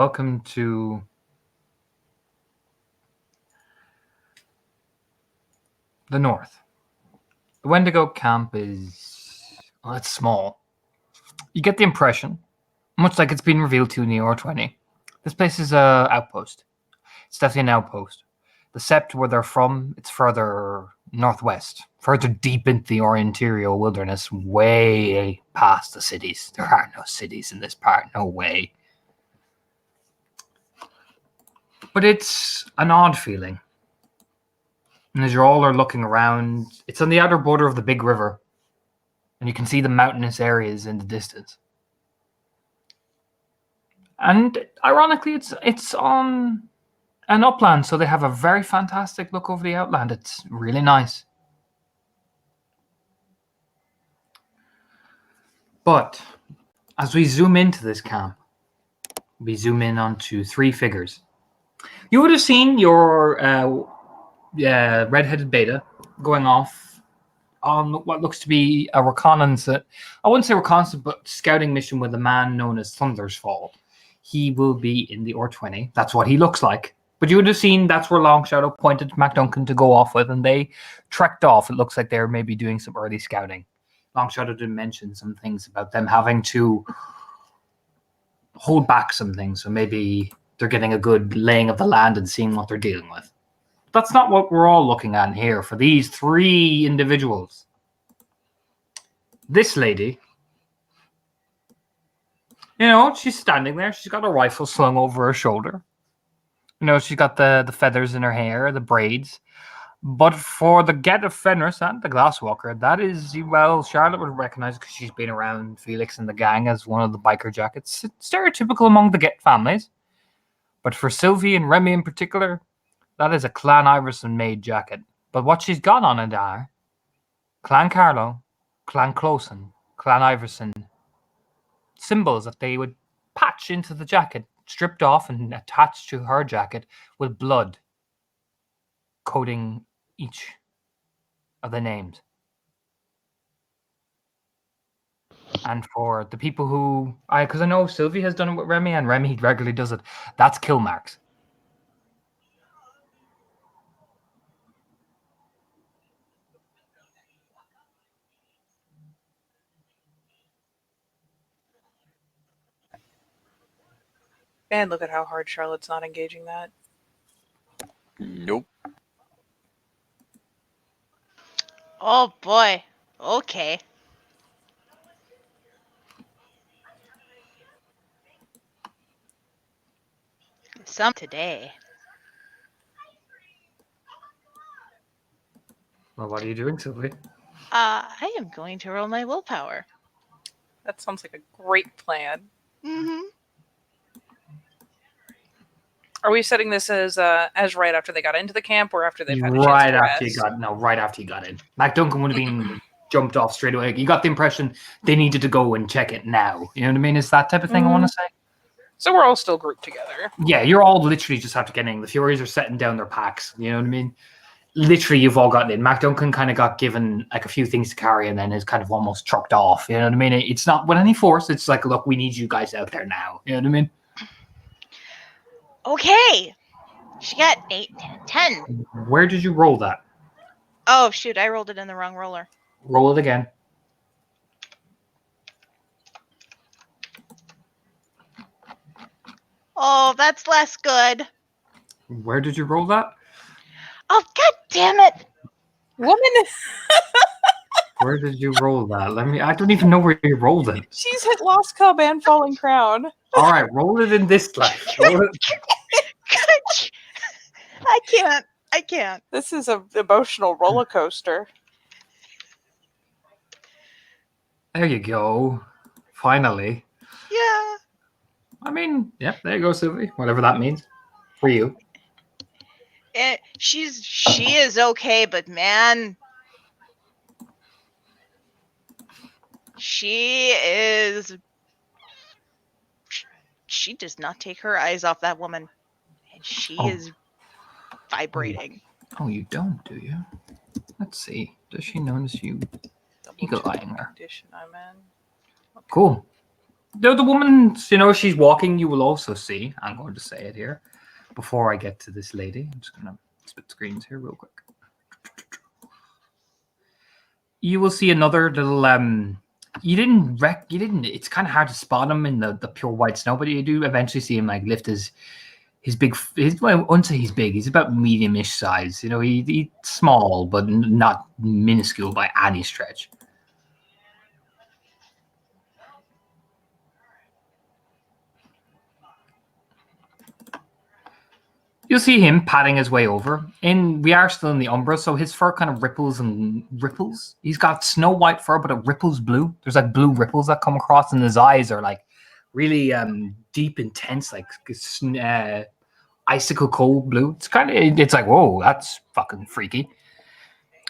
Welcome to the north. The Wendigo camp is, well, it's small. You get the impression, much like it's been revealed to you in the R20, this place is a outpost. It's definitely an outpost. The Sept, where they're from, it's further northwest, further deep into the interior wilderness, way past the cities. There are no cities in this part, no way. But it's an odd feeling. And as you all are looking around, it's on the outer border of the big river, and you can see the mountainous areas in the distance. And ironically, it's on an upland, so they have a very fantastic look over the outland. It's really nice. But as we zoom into this camp, we zoom in onto three figures. You would have seen your red-headed beta going off on what looks to be a reconnaissance. I wouldn't say reconnaissance, but scouting mission with a man known as Thunder's Fall. He will be in the R20. That's what he looks like. But you would have seen that's where Long Shadow pointed Mac Duncan to go off with, and they trekked off. It looks like they're maybe doing some early scouting. Long Shadow did mention some things about them having to hold back some things, so maybe they're getting a good laying of the land and seeing what they're dealing with. That's not what we're all looking at here for these three individuals. This lady, she's standing there. She's got a rifle slung over her shoulder. She's got the feathers in her hair, the braids. But for the Get of Fenris and the Glasswalker, that is, well, Charlotte would recognize because she's been around Felix and the gang as one of the biker jackets. It's stereotypical among the Get families. But for Sylvie and Remy in particular, that is a Clan Iverson made jacket. But what she's got on it are Clan Carlo, Clan Closen, Clan Iverson symbols that they would patch into the jacket, stripped off and attached to her jacket with blood coating each of the names. And for the people who, because I know Sylvie has done it with Remy, and Remy regularly does it, that's kill marks. And look at how hard Charlotte's not engaging that. Nope. Oh boy. Okay. Some today. Well, what are you doing, Sylvie? I am going to roll my willpower. That sounds like a great plan. Mm-hmm. Are we setting this as right after they got into the camp, or after they've had a chance right to after rest? right after you got in. Mac Duncan would have been jumped off straight away. You got the impression they needed to go and check it now. You know what I mean? It's that type of thing I want to say. So we're all still grouped together. Yeah, you're all literally just after getting in. The Furies are setting down their packs. You know what I mean? Literally, you've all gotten in. Mac Duncan kind of got given like a few things to carry and then is kind of almost trucked off. You know what I mean? It's not with any force. It's like, look, we need you guys out there now. You know what I mean? Okay. She got 8, 10. Where did you roll that? Oh, shoot. I rolled it in the wrong roller. Roll it again. Oh, that's less good. Where did you roll that? Oh, god damn it. Woman! Where did you roll that? I don't even know where you rolled it. She's hit Lost Cub and Falling Crown. All right, roll it in this life. I can't. This is an emotional roller coaster. There you go. Finally. Yeah. I mean, yep, there you go, Sylvie. Whatever that means for you. She is okay, but man, she does not take her eyes off that woman, and she is vibrating. Oh, you don't, do you? Let's see. Does she notice you eagle-eyeing her? Condition I'm in. Okay. Cool. The woman, she's walking. You will also see. I'm going to say it here before I get to this lady. I'm just gonna split screens here real quick. You will see another little. You didn't. It's kind of hard to spot him in the pure white snow, but you do eventually see him like lift his big. Well, I wouldn't say he's big. He's about medium-ish size. He's small, but not minuscule by any stretch. You'll see him patting his way over. And we are still in the Umbra, so his fur kind of ripples and ripples. He's got snow white fur, but it ripples blue. There's like blue ripples that come across, and his eyes are like really deep, intense, like icicle cold blue. It's like, whoa, that's fucking freaky.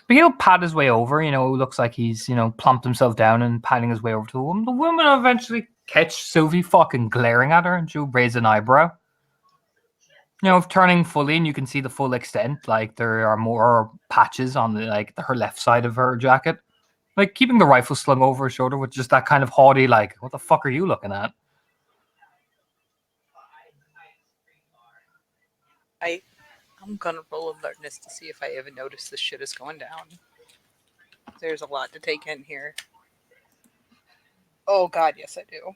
But he'll pat his way over. Looks like he's plumped himself down and patting his way over to the woman. The woman will eventually catch Sylvie fucking glaring at her, and she'll raise an eyebrow. Turning fully, and you can see the full extent. Like there are more patches on her left side of her jacket. Like keeping the rifle slung over her shoulder with just that kind of haughty, like, what the fuck are you looking at? I'm gonna roll alertness to see if I even notice this shit is going down. There's a lot to take in here. Oh god, yes I do.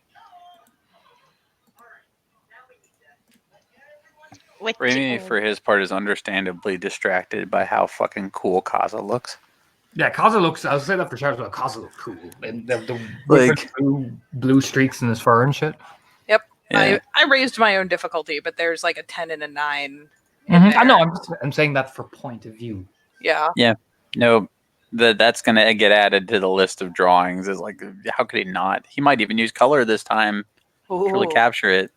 Raimi, for his part, is understandably distracted by how fucking cool Kaza looks. Yeah, Kaza looks. I'll say that for sure. Kaza looks cool. And the Like- blue streaks in his fur and shit. Yep. Yeah. I raised my own difficulty, but there's like a 10 and a 9. I know. I'm saying that for point of view. Yeah. No, that's gonna get added to the list of drawings. Is like, how could he not? He might even use color this time to really Ooh. capture it.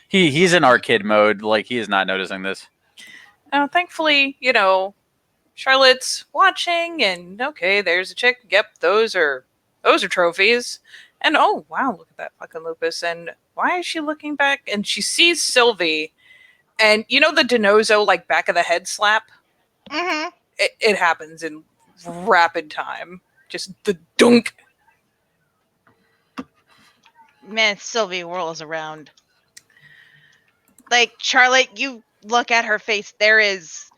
He's in art kid mode. Like, he is not noticing this. Now, thankfully, Charlotte's watching, and okay, there's a chick. Yep, those are trophies. And oh wow, look at that fucking lupus. And why is she looking back? And she sees Sylvie, and the Denozo like back of the head slap. Mm-hmm. It happens in rapid time. Just the dunk. Man, Sylvie whirls around. Like, Charlotte, you look at her face, there's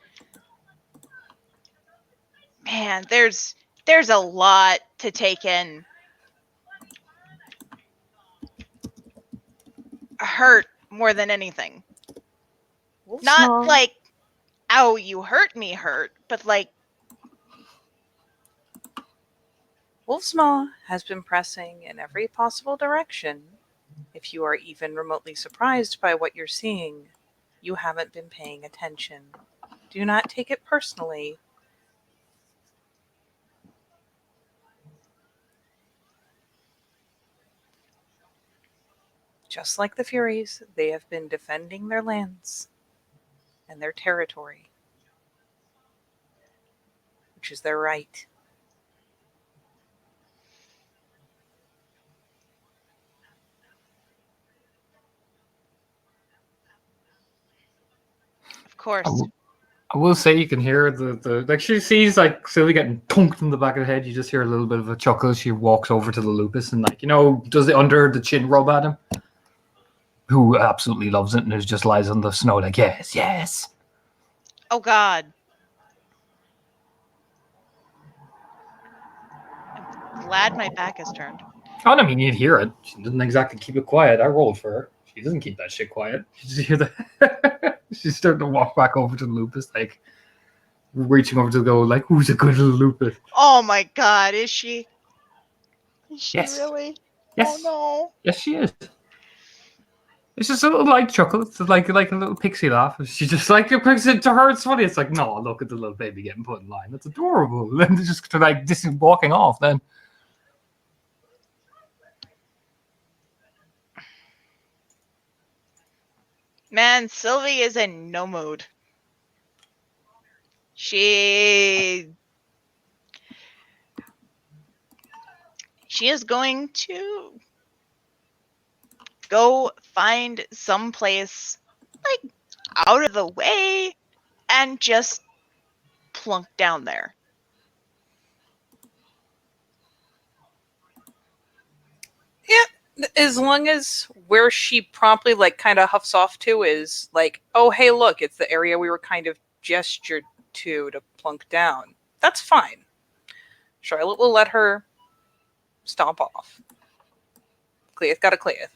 a lot to take in. Hurt more than anything. Not like, ow, you hurt me hurt, but like, Wolfsmaw has been pressing in every possible direction. If you are even remotely surprised by what you're seeing, you haven't been paying attention. Do not take it personally. Just like the Furies, they have been defending their lands and their territory, which is their right. of course. I will say you can hear the like she sees like Sylvie getting tunked in the back of the head. You just hear a little bit of a chuckle. She walks over to the lupus and does the under the chin rub at him. Who absolutely loves it and who just lies on the snow like yes, yes. Oh God. I'm glad my back is turned. Oh, I mean, you'd hear it. She doesn't exactly keep it quiet. I rolled for her. She doesn't keep that shit quiet. You just hear the. She's starting to walk back over to the lupus, like reaching over to go, like, "Who's a good little lupus?" Oh my God, is she? Is she Yes. really? Yes, Oh yes, she is. It's just a little light chuckle. It's like a little pixie laugh. She just like it brings it to her. It's funny. It's like, no, look at the little baby getting put in line. That's adorable. And just like this is walking off then. Man, Sylvie is in no mood. She is going to go find someplace like out of the way and just plunk down there. As long as where she promptly like kind of huffs off to is like, oh hey, look, it's the area we were kind of gestured to plunk down. That's fine. Charlotte will let her stomp off. Cleith got a Cleith.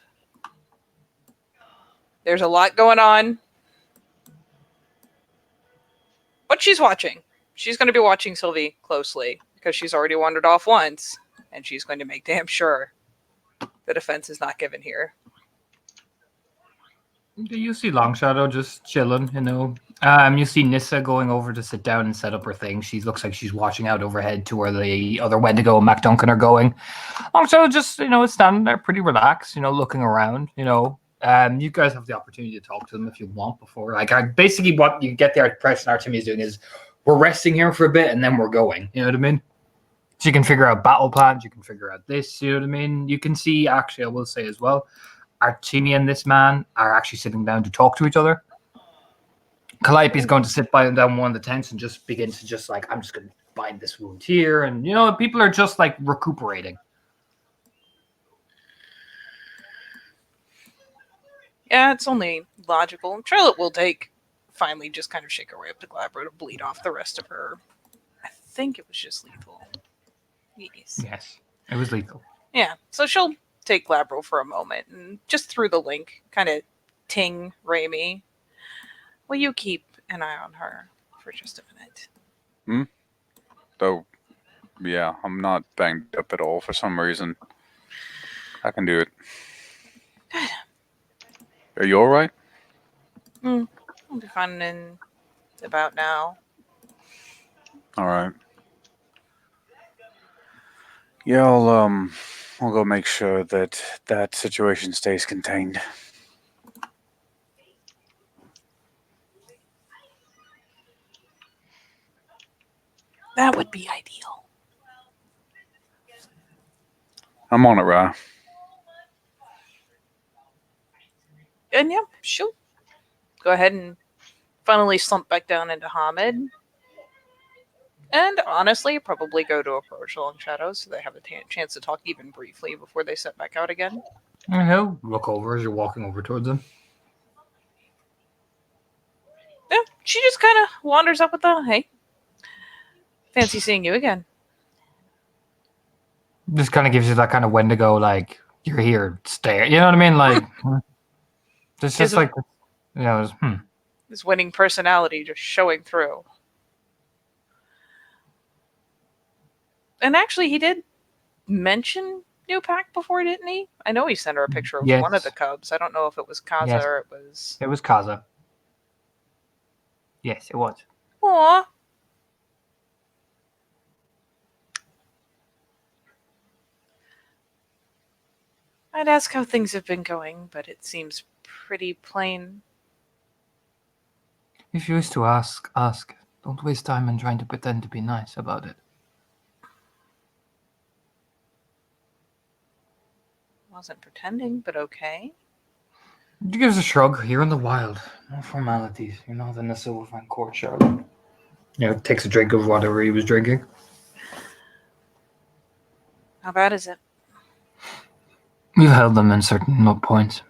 There's a lot going on. But she's watching. She's going to be watching Sylvie closely because she's already wandered off once, and she's going to make damn sure the defense is not given here. You see Long Shadow just chilling, you know. You see Nissa going over to sit down and set up her thing. She looks like she's watching out overhead to where the other Wendigo and Mac Duncan are going. Long Shadow just, you know, is standing there pretty relaxed, you know, looking around, you know. You guys have the opportunity to talk to them if you want before. Like, basically what you get the impression Artemia is doing is we're resting here for a bit and then we're going. You know what I mean? So you can figure out battle plans. You can figure out this. You know what I mean? You can see, actually, I will say as well, Artemia and this man are actually sitting down to talk to each other. Calliope is going to sit by down one of the tents and just begin to just like, I'm just going to bind this wound here. And, you know, people are just like recuperating. Yeah, it's only logical. Charlotte will finally just kind of shake her way up to Glabro to bleed off the rest of her. I think it was just lethal. Yes, it was lethal. Yeah, so she'll take Glabro for a moment and just through the link, kind of ting Raimi. Will you keep an eye on her for just a minute? Though, yeah, I'm not banged up at all for some reason. I can do it. Good. Are you all right? I'll be fine in about now. All right. Yeah, I'll go make sure that that situation stays contained. That would be ideal. I'm on it, Ra. And yeah, she'll go ahead and finally slump back down into Hamid. And honestly, probably go to approach Long Shadow so they have a chance to talk even briefly before they set back out again. And he'll look over as you're walking over towards him. Yeah, she just kind of wanders up with the, hey, fancy seeing you again. Just kind of gives you that kind of Wendigo, like, you're here, stay. You know what I mean? Like, it's just like, you know, His winning personality just showing through. And actually, he did mention New Pack before, didn't he? I know he sent her a picture of one of the cubs. I don't know if it was Kaza Yes. or it was... It was Kaza. Yes, it was. Aww. I'd ask how things have been going, but it seems pretty plain. If you wish to ask, ask. Don't waste time in trying to pretend to be nice about it. Wasn't pretending, but okay. He gives a shrug. You're in the wild. No formalities. You're not in the Silverfang court, Charlotte. You know, takes a drink of whatever he was drinking. How bad is it? We've held them in certain points.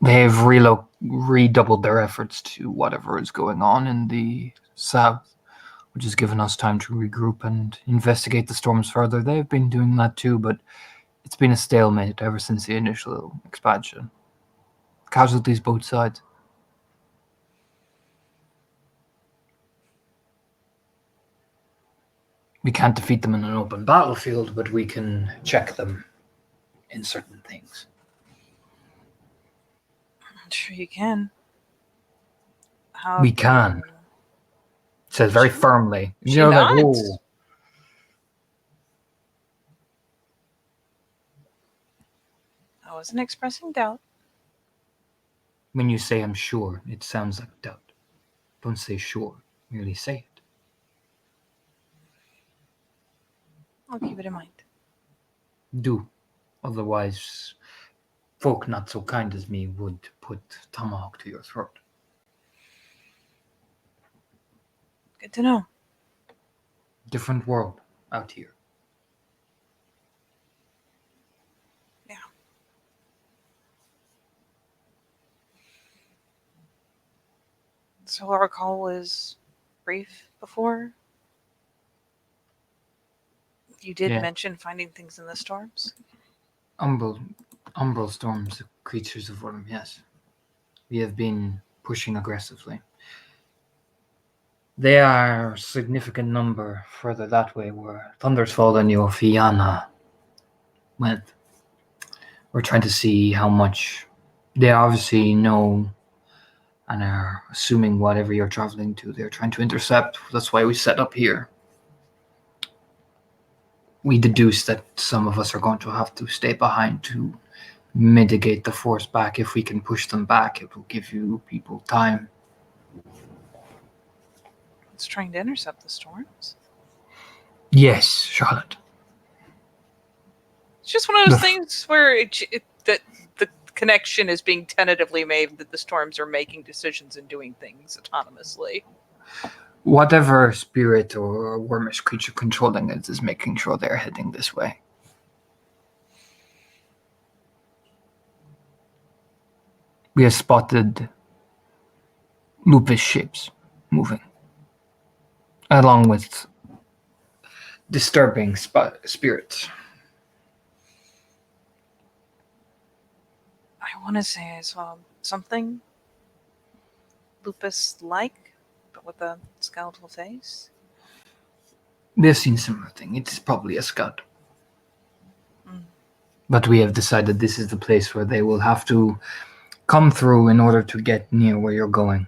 They've redoubled their efforts to whatever is going on in the south, which has given us time to regroup and investigate the storms further. They've been doing that too, but it's been a stalemate ever since the initial expansion. Casualties both sides. We can't defeat them in an open battlefield, but we can check them in certain things. I'm sure you can. How We can. Says very firmly. She nods. "Whoa." I wasn't expressing doubt. When you say I'm sure, it sounds like doubt. Don't say sure, merely say it. I'll keep it in mind. Do. Otherwise, folk not so kind as me would put tomahawk to your throat. Good to know. Different world out here. Yeah. So our call was brief before. You did Yeah. mention finding things in the storms. Umbral storms, the creatures of Worm, yes. We have been pushing aggressively. They are a significant number further that way where Thundersfall and your Fianna went. We're trying to see how much they obviously know and are assuming whatever you're traveling to, they're trying to intercept. That's why we set up here. We deduce that some of us are going to have to stay behind to mitigate the force back. If we can push them back, it will give you people time. It's trying to intercept the storms. Yes, Charlotte. It's just one of those The- things where that the connection is being tentatively made that the storms are making decisions and doing things autonomously. Whatever spirit or wormish creature controlling it is making sure they're heading this way. We have spotted lupus ships moving, along with disturbing spirits. I want to say I saw something lupus-like, but with a skeletal face. We have seen similar thing. It's probably a scud. Mm. But we have decided this is the place where they will have to come through in order to get near where you're going.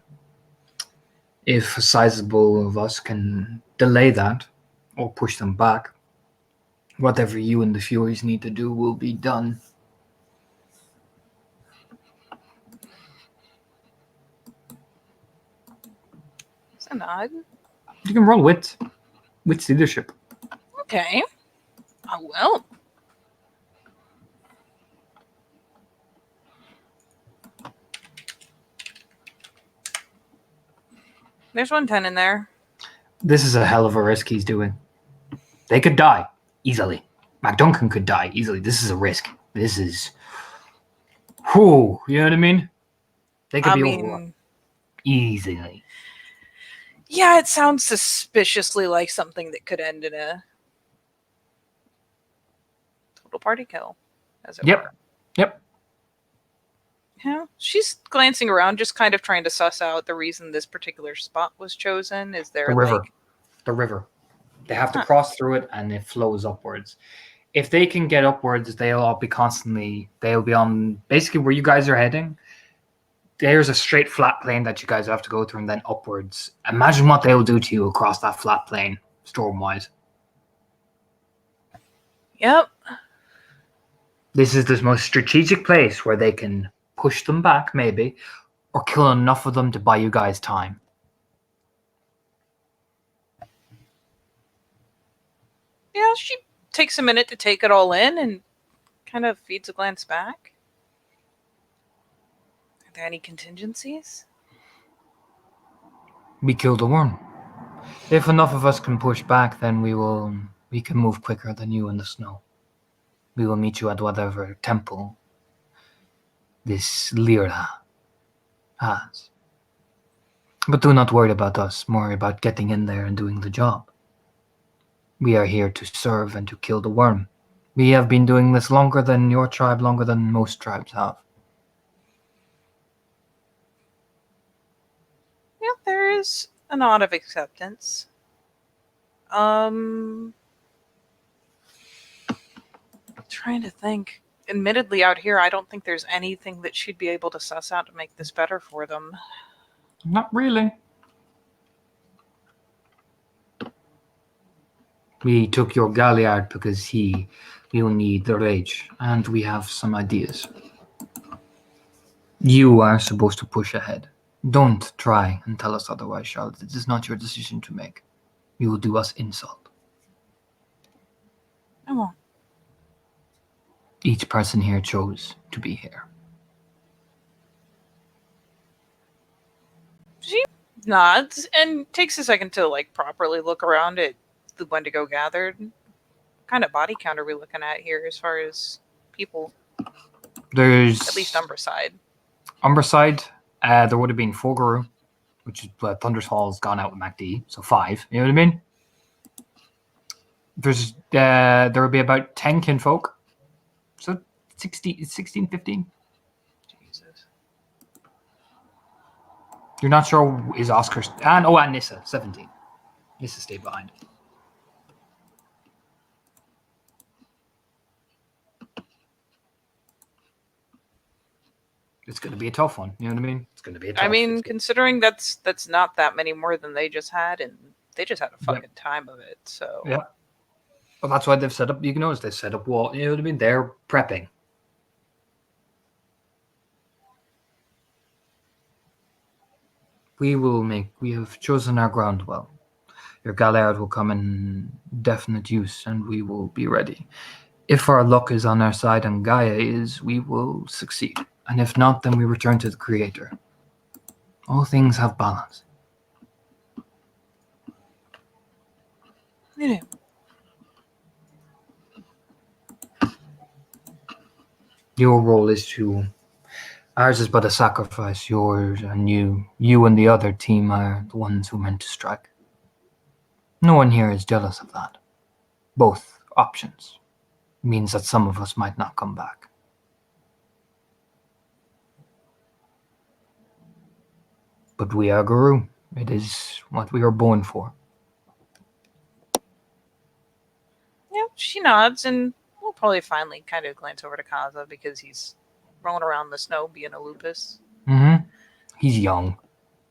If a sizable of us can delay that or push them back, whatever you and the Furies need to do will be done. It's a nod. You can roll wit leadership. Okay. I will. There's 110 in there. This is a hell of a risk he's doing. They could die easily. MacDuncan could die easily. This is a risk. This is, whew, you know what I mean? They could I be mean, overrun easily. yeah, it sounds suspiciously like something that could end in a total party kill, as it Yep. were. Yep. Yeah, she's glancing around, just kind of trying to suss out the reason this particular spot was chosen. Is there The river. like The river. They have to Huh. cross through it and it flows upwards. If they can get upwards, they'll be on basically where you guys are heading. There's a straight flat plane that you guys have to go through and then upwards. Imagine what they'll do to you across that flat plane, storm-wise. Yep. This is the most strategic place where they can push them back, maybe, or kill enough of them to buy you guys time. Yeah, she takes a minute to take it all in and kind of feeds a glance back. Are there any contingencies? We kill the worm. If enough of us can push back, then we can move quicker than you in the snow. We will meet you at whatever temple this Lyra has. But do not worry about us, more about getting in there and doing the job. We are here to serve and to kill the worm. We have been doing this longer than your tribe, longer than most tribes have. Yeah, there is a nod of acceptance. Trying to think. Admittedly, out here, I don't think there's anything that she'd be able to suss out to make this better for them. Not really. We took your Galliard because he will need the rage, and we have some ideas. You are supposed to push ahead. Don't try and tell us otherwise, Charlotte. It is not your decision to make. You will do us insult. I won't. Each person here chose to be here. She nods and takes a second to like properly look around at the Wendigo gathered. What kind of body count are we looking at here as far as people? There's At least Umbraside. Umbraside. There would have been Fulguru. which is Thunderfall's gone out with MacD, so 5. You know what I mean? There will be about 10 kinfolk, so 16, 15. Jesus. You're not sure is Oscar and Nissa 17. Nissa stayed behind. It's going to be a tough one. You know what I mean? It's going to be a tough. I mean, it's- considering that's not that many more than they just had, and they just had a fucking time of it. So Yeah. Well, that's why they've set up. You can notice they've set up wall. You know what I mean? They're prepping. We have chosen our ground well. Your Galliard will come in definite use, and we will be ready. If our luck is on our side and Gaia is, we will succeed. And if not, then we return to the Creator. All things have balance. yeah. Your role is to. Ours is but a sacrifice. Yours and you and the other team are the ones who meant to strike. No one here is jealous of that. Both options means that some of us might not come back. But we are Guru. It is what we were born for. Yeah, she nods, and we'll probably finally kind of glance over to Kaza because he's rolling around in the snow being a lupus. Mm-hmm. He's young.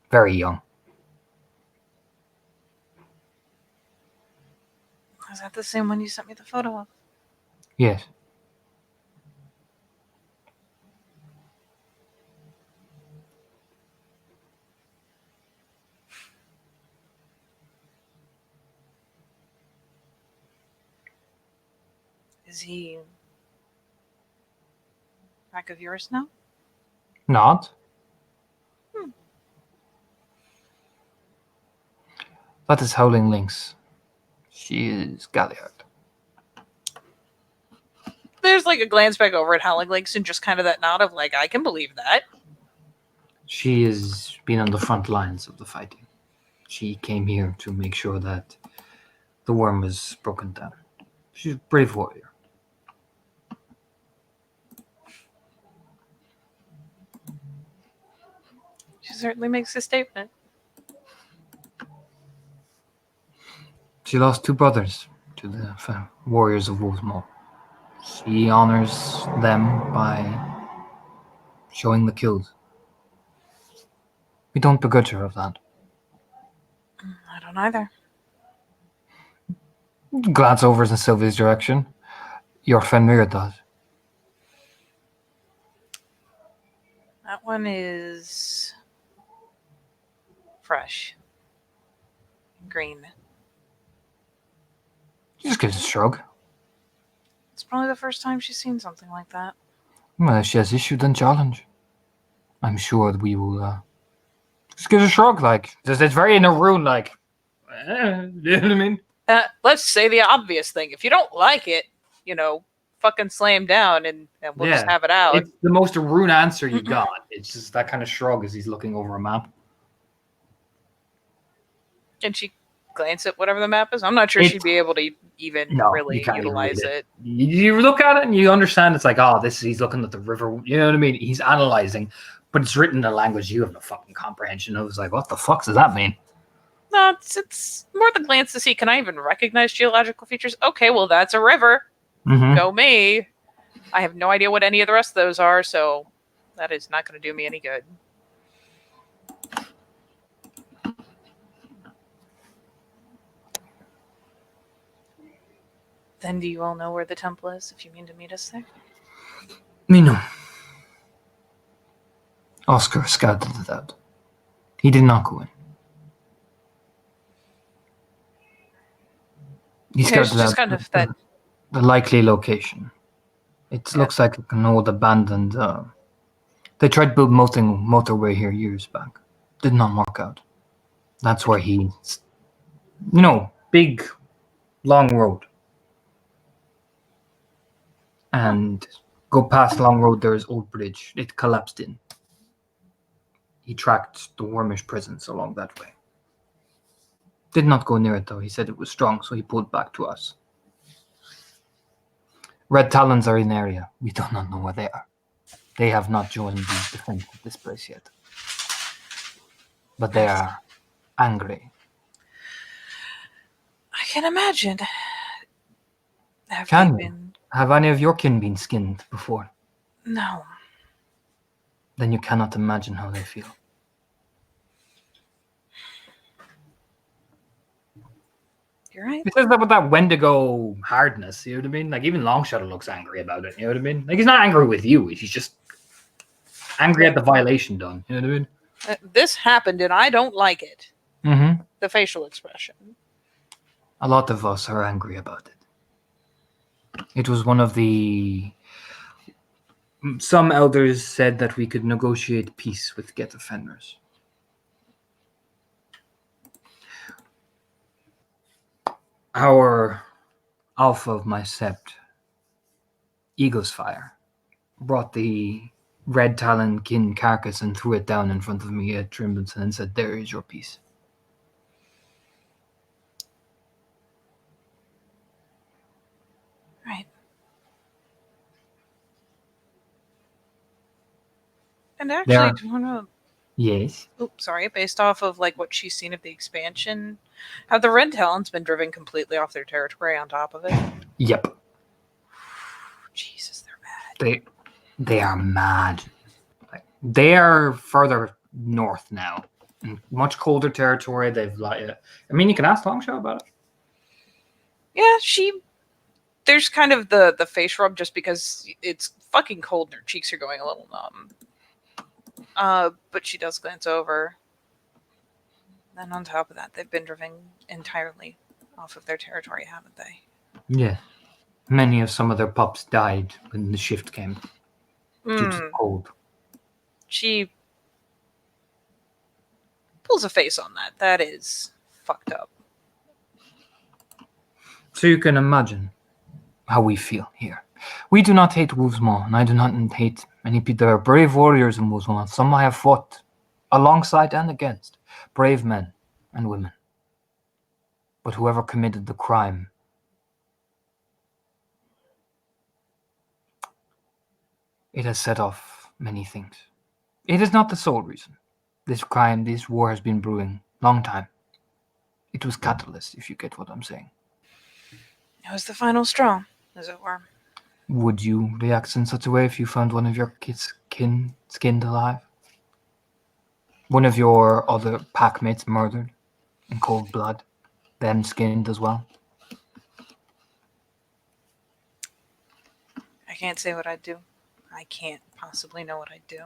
Very young. Is that the same one you sent me the photo of? Yes. Is he back of yours now? Not? That is Howling Lynx. She is Galliard. There's like a glance back over at Howling Lynx and just kind of that nod of like, I can believe that. She has been on the front lines of the fighting. She came here to make sure that the worm was broken down. She's a brave warrior. She certainly makes a statement. She lost 2 brothers to the warriors of Wolfsmaw. She honors them by showing the kills. We don't begrudge her of that. I don't either. Glance over in Sylvia's direction. Your Fenrir does. That one is fresh. Green. She just gives a shrug. It's probably the first time she's seen something like that. Well, if she has issue, then challenge. I'm sure that we will. Just gives a shrug, like it's very in a room, like. You know what I mean? Let's say the obvious thing. If you don't like it, fucking slam down and we'll just Yeah. have it out. It's the most Arun answer you got. It's just that kind of shrug as he's looking over a map. And she glance at whatever the map is. I'm not sure she'd be able to even really you can't even utilize read it. You look at it and you understand it's like, he's looking at the river. You know what I mean? He's analyzing, but it's written in a language you have no fucking comprehension of. It's like, what the fuck does that mean? No, it's more the glance to see, can I even recognize geological features? Okay, well, that's a river. Mm-hmm. Go me. I have no idea what any of the rest of those are, so that is not going to do me any good. Then do you all know where the temple is, if you mean to meet us there? Me no. Oscar scouted it out. He did not go in. He Yeah, it's scouted just out kind of that. the likely location. It Yeah. looks like an old abandoned. They tried to build motorway here years back. Did not work out. That's where big, long road. And go past Long Road, there is Old Bridge. It collapsed in. He tracked the Wormish presence along that way. Did not go near it, though. He said it was strong, so he pulled back to us. Red Talons are in the area. We do not know where they are. They have not joined the defense of this place yet. But they are angry. I can imagine. Can you? Have any of your kin been skinned before? No. Then you cannot imagine how they feel. You're right. He says that with that Wendigo hardness, you know what I mean? Like, even Longshadow looks angry about it, you know what I mean? Like, he's not angry with you, he's just angry at the violation done, you know what I mean? This happened and I don't like it. Mm-hmm. The facial expression. A lot of us are angry about it. It was one of the... Some elders said that we could negotiate peace with Get Offenders. Our alpha of my sept, Eagle's Fire, brought the Red Talon kin carcass and threw it down in front of me at Trimbleton and said, "There is your peace." Right. And actually, Yeah. do you wanna- Yes. oops, sorry, based off of like what she's seen of the expansion, have the Red Talons been driven completely off their territory on top of it? Yep. Jesus, they're mad. They are mad. Like, they are further north now, in much colder territory. They've like, I mean, you can ask Longshaw about it. Yeah, there's kind of the face rub just because it's fucking cold and her cheeks are going a little numb. But she does glance over. And on top of that, they've been driven entirely off of their territory, haven't they? Yeah. Many of some of their pups died when the shift came due to the Mm. cold. She pulls a face on that. That is fucked up. So you can imagine how we feel here. We do not hate Wolvesmaw, and I do not hate any people. There are brave warriors in Wolvesmaw. Some I have fought alongside and against. Brave men and women. But whoever committed the crime, it has set off many things. It is not the sole reason. This crime, this war has been brewing long time. It was catalyst, if you get what I'm saying. It was the final straw, as it were. Would you react in such a way if you found one of your kids skinned alive? One of your other packmates murdered in cold blood, them skinned as well? I can't say what I'd do. I can't possibly know what I'd do.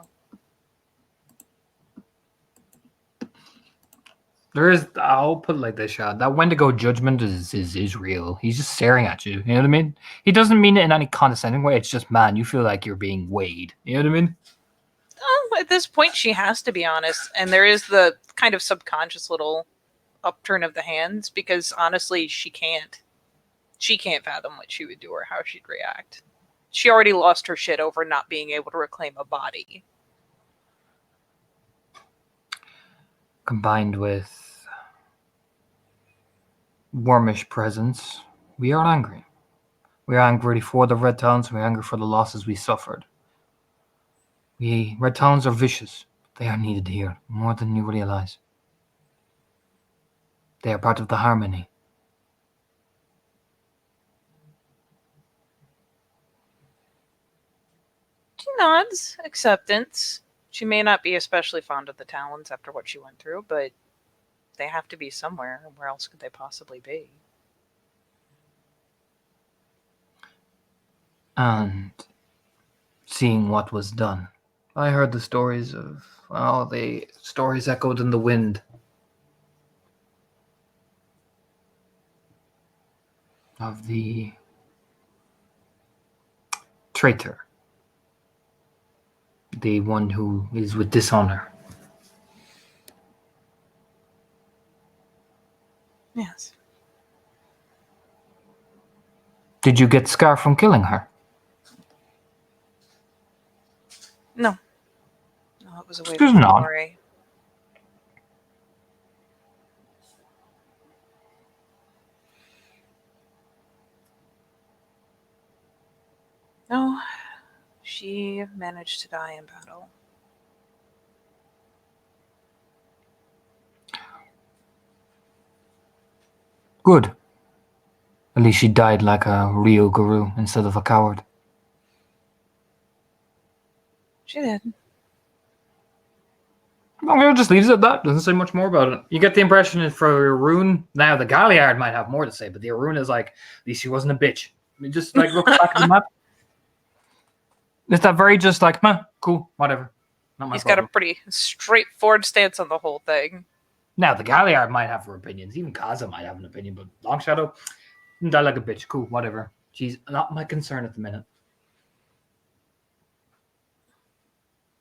There is, I'll put it like this, shot. That Wendigo judgment is real. He's just staring at you. You know what I mean? He doesn't mean it in any condescending way. It's just, man, you feel like you're being weighed. You know what I mean? Oh, at this point, she has to be honest. And there is the kind of subconscious little upturn of the hands because honestly, she can't. She can't fathom what she would do or how she'd react. She already lost her shit over not being able to reclaim a body. Combined with Wormish presence, we are angry. We are angry for the Red Talons. We are angry for the losses we suffered. Red Talons are vicious. They are needed here more than you realize. They are part of the harmony. She nods acceptance. She may not be especially fond of the Talons after what she went through, but they have to be somewhere. Where else could they possibly be? And seeing what was done, I heard the stories of, well, the stories echoed in the wind. Of the traitor. The one who is with dishonor. Yes. Did you get Scar from killing her? No. No, it was a way There's from not. glory. No, she managed to die in battle. Good. At least she died like a real guru instead of a coward. She did. Well, just leaves it at that. Doesn't say much more about it. You get the impression that for Arun, now the Galliard might have more to say, but the Arun is like, at least she wasn't a bitch. I mean, just like look back at the map. It's that very just like, meh, cool, whatever. Not my He's got problem. a pretty straightforward stance on the whole thing. Now the Galliard might have her opinions. Even Kaza might have an opinion, but Long Shadow, die like a bitch. Cool, whatever. She's not my concern at the minute.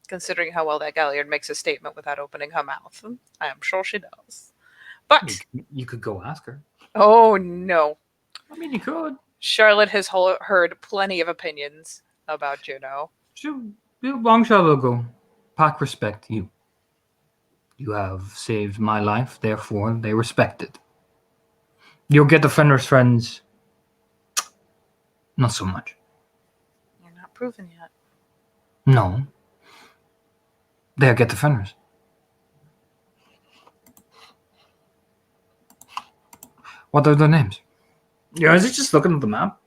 Considering how well that Galliard makes a statement without opening her mouth. I am sure she does. But, You could go ask her. oh no. I mean, you could. Charlotte has heard plenty of opinions about Juno. Long Shadow go. Pack respect you. You have saved my life, therefore they respect it. You'll get the Fenrir's friends. Not so much. You're not proven yet. No. They'll get the Fenrir's. What are their names? Yeah, is it just looking at the map?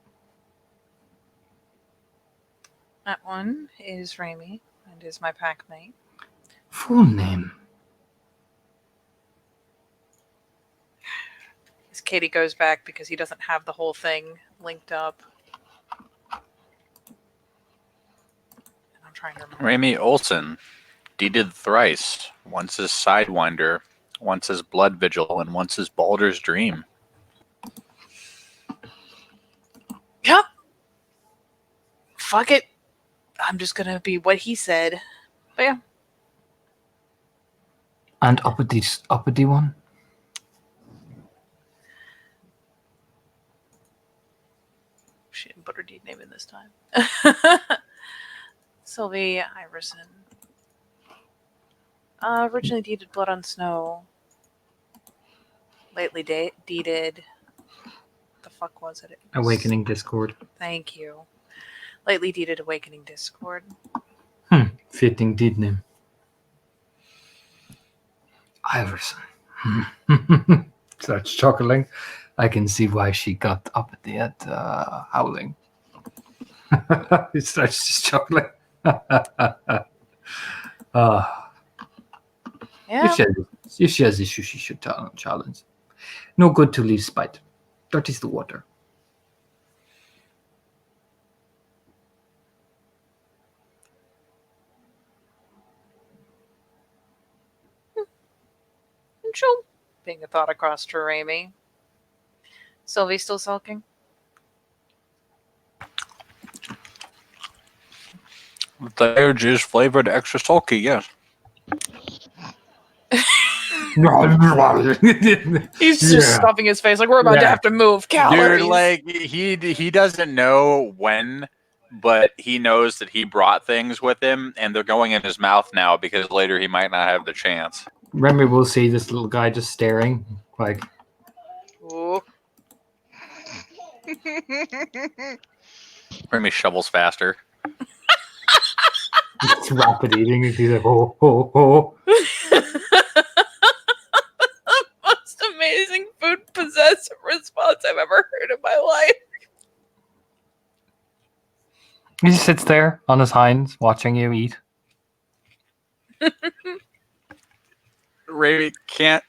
That one is Raimi and is my pack mate. Full name. As Katie goes back because he doesn't have the whole thing linked up. And I'm trying to remember. Rami Olsen, deeded thrice. Once as Sidewinder, once as Blood Vigil, and once as Baldur's Dream. Yep. Fuck it. I'm just gonna be what he said. But yeah. And uppity one? She didn't put her deed name in this time. Sylvie Iverson. Originally deeded Blood on Snow. Lately deeded. What the fuck was it? Awakening Discord. Thank you. Lately deeded Awakening Discord. Fitting deed name. Iverson. Starts chuckling. I can see why she got uppity at howling. He starts just chuckling. Yeah. If she has issues, she should challenge. No good to leave spite. Dirties the water. She'll being a thought across to Raimi. Sylvie still sulking? The air juice flavored extra sulky, yes. He's just stuffing his face like we're about to have to move calories. Dude, like he doesn't know when, but he knows that he brought things with him, and they're going in his mouth now because later he might not have the chance. Remember, we'll see this little guy just staring, like. Ooh. Remy shovels faster. It's rapid eating. He's like, oh, oh, oh. Most amazing food possessive response I've ever heard in my life. He just sits there on his hinds, watching you eat. Remy can't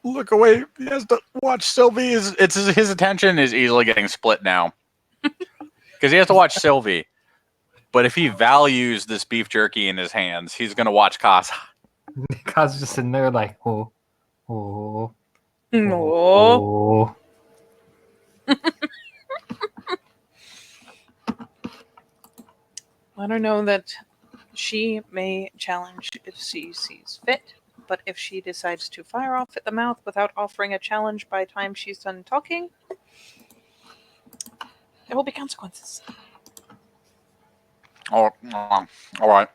look away. He has to watch Sylvie. His attention is easily getting split now because he has to watch Sylvie. But if he values this beef jerky in his hands, he's gonna watch Kaza. Kaza's just sitting there like, oh, oh, No. oh. Let her know that she may challenge if she sees fit, but if she decides to fire off at the mouth without offering a challenge by the time she's done talking, there will be consequences. Oh, all right.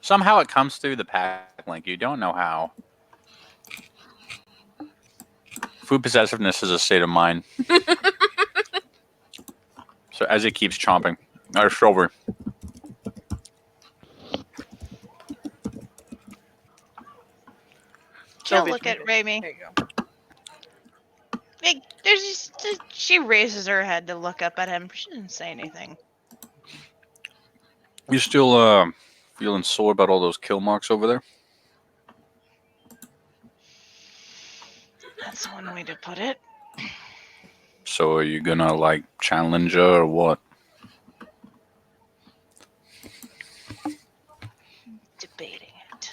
Somehow it comes through the pack link. You don't know how. Food possessiveness is a state of mind. So as he keeps chomping, Sylvie. She'll Sylvie's look at muted. Raimi. There you go. Like, there's she raises her head to look up at him. She didn't say anything. You still feeling sore about all those kill marks over there? That's one way to put it. So are you gonna like challenge her or what? Debating it.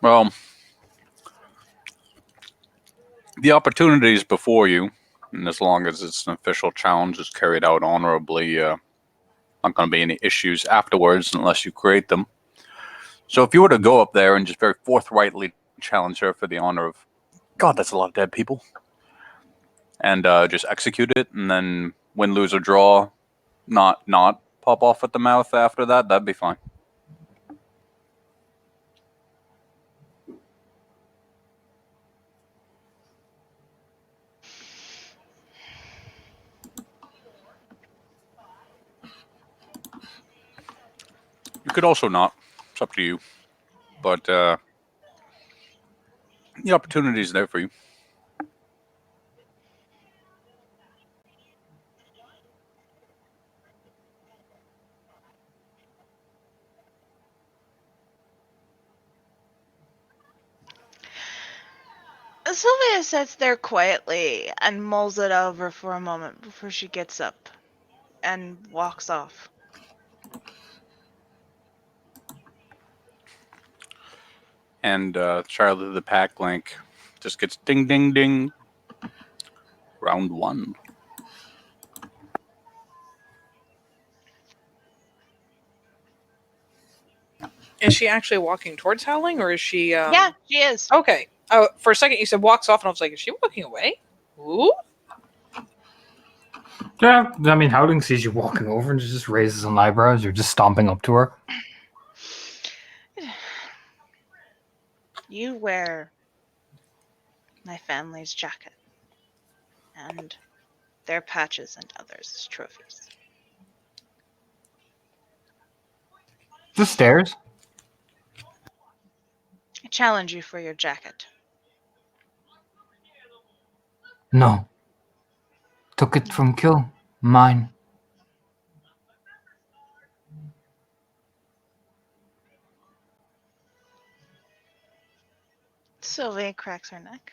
Well, the opportunity is before you, and as long as it's an official challenge, it's carried out honorably. Not going to be any issues afterwards unless you create them. So if you were to go up there and just very forthrightly challenge her for the honor of, God, that's a lot of dead people, and just execute it, and then win, lose, or draw, not pop off at the mouth after that, that'd be fine. You could also not. It's up to you. But the opportunity is there for you. Sylvia sits there quietly and mulls it over for a moment before she gets up and walks off. And Child of the Pack Link just gets ding, ding, ding. Round 1. Is she actually walking towards Howling, or is she? Yeah, she is. Okay. Oh, for a second you said walks off, and I was like, is she walking away? Ooh. Yeah, I mean, Howling sees you walking over and just raises an eyebrows. You're just stomping up to her. You wear my family's jacket and their patches and others as trophies. The stairs. I challenge you for your jacket. No. Took it from Kill. Mine. Sylvia cracks her neck.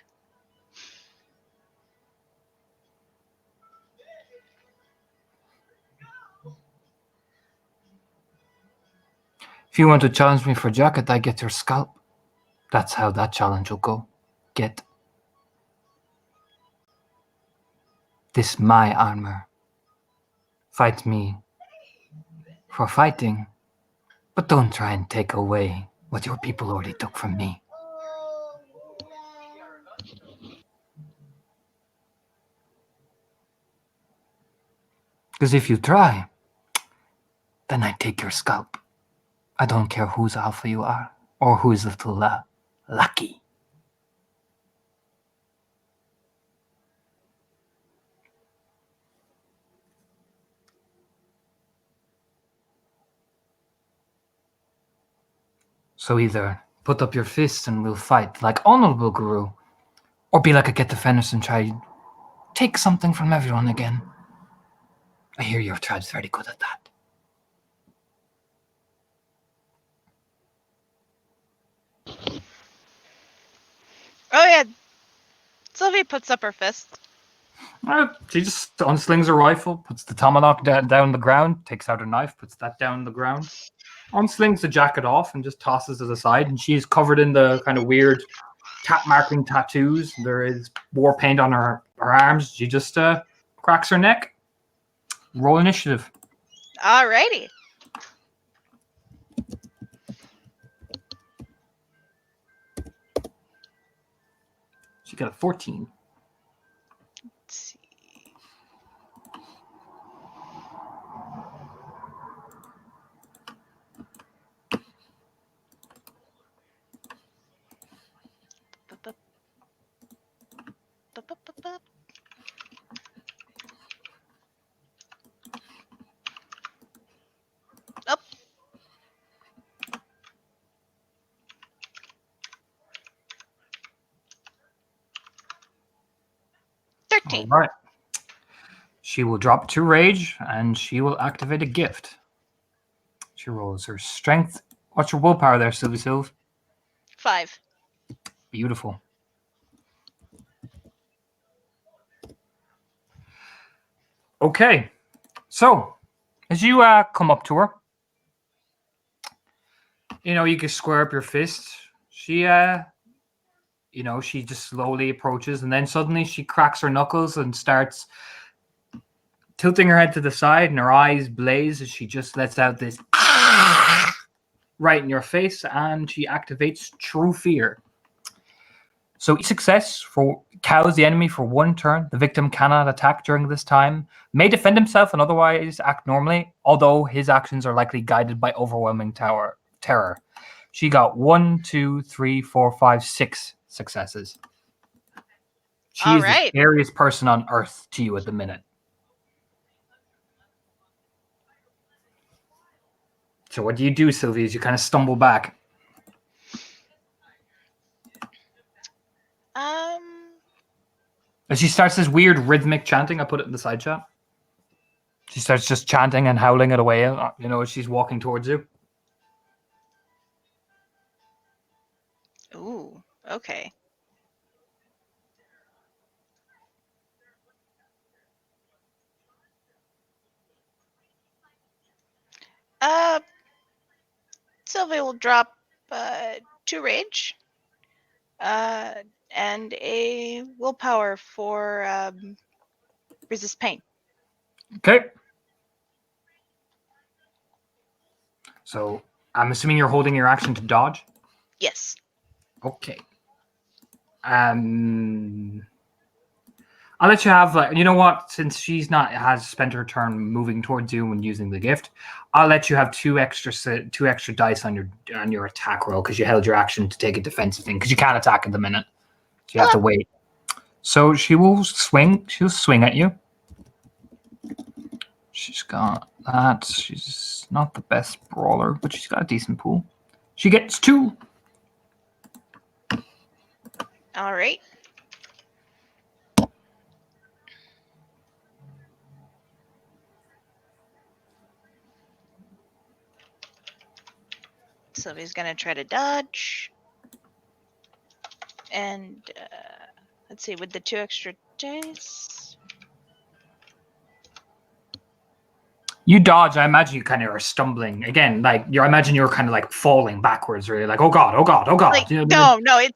If you want to challenge me for jacket, I get your scalp. That's how that challenge will go. Get this my armor. Fight me for fighting, but don't try and take away what your people already took from me. Because if you try, then I take your scalp. I don't care whose alpha you are, or whose little lucky. So either put up your fists and we'll fight like honorable Guru, or be like a Get the Fenris and try take something from everyone again. I hear your tribe's very good at that. Oh yeah. Sylvia puts up her fist. She just unslings her rifle, puts the tomahawk down the ground, takes out a knife, puts that down the ground, unslings the jacket off, and just tosses it aside. And she's covered in the kind of weird marking tattoos. There is war paint on her arms. She just cracks her neck. Roll initiative. Alrighty. She got a 14. Let's see. 13. All right. She will drop 2 rage and she will activate a gift. She rolls her strength. What's your willpower there, Sylvie Sylve? 5. Beautiful. Okay. So, as you come up to her, you can square up your fist. She she just slowly approaches and then suddenly she cracks her knuckles and starts tilting her head to the side and her eyes blaze as she just lets out this right in your face and she activates True Fear. So each success cows the enemy for 1 turn. The victim cannot attack during this time, may defend himself and otherwise act normally, although his actions are likely guided by overwhelming terror. She got 1, 2, 3, 4, 5, 6 successes. She All is right. the scariest person on earth to you at the minute. So what do you do, Sylvie, as you kind of stumble back? As she starts this weird rhythmic chanting, I put it in the side chat. She starts just chanting and howling it away, as she's walking towards you. Ooh, okay. Sylvie will drop 2 rage and a willpower for resist pain. Okay. So I'm assuming you're holding your action to dodge? Yes. Okay. I'll let you have, you know what? Since she's has spent her turn moving towards you and using the gift, I'll let you have two extra dice on your attack roll because you held your action to take a defensive thing because you can't attack at the minute. So you have to wait. So she will swing. She'll swing at you. She's got that. She's not the best brawler, but she's got a decent pool. She gets 2. All right. Sylvie's gonna try to dodge. And let's see, with the 2 extra dice. You dodge. I imagine you kind of are stumbling again. I imagine you're kind of like falling backwards, really. Like, oh god, oh god, oh god. Like, You know, no, it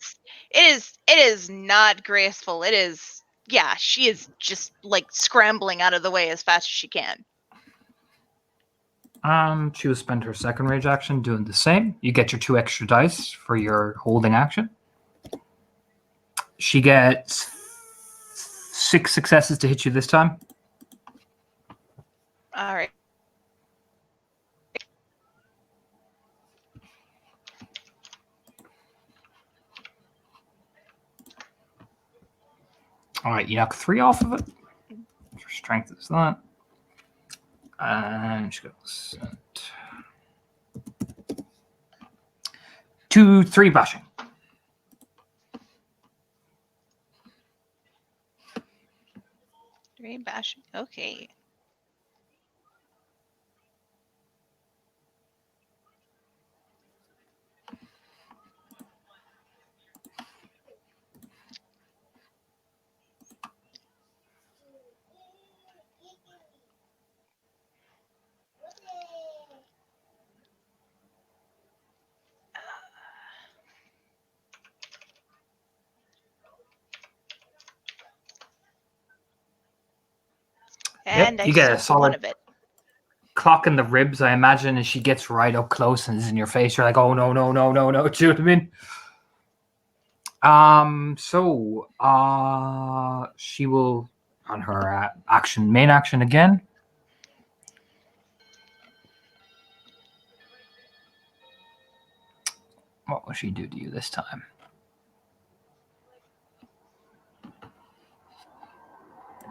is not graceful. It is, yeah, she is just like scrambling out of the way as fast as she can. She will spend her second rage action doing the same. You get your 2 extra dice for your holding action. She gets 6 successes to hit you this time. All right. All right, you knock 3 off of it. Your strength is that. And she goes 2, 3 bashing. Three bashing. Okay. And Yep, you get a still one solid of it. clock in the ribs, I imagine, and she gets right up close and is in your face. You're like, oh no, no, no, no, no. Do you know what I mean? So she will on her main action again. What will she do to you this time?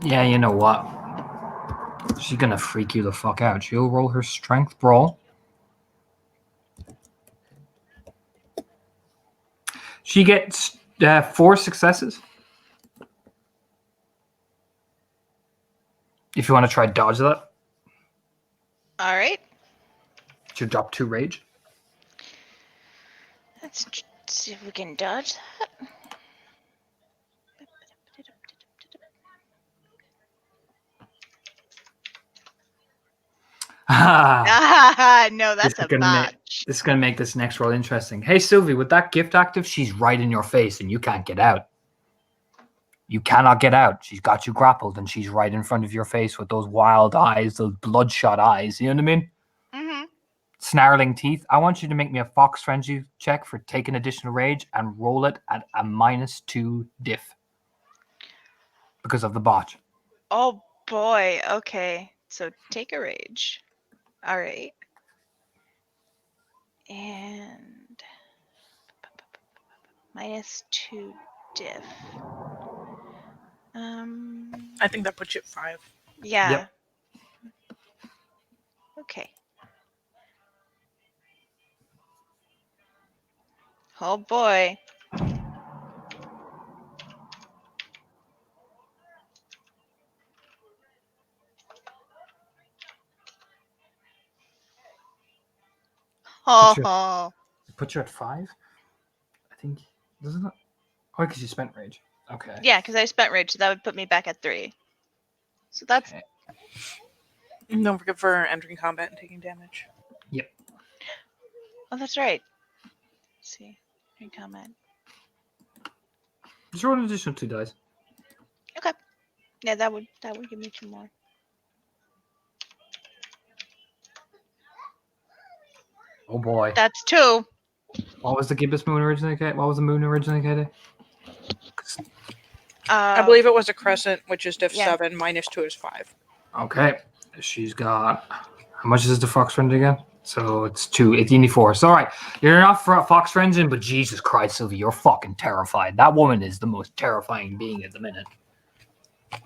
Yeah, you know what? She's gonna freak you the fuck out. She'll roll her strength brawl. She gets 4 successes. If you want to try dodge that, All right. should drop 2 rage. Let's see if we can dodge that. Ah, No, that's This is a gonna make- botch. this is going to make this next roll interesting. Hey, Sylvie, with that gift active, she's right in your face and you can't get out. You cannot get out. She's got you grappled and she's right in front of your face with those wild eyes, those bloodshot eyes. You know what I mean? Mm-hmm. Snarling teeth. I want you to make me a Fox Frenzy check for taking additional rage and roll it at a -2 diff because of the botch. Oh boy. Okay. So take a rage. All right. And -2 diff. I think that puts you at 5. Yeah. Yep. Okay. Oh boy. Put your- Oh. Put you at 5? I think. Doesn't it? Oh, because you spent rage. Okay. Yeah, because I spent rage, so that would put me back at 3. So that's Okay. Don't forget for entering combat and taking damage. oh, that's right. Let's see, in comment. Just roll an additional 2 dice. Yeah, that would give me 2 more. Oh boy. That's 2. What was the gibbous moon originally? What was the moon originally, Katie? I believe it was a crescent, which is diff Yeah. 7, -2 is 5. Okay. She's got. How much is the Fox Frenzy again? So it's 2, 84. So, all right. You're not for Fox Frenzy, but Jesus Christ, Sylvie, you're fucking terrified. That woman is the most terrifying being at the minute.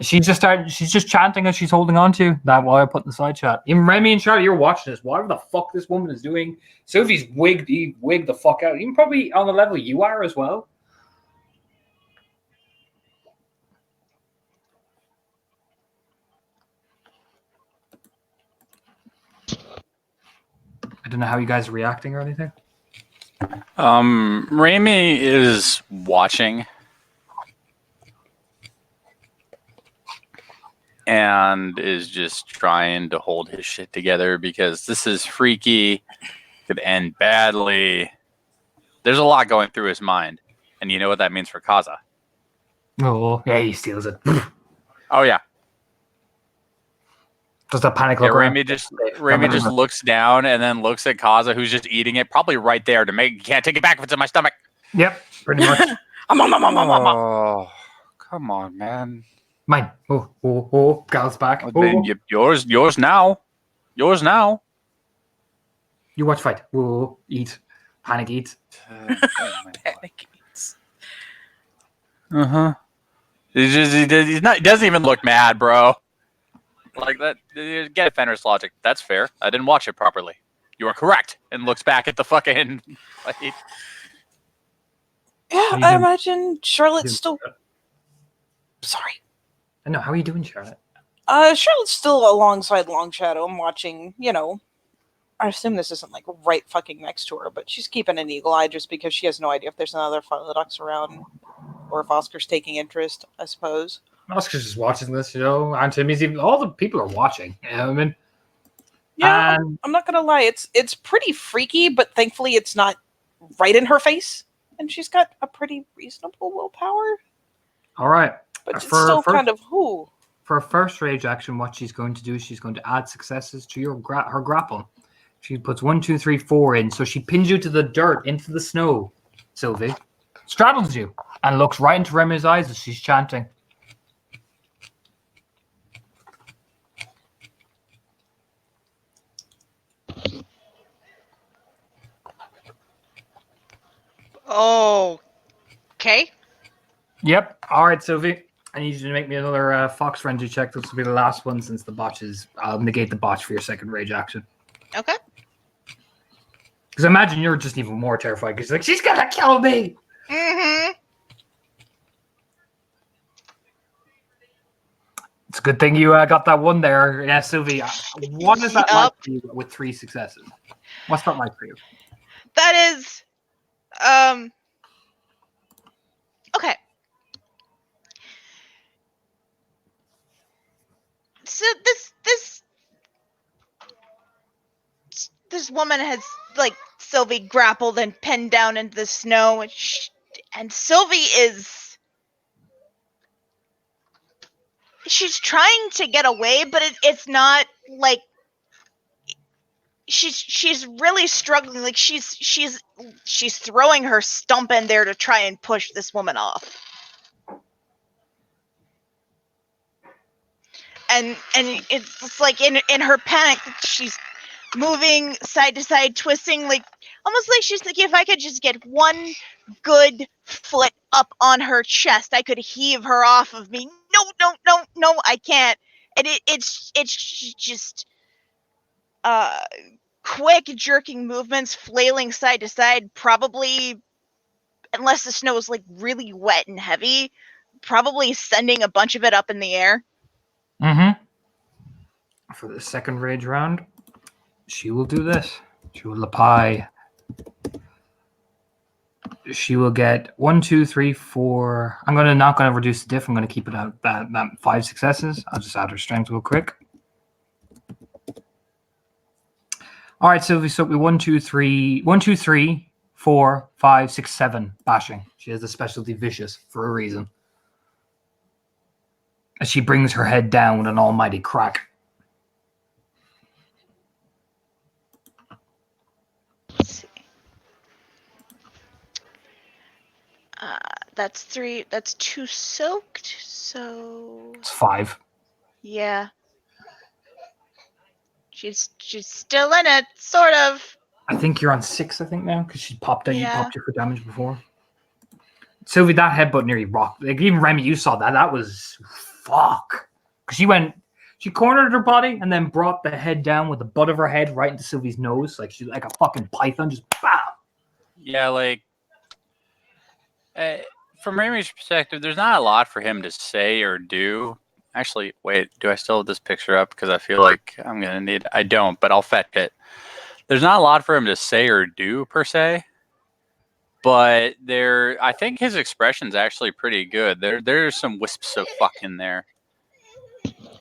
She's just chanting as she's holding on to that while I put in the side chat. Even Remy and Charlotte, you're watching this. Whatever the fuck this woman is doing, Sylvie's wigged the fuck out. Even probably on the level you are as well. I don't know how you guys are reacting or anything. Raimi is watching and is just trying to hold his shit together because this is freaky, could end badly. There's a lot going through his mind, and you know what that means for Kaza. Oh, yeah, he steals it. Oh yeah, Does that panic yeah. look around? Raimi just looks down and then looks at Kaza, who's just eating it, probably right there to make. Can't take it back if it's in my stomach. Yep, pretty much. Oh, come on, man. Mine. Oh, Gal's back. Oh, Oh, then yours now. Yours now. you watch fight. Oh, eat. Panic eat. Panic eats. Uh-huh. He doesn't even look mad, bro. Like that. Get Fenris logic. That's fair. I didn't watch it properly. You are correct. And looks back at the fucking. Like, Yeah, How you I doing? imagine Charlotte's still. Sorry. I know. How are you doing, Charlotte? Charlotte's still alongside Long Shadow. I'm watching, I assume this isn't like right fucking next to her, but she's keeping an eagle eye just because she has no idea if there's another Philodox around or if Oscar's taking interest, I suppose. Oscar's just watching this, and Timmy's even. All the people are watching. You know what I mean? Yeah, And I'm not gonna lie, it's pretty freaky, but thankfully it's not right in her face. And she's got a pretty reasonable willpower. all right. But it's For- still for- kind of For a first rage action, what she's going to do is she's going to add successes to her grapple. She puts 1, 2, 3, 4 in, so she pins you to the dirt, into the snow, Sylvie. Straddles you and looks right into Remy's eyes as she's chanting. Oh. Okay. Yep. All right, Sylvie. I need you to make me another Fox Frenzy check. This will be the last one since the botch is. I'll negate the botch for your second rage action. Okay. Because I imagine you're just even more terrified because like, she's gonna kill me. Mm-hmm. It's a good thing you got that one there. Yeah, Sylvie. What is that like Yup. for you with 3 successes? What's that like for you? That is, okay. So this woman has, like, Sylvie grappled and pinned down into the snow, and Sylvie is, she's trying to get away, but it's not like she's really struggling. Like she's throwing her stump in there to try and push this woman off. And it's like in her panic, she's moving side to side, twisting, like almost like she's thinking, if I could just get one good foot up on her chest, I could heave her off of me. No, I can't. And it's just quick jerking movements, flailing side to side, probably, unless the snow is like really wet and heavy, probably sending a bunch of it up in the air. Mm-hmm. For the second rage round, she will do this. She will apply. She will get 1, 2, 3, 4. I'm not gonna reduce the diff. I'm gonna keep it at that 5 successes. I'll just add her strength real quick. All right, Sylvie. So we 1, 2, 3, 4, 5, 6, 7 bashing. She has the specialty vicious for a reason. As she brings her head down with an almighty crack. Let's see. That's 3. That's 2 soaked. So It's 5. yeah, she's still in it, sort of. I think you're on 6. I think now because she popped out. Yeah. You popped you for damage before. Sylvie, that headbutt nearly rocked. Like even Remy, you saw that. That was fuck. Because she cornered her body and then brought the head down with the butt of her head right into Sylvie's nose, like she's like a fucking python, just bam. Yeah, like from Remy's perspective, there's not a lot for him to say or do. Actually, wait, do I still have this picture up? Because I feel like I'm gonna need. I don't, but I'll fetch it. There's not a lot for him to say or do per se, but I think his expression's actually pretty good. There's some wisps of fuck in there,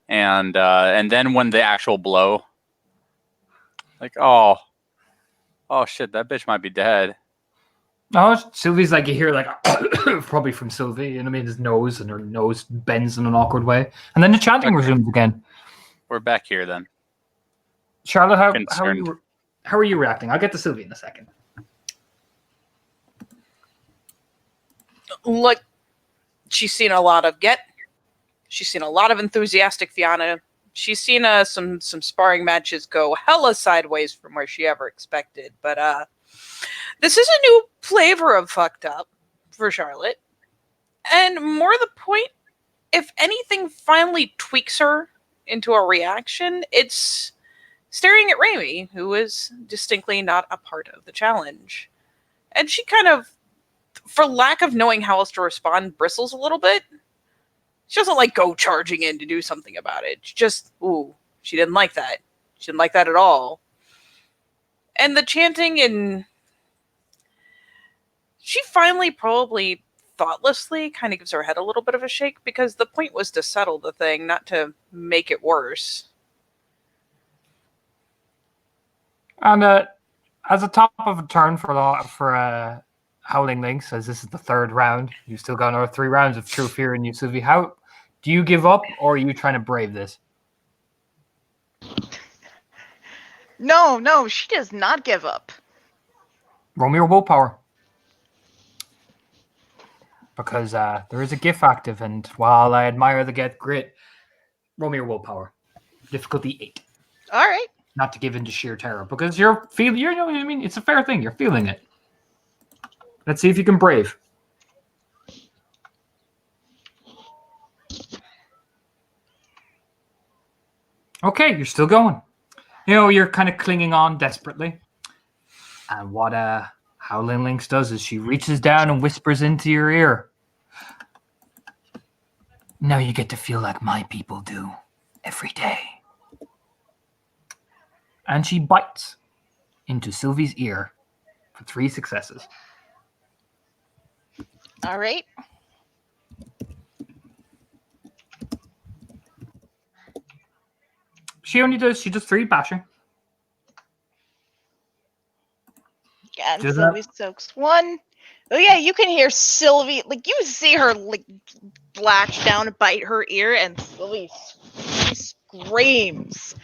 and then when the actual blow, like oh shit, that bitch might be dead. No, Sylvie's like you hear like probably from Sylvie, you know what I mean? His nose and her nose bends in an awkward way, and then the chanting resumes again. We're back here then. Charlotte, how are you reacting? I'll get to Sylvie in a second. Look, she's seen a lot of Get. She's seen a lot of enthusiastic Fianna. She's seen some sparring matches go hella sideways from where she ever expected. But this is a new flavor of fucked up for Charlotte. And more to the point, if anything finally tweaks her into a reaction, it's staring at Remy, who is distinctly not a part of the challenge. And she kind of, for lack of knowing how else to respond, bristles a little bit. She doesn't like go charging in to do something about it. She just, she didn't like that. She didn't like that at all. And the chanting, and she finally probably thoughtlessly kind of gives her head a little bit of a shake, because the point was to settle the thing, not to make it worse. And as a top of a turn for Howling Lynx, as this is the 3rd round, you've still got another 3 rounds of True Fear in you, Sylvie. How do you give up, or are you trying to brave this? No, she does not give up. Roll me your willpower. Because there is a GIF active, and while I admire the Get Grit, roll me your willpower. Difficulty 8. All right. Not to give in to sheer terror, because you know what I mean? It's a fair thing. You're feeling it. Let's see if you can brave. Okay, you're still going. You know, you're kind of clinging on desperately. And what Howling Lynx does is she reaches down and whispers into your ear. Now you get to feel like my people do every day. And she bites into Sylvie's ear for 3 successes. All right. She does 3 bashing. And Do that. Sylvie soaks 1. Oh yeah, you can hear Sylvie, like you see her like latch down and bite her ear, and Sylvie screams.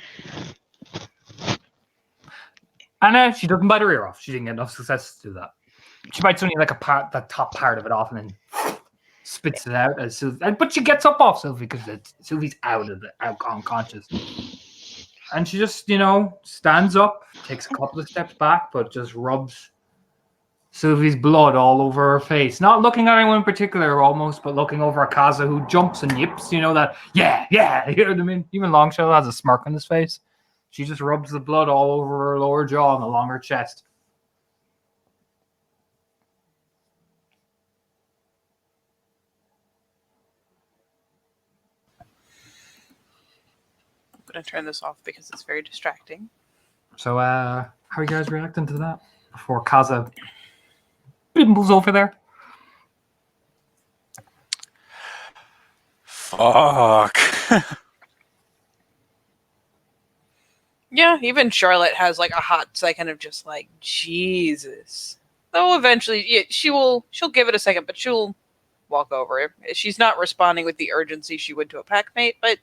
And she doesn't bite her ear off. She didn't get enough success to do that. She bites only like the top part of it off, and then spits it out as Sylvie. But she gets up off Sylvie because Sylvie's out unconscious. And she just, stands up, takes a couple of steps back, but just rubs Sylvie's blood all over her face. Not looking at anyone in particular, almost, but looking over at Kaza, who jumps and yips. You know that, yeah, you know what I mean? Even Longshell has a smirk on his face. She just rubs the blood all over her lower jaw and along her chest. I'm going to turn this off because it's very distracting. So, how are you guys reacting to that? Before Kaza bimbles over there? Fuck. Yeah, even Charlotte has like a hot second of just like, Jesus. Though eventually, yeah, she'll give it a second, but she'll walk over. She's not responding with the urgency she would to a packmate, but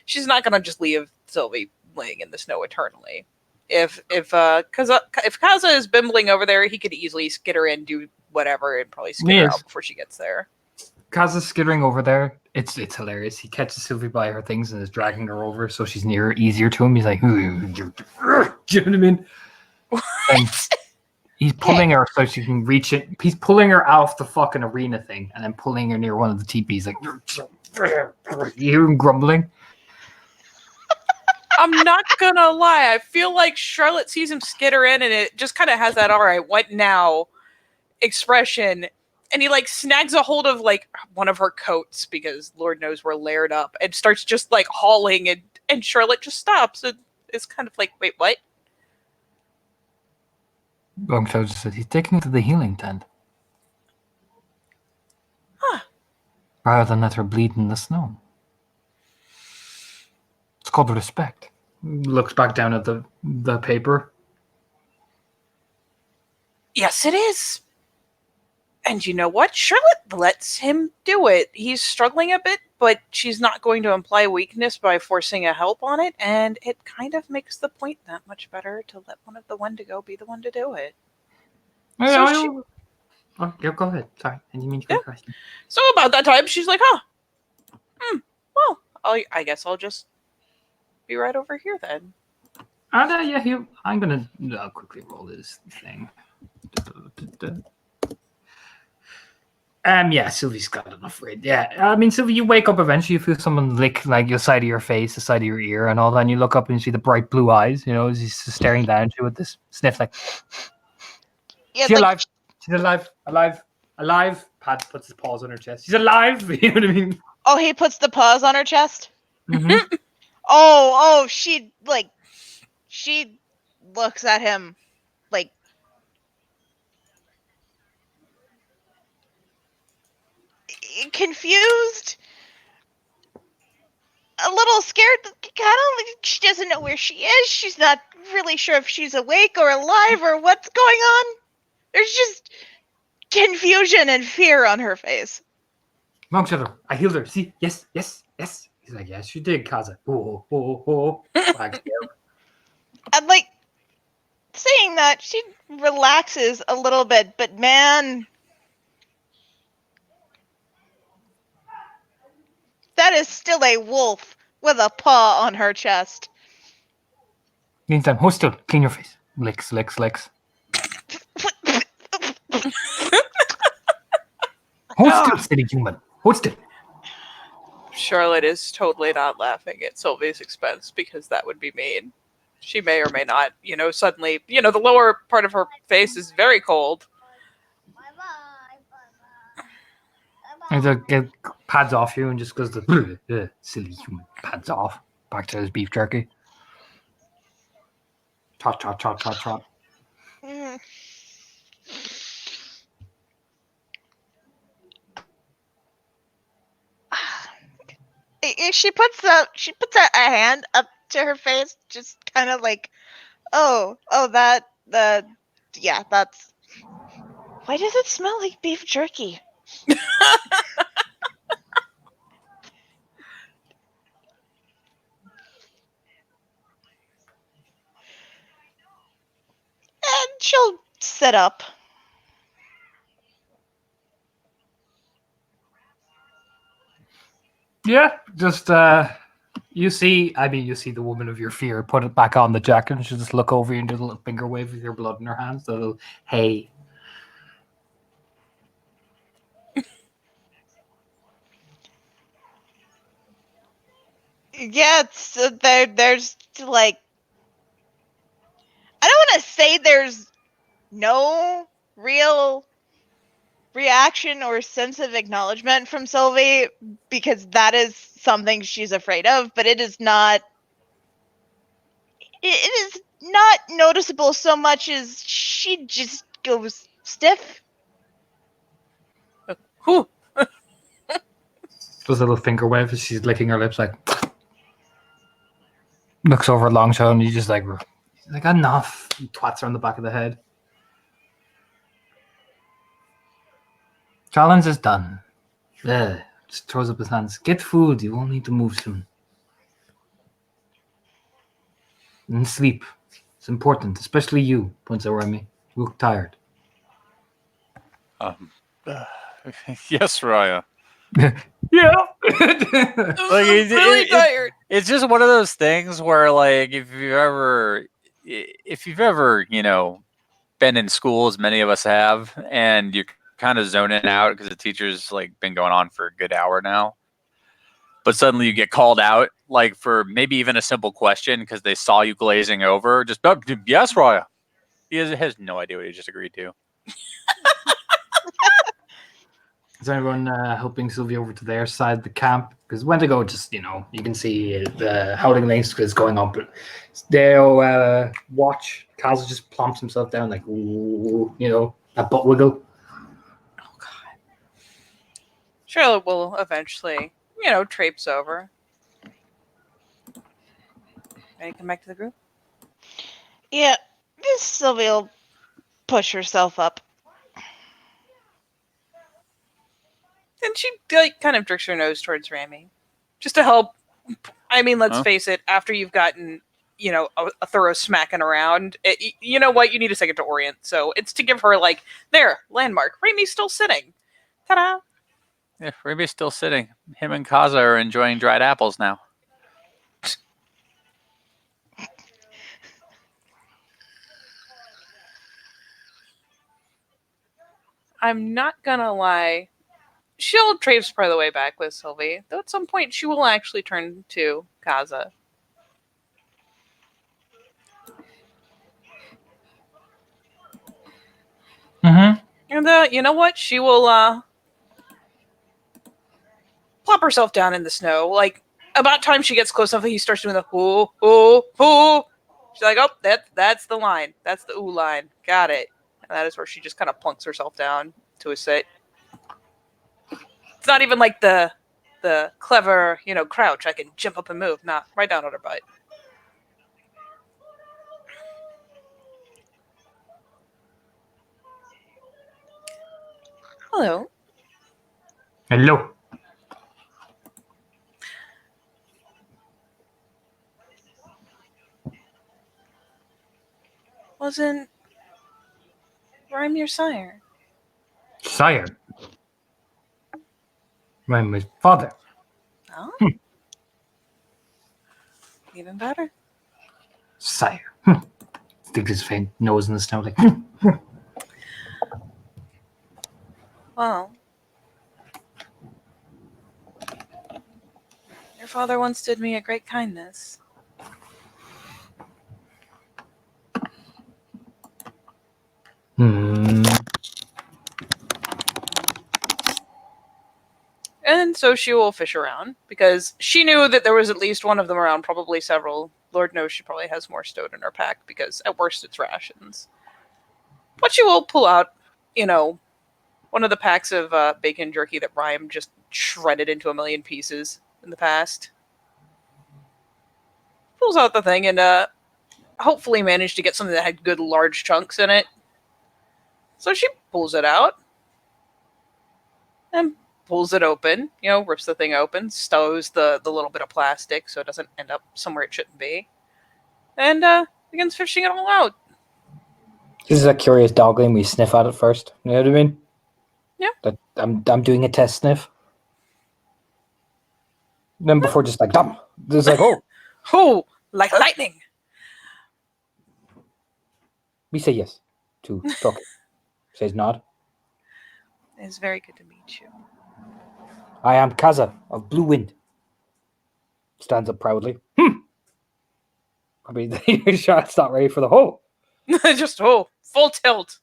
she's not going to just leave Sylvie laying in the snow eternally. If Kaza is bimbling over there, he could easily skitter in, do whatever, and probably skitter Yes. out before she gets there. Kaza's skittering over there. It's hilarious. He catches Sylvie by her things and is dragging her over so she's easier to him. He's like, do you know what I mean? And he's pulling her so she can reach it. He's pulling her off the fucking arena thing and then pulling her near one of the teepees. Like, you hear him grumbling? I'm not gonna lie, I feel like Charlotte sees him skitter in and it just kind of has that, all right, what now expression. And he like snags a hold of like one of her coats because Lord knows we're layered up and starts just like hauling, and Charlotte just stops and is kind of like, wait, what? Longshell just said he's taking her to the healing tent. Huh. Rather than let her bleed in the snow. It's called respect. Looks back down at the paper. Yes, it is. And you know what? Charlotte lets him do it. He's struggling a bit, but she's not going to imply weakness by forcing a help on it, and it kind of makes the point that much better to let one of the Wendigo be the one to do it. So Yeah, go ahead. Sorry, I didn't mean to go first. So about that time, she's like, well, I guess I'll just be right over here then. And I'm gonna quickly roll this thing. Sylvie's got enough red. Yeah, I mean, Sylvie, you wake up eventually, you feel someone lick like the side of your face, the side of your ear, and all that. And you look up and you see the bright blue eyes. As he's staring down at you with this sniff, like, Yeah, she's like, alive. She's alive. Pat puts his paws on her chest. She's alive. You know what I mean? oh, he puts the paws on her chest. Mm-hmm. Oh, she looks at him like confused, a little scared, kind of like she doesn't know where she is. She's not really sure if she's awake or alive or what's going on. There's just confusion and fear on her face. Longshell, I healed her. See? Yes. He's like, yes, you did, Kaza. Oh. And like saying that, she relaxes a little bit, but man, that is still a wolf with a paw on her chest. Meantime, hold still. Clean your face. Licks. Hold still, silly human. Hold still. Charlotte is totally not laughing at Sylvie's expense because that would be mean. She may or may not, suddenly, the lower part of her face is very cold. And pads off you and just goes the silly human pads off back to his beef jerky. Trot, trot, trot, trot, trot. Mm. She puts a hand up to her face, just kind of like, oh, yeah, that's. Why does it smell like beef jerky? And she'll sit up. Yeah, just you see the woman of your fear put it back on the jacket and she'll just look over you and do a little finger wave with your blood in her hands. So little, hey. Yeah, it's, there's like, I don't want to say there's no real reaction or sense of acknowledgement from Sylvie, because that is something she's afraid of, but it is not noticeable so much as she just goes stiff. Whew. Does a little finger wave as she's licking her lips, like looks over at Longshot and you just like enough. He twats her on the back of the head. Challenge is done. Just throws up his hands. Get food. You won't need to move soon. And sleep. It's important, especially you. Points at Remy. You look tired. Yes, Raya. Yeah. Like, Really tired. It's just one of those things where, like, if you've ever, been in school, as many of us have, and you're kind of zoning out because the teacher's like been going on for a good hour now, but suddenly you get called out, like for maybe even a simple question because they saw you glazing over. Just yes, Raya. He has no idea what he just agreed to. Is anyone helping Sylvia over to their side of the camp? Because Wendigo just, you can see the Howling Lynx is going on, but they'll watch. Kaz just plumps himself down like, ooh, a butt wiggle. Oh God. Charlotte will eventually, traipse over. Ready to come back to the group? Yeah, Miss Sylvia will push herself up. And she kind of jerks her nose towards Rami, just to help. I mean, let's face it. After you've gotten, a thorough smacking around, you know what? You need a second to orient. So it's to give her landmark. Rami's still sitting. Ta-da! Yeah, Rami's still sitting. Him and Kaza are enjoying dried apples now. I'm not gonna lie. She'll traipse part of the way back with Sylvie, though at some point she will actually turn to Kaza. Mm-hmm. And you know what? She will plop herself down in the snow. Like, about time she gets close enough, he starts doing the ooh, ooh, ooh. She's like, oh, that's the line. That's the ooh line. Got it. And that is where she just kind of plunks herself down to a sit. It's not even like the clever, crouch. I can jump up and move. Nah, right down on her butt. Hello. Hello. Wasn't Rhyme your sire? Sire. My father. Oh. Even better. Sire. Sticks his faint nose in the snow like. Well, your father once did me a great kindness. And so she will fish around because she knew that there was at least one of them around, probably several. Lord knows she probably has more stowed in her pack because at worst it's rations. But she will pull out, one of the packs of bacon jerky that Ryan just shredded into a million pieces in the past. Pulls out the thing and hopefully managed to get something that had good large chunks in it. So she pulls it out and pulls it open, rips the thing open, stows the little bit of plastic so it doesn't end up somewhere it shouldn't be, and begins fishing it all out. This is a curious dog game. We sniff at it first. You know what I mean? Yeah. Like, I'm doing a test sniff. Then before just like, damn. It's like, oh. Oh, like lightning! We say yes to talking. Says nod. It's very good to meet you. I am Kaza of Blue Wind. Stands up proudly. I mean, your shot's not ready for the hole. Just, full tilt.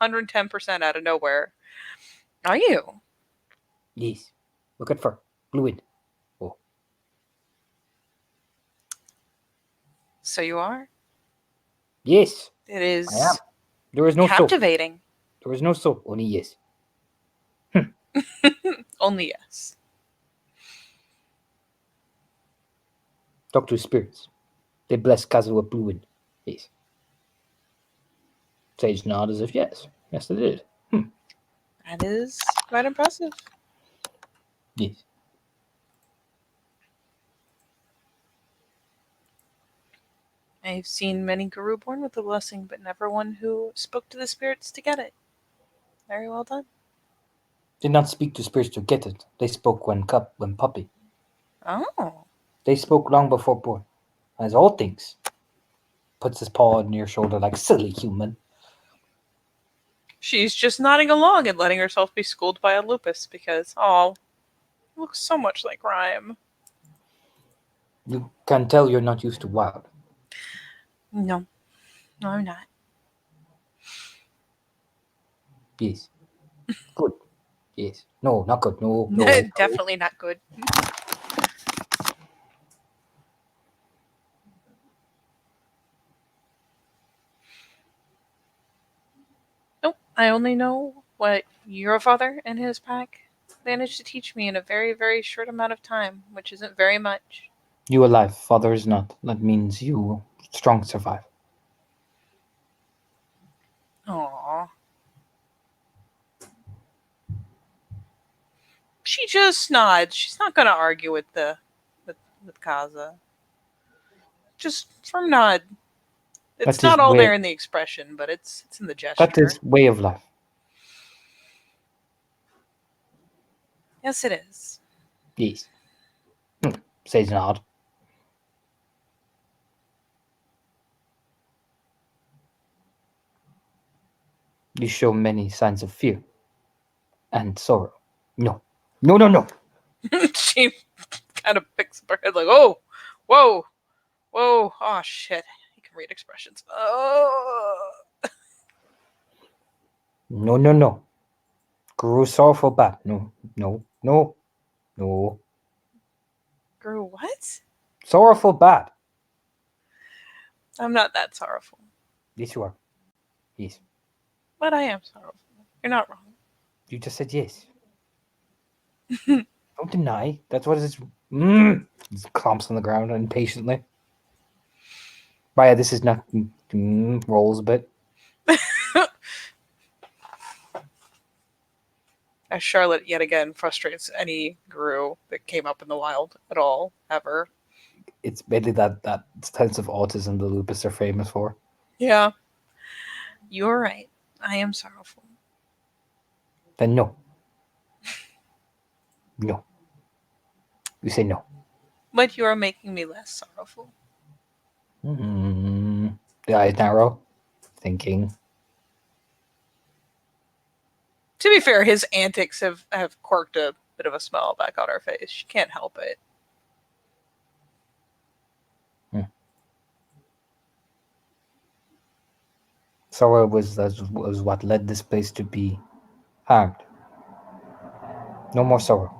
110% out of nowhere. Are you? Yes. Look at fur. Blue Wind. Oh. So you are? Yes, It is I am. There is no so. captivating. There is no so. Only yes. Only yes. Talk to spirits. They bless Kaza with Blue Wind. Yes. Sage nod as if yes. Yes, they did. That is quite impressive. Yes. I've seen many Guru born with the blessing, but never one who spoke to the spirits to get it. Very well done. Did not speak to spirits to get it. They spoke when puppy. Oh. They spoke long before born. As all things. Puts his paw on your shoulder like silly human. She's just nodding along and letting herself be schooled by a lupus because, he looks so much like Rhyme. You can tell you're not used to wild. No. No, I'm not. Yes. Good. Yes. No, not good. No. Definitely not good. Nope. I only know what your father and his pack managed to teach me in a very, very short amount of time, which isn't very much. You alive. Father is not. That means you strong survive. Aww. She just nods. She's not going to argue with Kaza. Just firm nod. It's That's not his all way. there in the expression, but it's in the gesture. That is way of life. Yes, it is. Yes. Says nod. You show many signs of fear and sorrow. No. No. She kind of picks up her head like, oh, whoa, oh shit. You can read expressions. Oh. No. Guru sorrowful bad. No. Guru, what? Sorrowful bad. I'm not that sorrowful, Yes, you are. Yes. but I am sorrowful. You're not wrong. You just said yes. Don't deny. That's what it is. He clomps on the ground impatiently. But yeah, this is not rolls a bit. As Charlotte yet again frustrates any Guru that came up in the wild at all, ever. It's mainly that sense of autism the lupus are famous for. Yeah. You're right. I am sorrowful. Then no. No. You say no. But you are making me less sorrowful. The eyes narrow. Thinking. To be fair, his antics have quirked a bit of a smile back on her face. She can't help it. Sorrow was what led this place to be harmed. No more sorrow.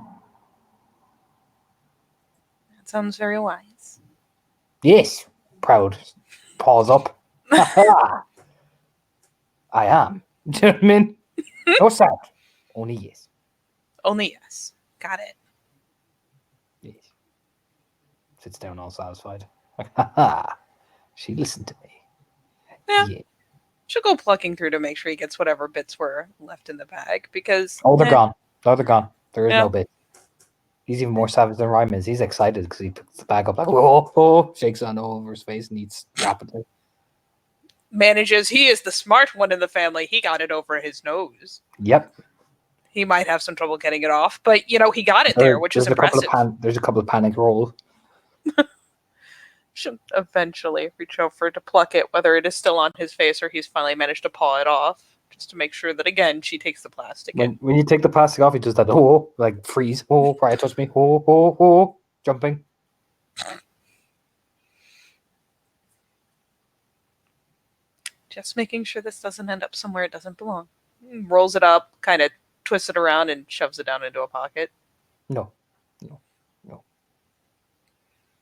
That sounds very wise. Yes, proud. Paws up. Ha-ha. I am. Do you know what I mean? No sound. Only yes. Only yes. Got it. Yes. Sits down all satisfied. Like, ha-ha. She listened to me. Yeah. She'll go plucking through to make sure he gets whatever bits were left in the bag because. Oh, they're gone. Oh, they're gone. There is Yeah. no bit. He's even more savage than Rhyme is. He's excited because he picks the bag up like, oh, oh, shakes on all over his face and eats rapidly. Manages. He is the smart one in the family. He got it over his nose. Yep. He might have some trouble getting it off, but he got it there, which is impressive. There's a couple of panic rolls. Should eventually reach over to pluck it, whether it is still on his face or he's finally managed to paw it off, just to make sure that again she takes the plastic in. When you take the plastic off, he does that like freeze. Oh, Brian touch me. Oh, jumping. Just making sure this doesn't end up somewhere it doesn't belong. Rolls it up, kind of twists it around, and shoves it down into a pocket. No.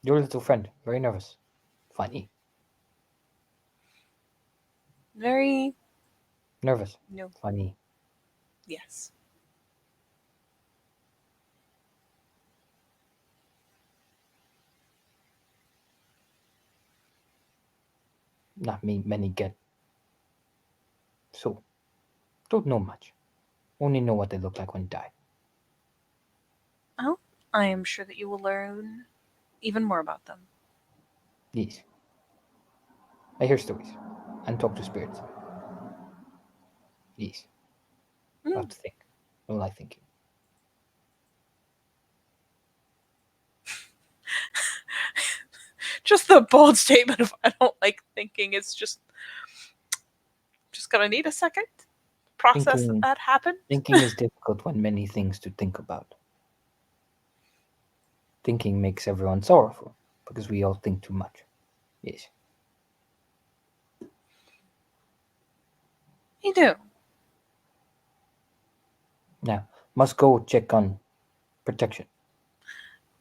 Your little friend, very nervous. Funny. Very Nervous. no. Funny. Yes. Not many get. So, don't know much. Only know what they look like when they die. Oh, I am sure that you will learn even more about them. Yes. I hear stories and talk to spirits. Yes. I have to think. I don't like thinking. Just the bold statement of I don't like thinking. It's just gonna need a second to process Thinking- that happened. Thinking is difficult when many things to think about. Thinking makes everyone sorrowful because we all think too much. Yes. You do. Now, must go check on protection.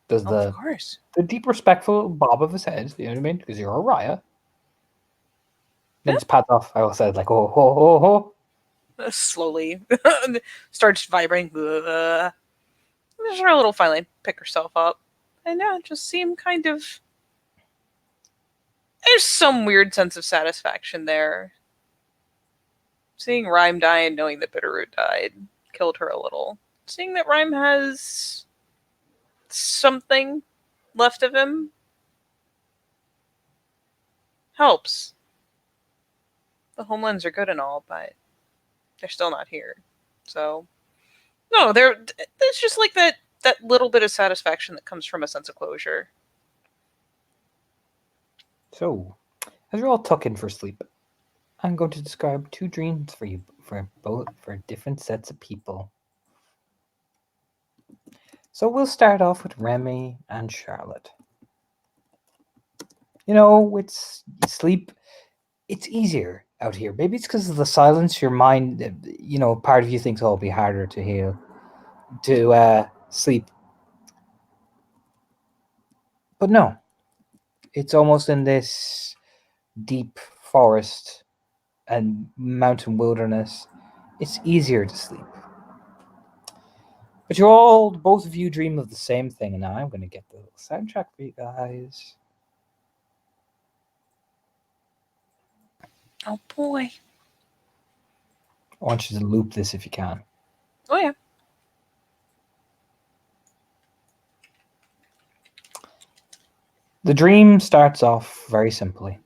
Does Oh, of course. the deep respectful bob of his head, you know what I mean? Because you're a Raya. Then just pats off. I also said like, oh. Slowly starts vibrating. Just her a little finally pick herself up. And yeah, just seem kind of. There's some weird sense of satisfaction there. Seeing Rhyme die and knowing that Bitterroot died killed her a little. Seeing that Rhyme has something left of him helps. The Homelands are good and all, but they're still not here. So, no, there's just like that little bit of satisfaction that comes from a sense of closure. So, as you're all tucking for sleep, I'm going to describe 2 dreams for you for different sets of people. So we'll start off with Remy and Charlotte. It's sleep. It's easier out here. Maybe it's because of the silence. Your mind, part of you thinks it'll be harder to heal, to sleep. But no, it's almost in this deep forest and mountain wilderness. It's easier to sleep. But both of you dream of the same thing, and now I'm going to get the little soundtrack for you guys. Oh boy. I want you to loop this if you can. Oh yeah. The dream starts off very simply.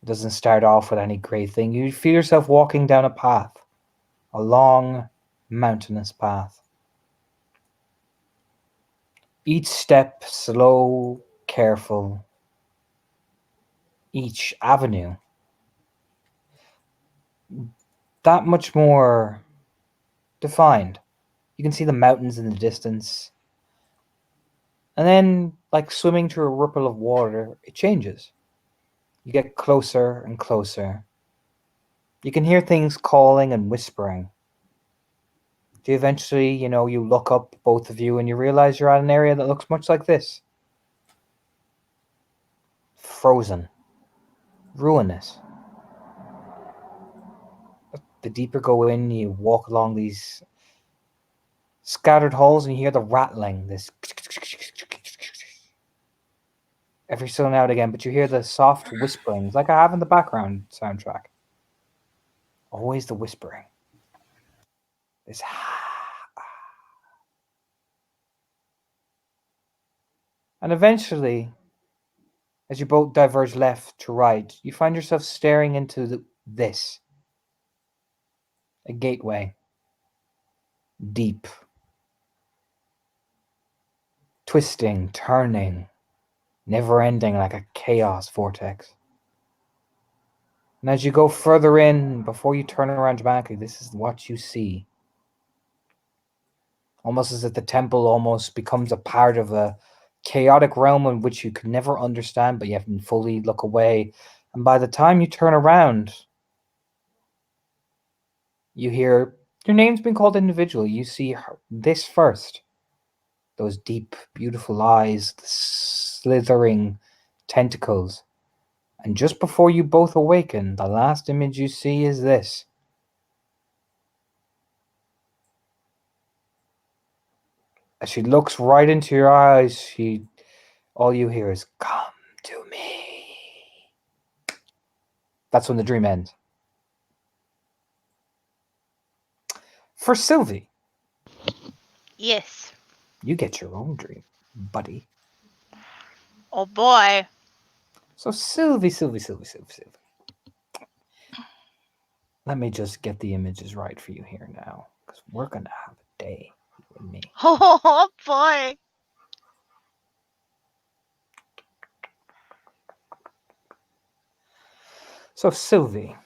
It doesn't start off with any great thing. You feel yourself walking down a path, a long, mountainous path. Each step slow, careful. Each avenue that much more defined. You can see the mountains in the distance. And then, like swimming through a ripple of water, it changes. You get closer and closer. You can hear things calling and whispering. Do you eventually, you look up, both of you, and you realize you're at an area that looks much like this. Frozen. Ruinous. The deeper go in, you walk along these scattered halls and you hear the rattling, this every so now and again, but you hear the soft whisperings like I have in the background soundtrack. Always the whispering. This and eventually, as you both diverge left to right, you find yourself staring into this. A gateway. Deep. Twisting, turning, never ending like a chaos vortex. And as you go further in, before you turn around dramatically, this is what you see. Almost as if the temple almost becomes a part of a chaotic realm in which you could never understand, but you have to fully look away. And by the time you turn around, you hear your name's been called individually. You see this first. Those deep, beautiful eyes, the slithering tentacles. And just before you both awaken, the last image you see is this. As she looks right into your eyes, all you hear is, "Come to me." That's when the dream ends. For Sylvie, Yes. you get your own dream, buddy. Oh boy. So Sylvie. Let me just get the images right for you here now, because we're going to have a day with me. Oh boy. So Sylvie,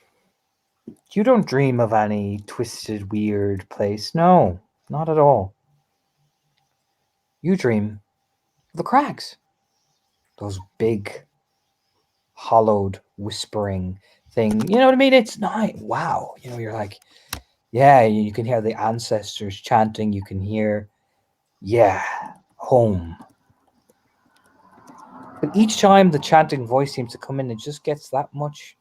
you don't dream of any twisted, weird place. No, not at all. You dream of the crags. Those big, hollowed, whispering thing. You know what I mean? It's not, wow. You're like, yeah, you can hear the ancestors chanting. You can hear, yeah, home. But each time the chanting voice seems to come in, it just gets that much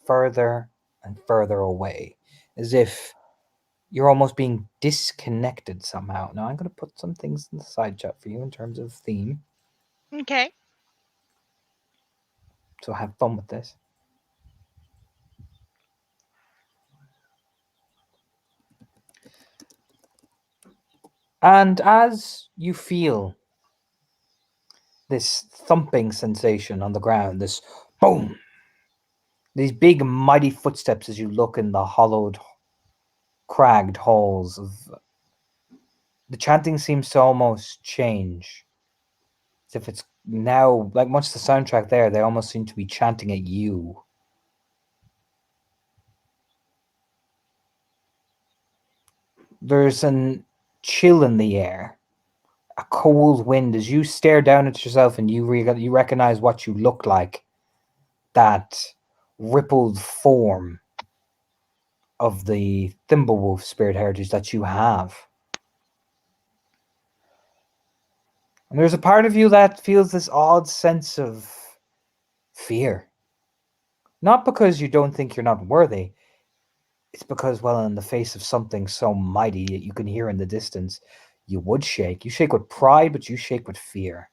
further and further away, as if you're almost being disconnected somehow. Now, I'm going to put some things in the side chat for you in terms of theme, Okay. so have fun with this. And as you feel this thumping sensation on the ground, this boom, these big mighty footsteps as you look in the hollowed, cragged halls of the chanting seems to almost change. As if it's now, like much the soundtrack there, they almost seem to be chanting at you. There's an chill in the air, a cold wind as you stare down at yourself and you recognize what you look like. That rippled form of the Thimblewolf spirit heritage that you have. And there's a part of you that feels this odd sense of fear. Not because you don't think you're not worthy. It's because, well, in the face of something so mighty that you can hear in the distance, you would shake. You shake with pride, but you shake with fear.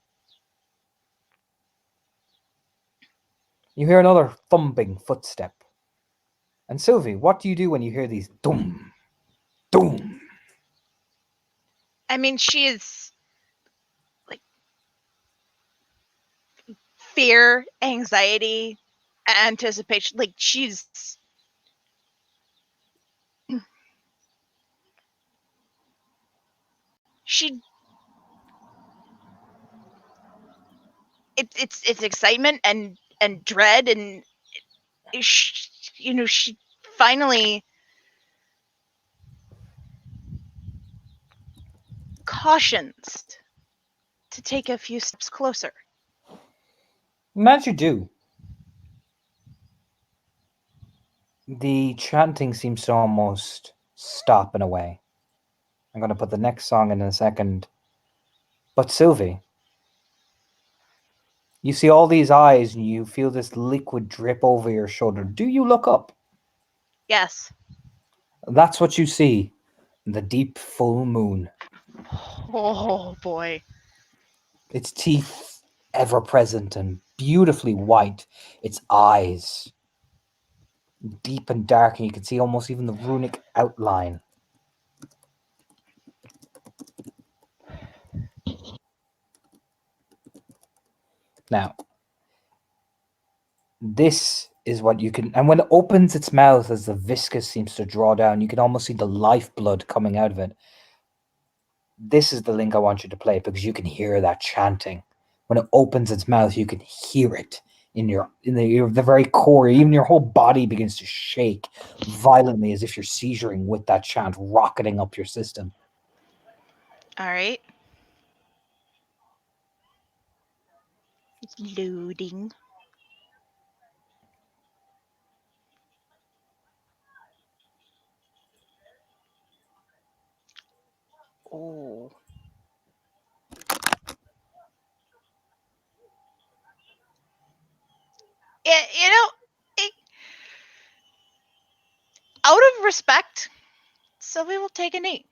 You hear another thumping footstep. And Sylvie, what do you do when you hear these doom, doom? I mean, she is like fear, anxiety, anticipation. Like she's it's excitement and dread and she finally cautions to take a few steps closer. And as you do, the chanting seems to almost stop in a way. I'm going to put the next song in a second. But Sylvie, you see all these eyes and you feel this liquid drip over your shoulder. Do you look up? Yes. That's what you see. The deep full moon. Oh boy. Its teeth ever present and beautifully white. Its eyes deep and dark, and you can see almost even the runic outline. Now, this is what you can, and when it opens its mouth as the viscous seems to draw down, you can almost see the lifeblood coming out of it. This is the link I want you to play because you can hear that chanting. When it opens its mouth, you can hear it in the very core. Even your whole body begins to shake violently as if you're seizuring with that chant rocketing up your system. All right. Loading. Oh. It, out of respect, Sylvie will take a knee.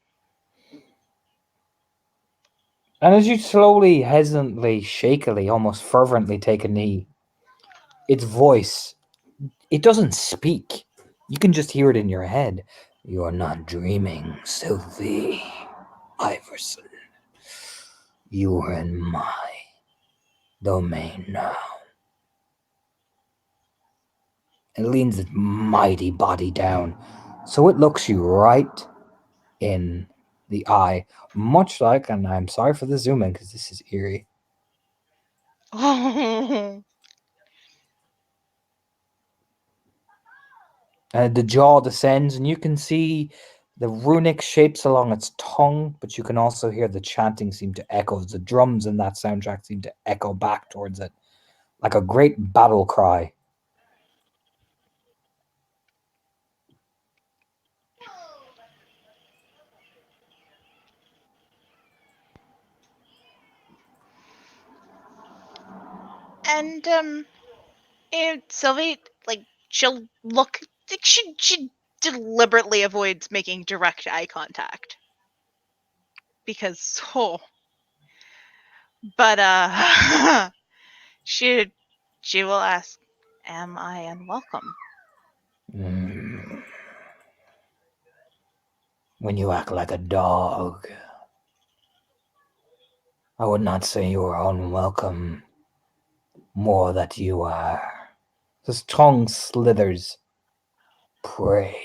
And as you slowly, hesitantly, shakily, almost fervently take a knee, its voice, it doesn't speak. You can just hear it in your head. You're not dreaming, Sylvie Iverson. You are in my domain now. It leans its mighty body down, so it looks you right in the eye, much like, and I'm sorry for the zoom in because this is eerie. Oh. The jaw descends, and you can see the runic shapes along its tongue, but you can also hear the chanting seem to echo. The drums in that soundtrack seem to echo back towards it, like a great battle cry. And Sylvie, like, she'll look. Like, she deliberately avoids making direct eye contact because but she will ask, "Am I unwelcome?" Mm. When you act like a dog, I would not say you are unwelcome, more that you are. His tongue slithers. Pray.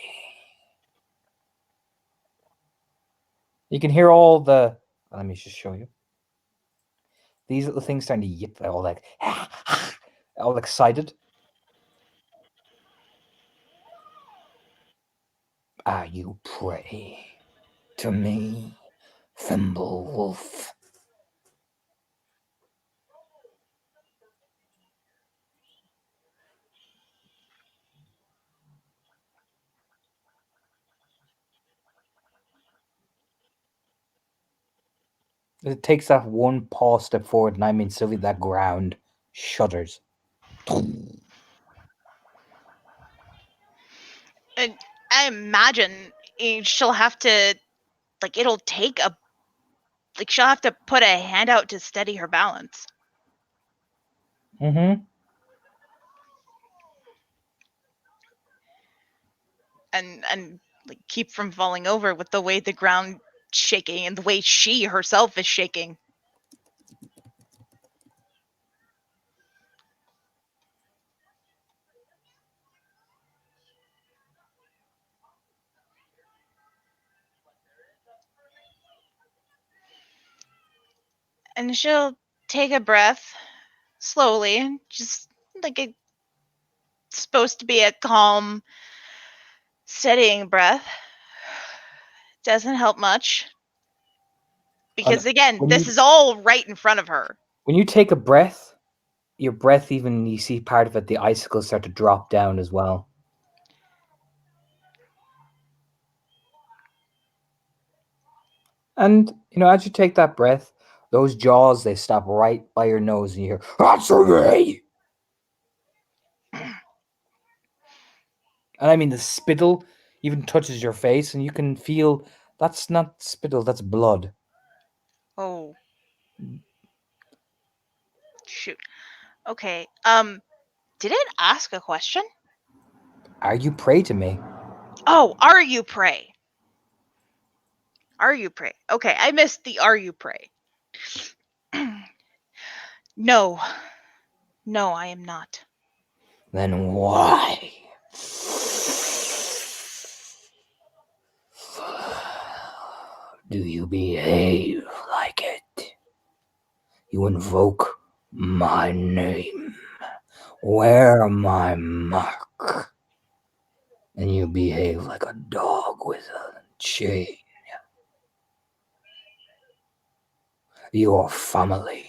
You can hear all the. Let me just show you. These little things starting to yip, they're all like, all excited. Are you prey to me, Thimble Wolf? It takes that one paw step forward, and I mean, Sylvie, that ground shudders. And I imagine she'll have to, like, it'll take a, like, she'll have to put a hand out to steady her balance. Mm-hmm. And like keep from falling over with the way the ground shaking and the way she herself is shaking. And she'll take a breath slowly, just like it's supposed to be a calm, steadying breath. Doesn't help much. Because again, this is all right in front of her. When you take a breath, your breath even, you see part of it, the icicles start to drop down as well. And, as you take that breath, those jaws, they stop right by your nose and you hear, "Answer me!" And I mean, the spittle even touches your face and you can feel that's not spittle, that's blood. Oh, shoot. Okay. Did it ask a question? Are you prey to me? Oh, are you prey? Are you prey? Okay, I missed the are you prey. No. No, I am not. Then why? Do you behave like it? You invoke my name, wear my mark, and you behave like a dog with a chain. Your family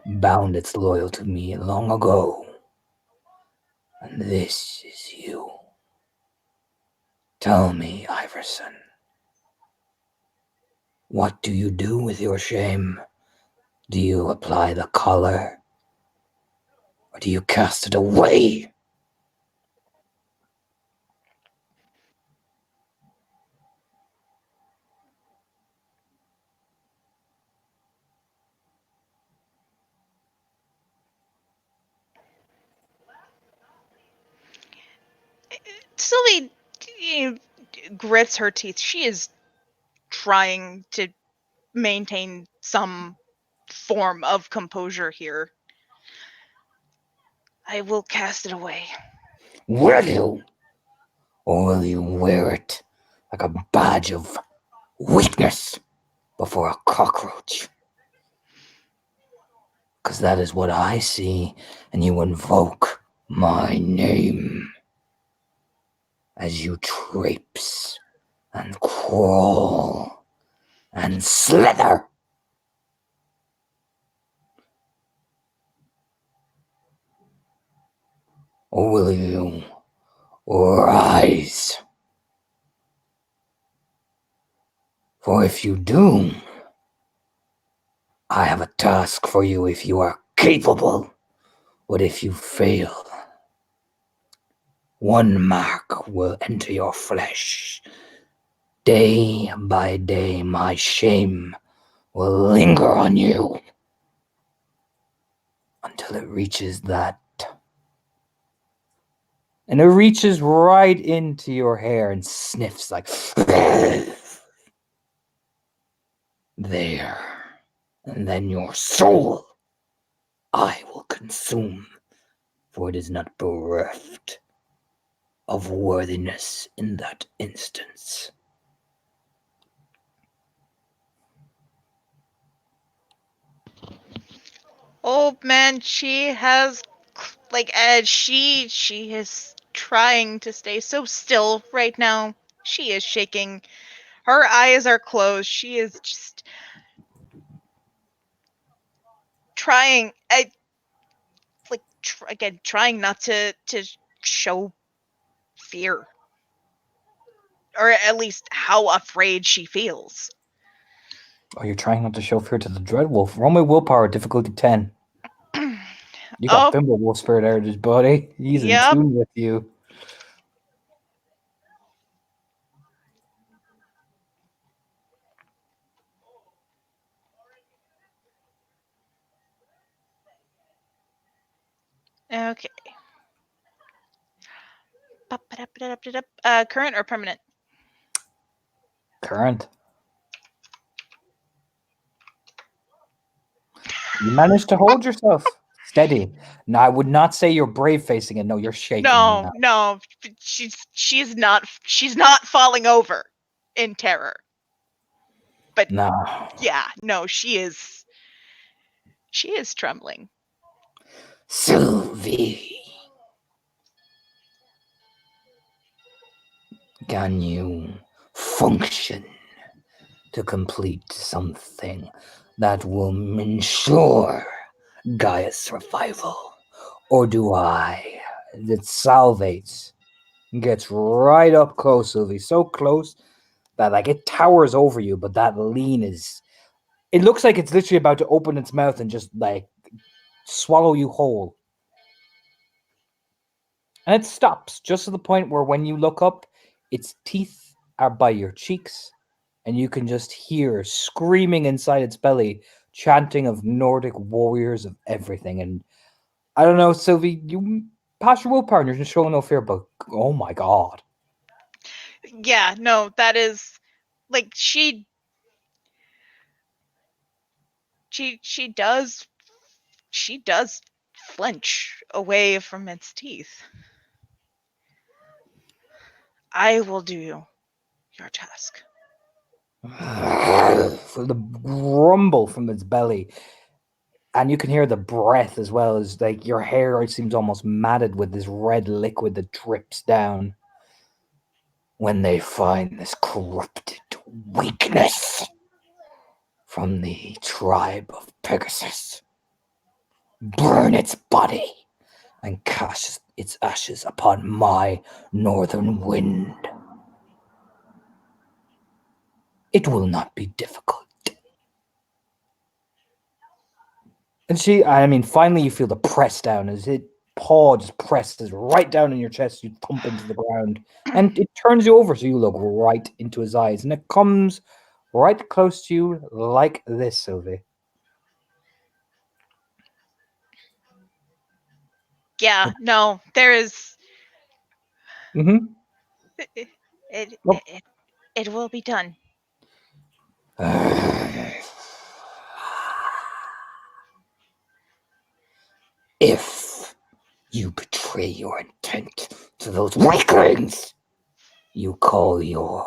bound its loyalty to me long ago, and this is you. Tell me, Iverson, what do you do with your shame? Do you apply the collar? Or do you cast it away? Sylvie grits her teeth. She is trying to maintain some form of composure here. I will cast it away. Will you? Or will you wear it like a badge of weakness before a cockroach? Because that is what I see, and you invoke my name as you traipse and crawl and slither. Or will you rise? For if you do, I have a task for you if you are capable. But if you fail, one mark will enter your flesh. Day by day, my shame will linger on you until it reaches that. And it reaches right into your hair and sniffs like, there. And then your soul I will consume, for it is not bereft of worthiness in that instance. Oh man, she has she is trying to stay so still right now. She is shaking. Her eyes are closed. She is just trying again trying not to show fear, or at least how afraid she feels. Oh, you're trying not to show fear to the Dreadwolf. Roll my willpower, difficulty 10. You got Oh, Thimblewolf spirit heritage, buddy. He's in Yep. tune with you. Okay. Current or permanent? Current. You managed to hold yourself steady. Now, I would not say you're brave facing it. No, you're shaking. No, now. no. She's not falling over in terror. But No. yeah, no, she is trembling. Sylvie. Can you function to complete something that will ensure Gaia's survival? Or do I? That salvates, gets right up close, Sylvie, so close that like it towers over you, but that lean is. It looks like it's literally about to open its mouth and just like swallow you whole. And it stops just to the point where when you look up, its teeth are by your cheeks, and you can just hear screaming inside its belly, chanting of Nordic warriors of everything. And I don't know, Sylvie, you pass your willpower and you're just showing no fear, but oh my god. Yeah, no, that is like she does flinch away from its teeth. I will do your task. For the grumble from its belly. And you can hear the breath as well as like your hair seems almost matted with this red liquid that drips down. When they find this corrupted weakness from the tribe of Pegasus, burn its body and cast its ashes upon my northern wind. It will not be difficult. And finally you feel the press down as it paw just presses right down in your chest. You thump into the ground and it turns you over so you look right into his eyes. And it comes right close to you like this, Sylvie. Yeah, no, there is. Mm-hmm. It, it, Oh. it will be done. If you betray your intent to those weaklings you call your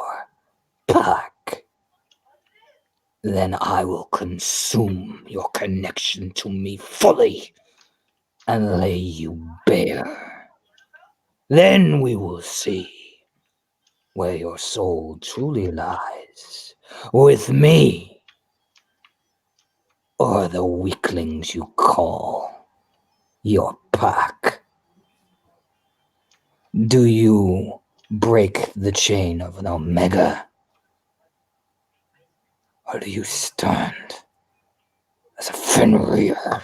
pack, then I will consume your connection to me fully and lay you bare. Then we will see where your soul truly lies, with me or the weaklings you call your pack. Do you break the chain of an Omega? Or do you stand as a Fenrir?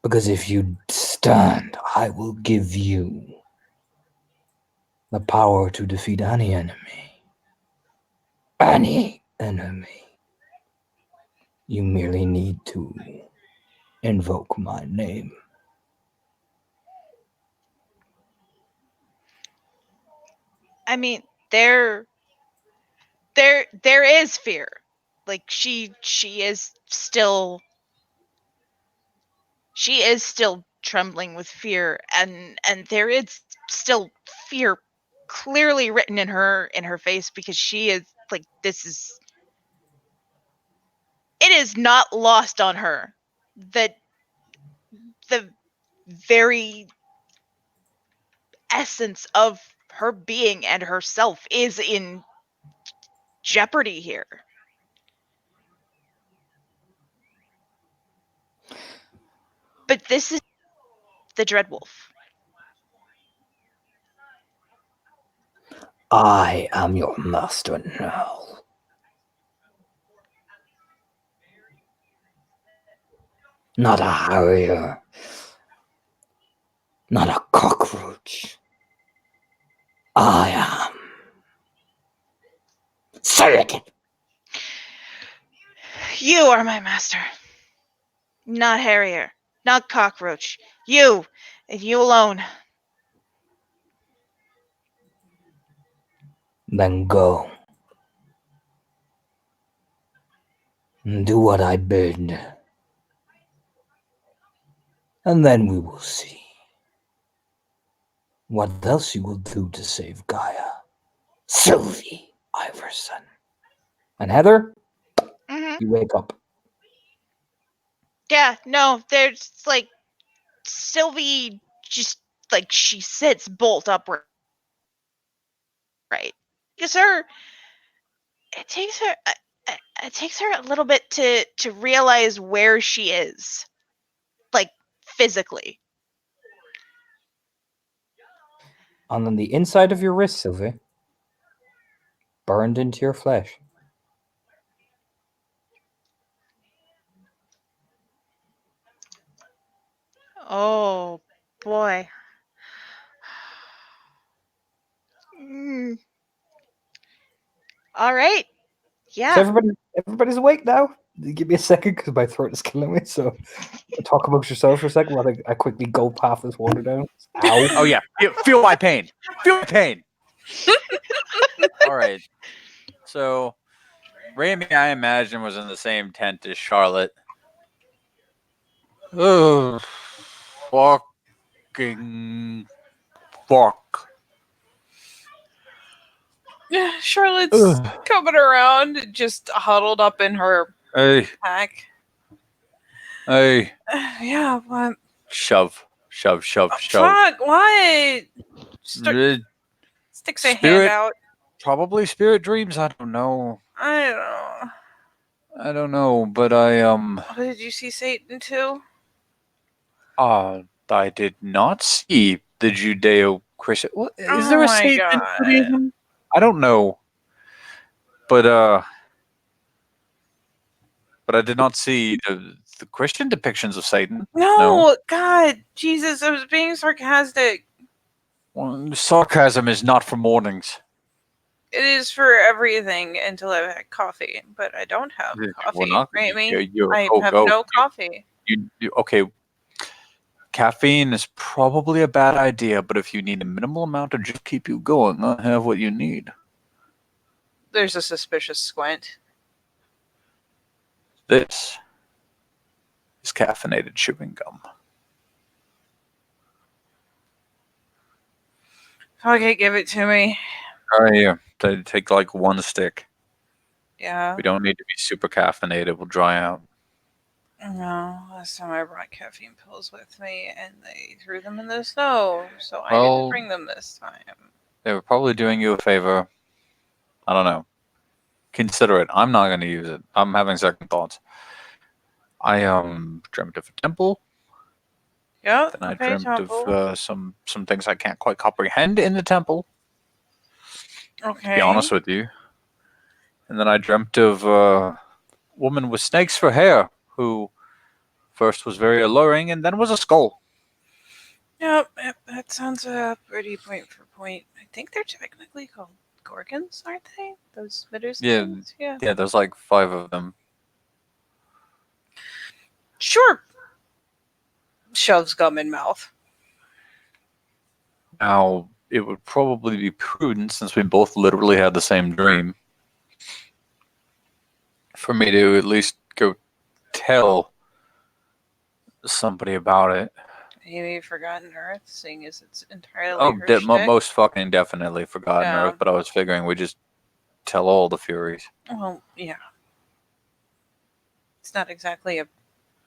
Because if you stand, I will give you the power to defeat any enemy. Any enemy. You merely need to invoke my name. I mean, there is fear. Like she is still trembling with fear, and there is still fear clearly written in her face, because she is like, it is not lost on her that the very essence of her being and herself is in jeopardy here. But this is the Dreadwolf. I am your master now. Not a harrier. Not a cockroach. I am. Say it! You are my master. Not Harrier. Not Cockroach. You, and you alone. Then go. Do what I bid. And then we will see what else you will do to save Gaia. Sylvie Iverson. And Heather, Mm-hmm. you wake up. Yeah, no, there's like Sylvie just like she sits bolt upright. Right. Because it takes her a little bit to realize where she is. Like physically. On the inside of your wrist, Sylvie, burned into your flesh. Oh boy. Mm. All right. So Yeah. everybody's awake now. Give me a second because my throat is killing me. So talk amongst yourselves for a second while I quickly gulp half this water down. Ow. Oh yeah, feel my pain. Feel my pain. All right. So, Raimi, I imagine, was in the same tent as Charlotte. Oh, fucking fuck. Yeah, Charlotte's Ugh. coming around, just huddled up in her Hey, pack. hey, Yeah, what? shove. Fuck, what? Uh, Sticks a hand Spirit- out. Probably spirit dreams. I don't know. I I don't know, but I don't know. Did you see Satan too? I did not see the Judeo-Christian. Is there Oh a my Satan in God. Judaism? I don't know, but I did not see the Christian depictions of Satan. No, God, Jesus, I was being sarcastic. Well, sarcasm is not for mornings. It is for everything until I've had coffee, but I don't have We're coffee, not. right? You're, I have go. no coffee. Okay. Caffeine is probably a bad idea, but if you need a minimal amount to just keep you going, I have what you need. There's a suspicious squint. This is caffeinated chewing gum. Okay, give it to me. All right, here. Take like one stick. Yeah. We don't need to be super caffeinated. We'll dry out. No, last time I brought caffeine pills with me and they threw them in the snow, so I Well- didn't bring them this time. They were probably doing you a favor. I don't know. Consider it. I'm not going to use it. I'm having second thoughts. I dreamt of a temple. Yeah, Then I okay, dreamt Temple. of some things I can't quite comprehend in the temple. Okay. To be honest with you. And then I dreamt of a woman with snakes for hair who first was very alluring and then was a skull. Yep, that sounds pretty point for point. I think they're technically called Gorgons, aren't they? Those Medusa Yeah. things? Yeah. Yeah, there's like 5 of them. Sure. Shoves gum in mouth. Now, it would probably be prudent, since we both literally had the same dream, for me to at least go tell somebody about it. Maybe Forgotten Earth, seeing as it's entirely Oh, her shtick. most fucking definitely Forgotten Yeah. Earth, but I was figuring we just tell all the Furies. Well, yeah. It's not exactly a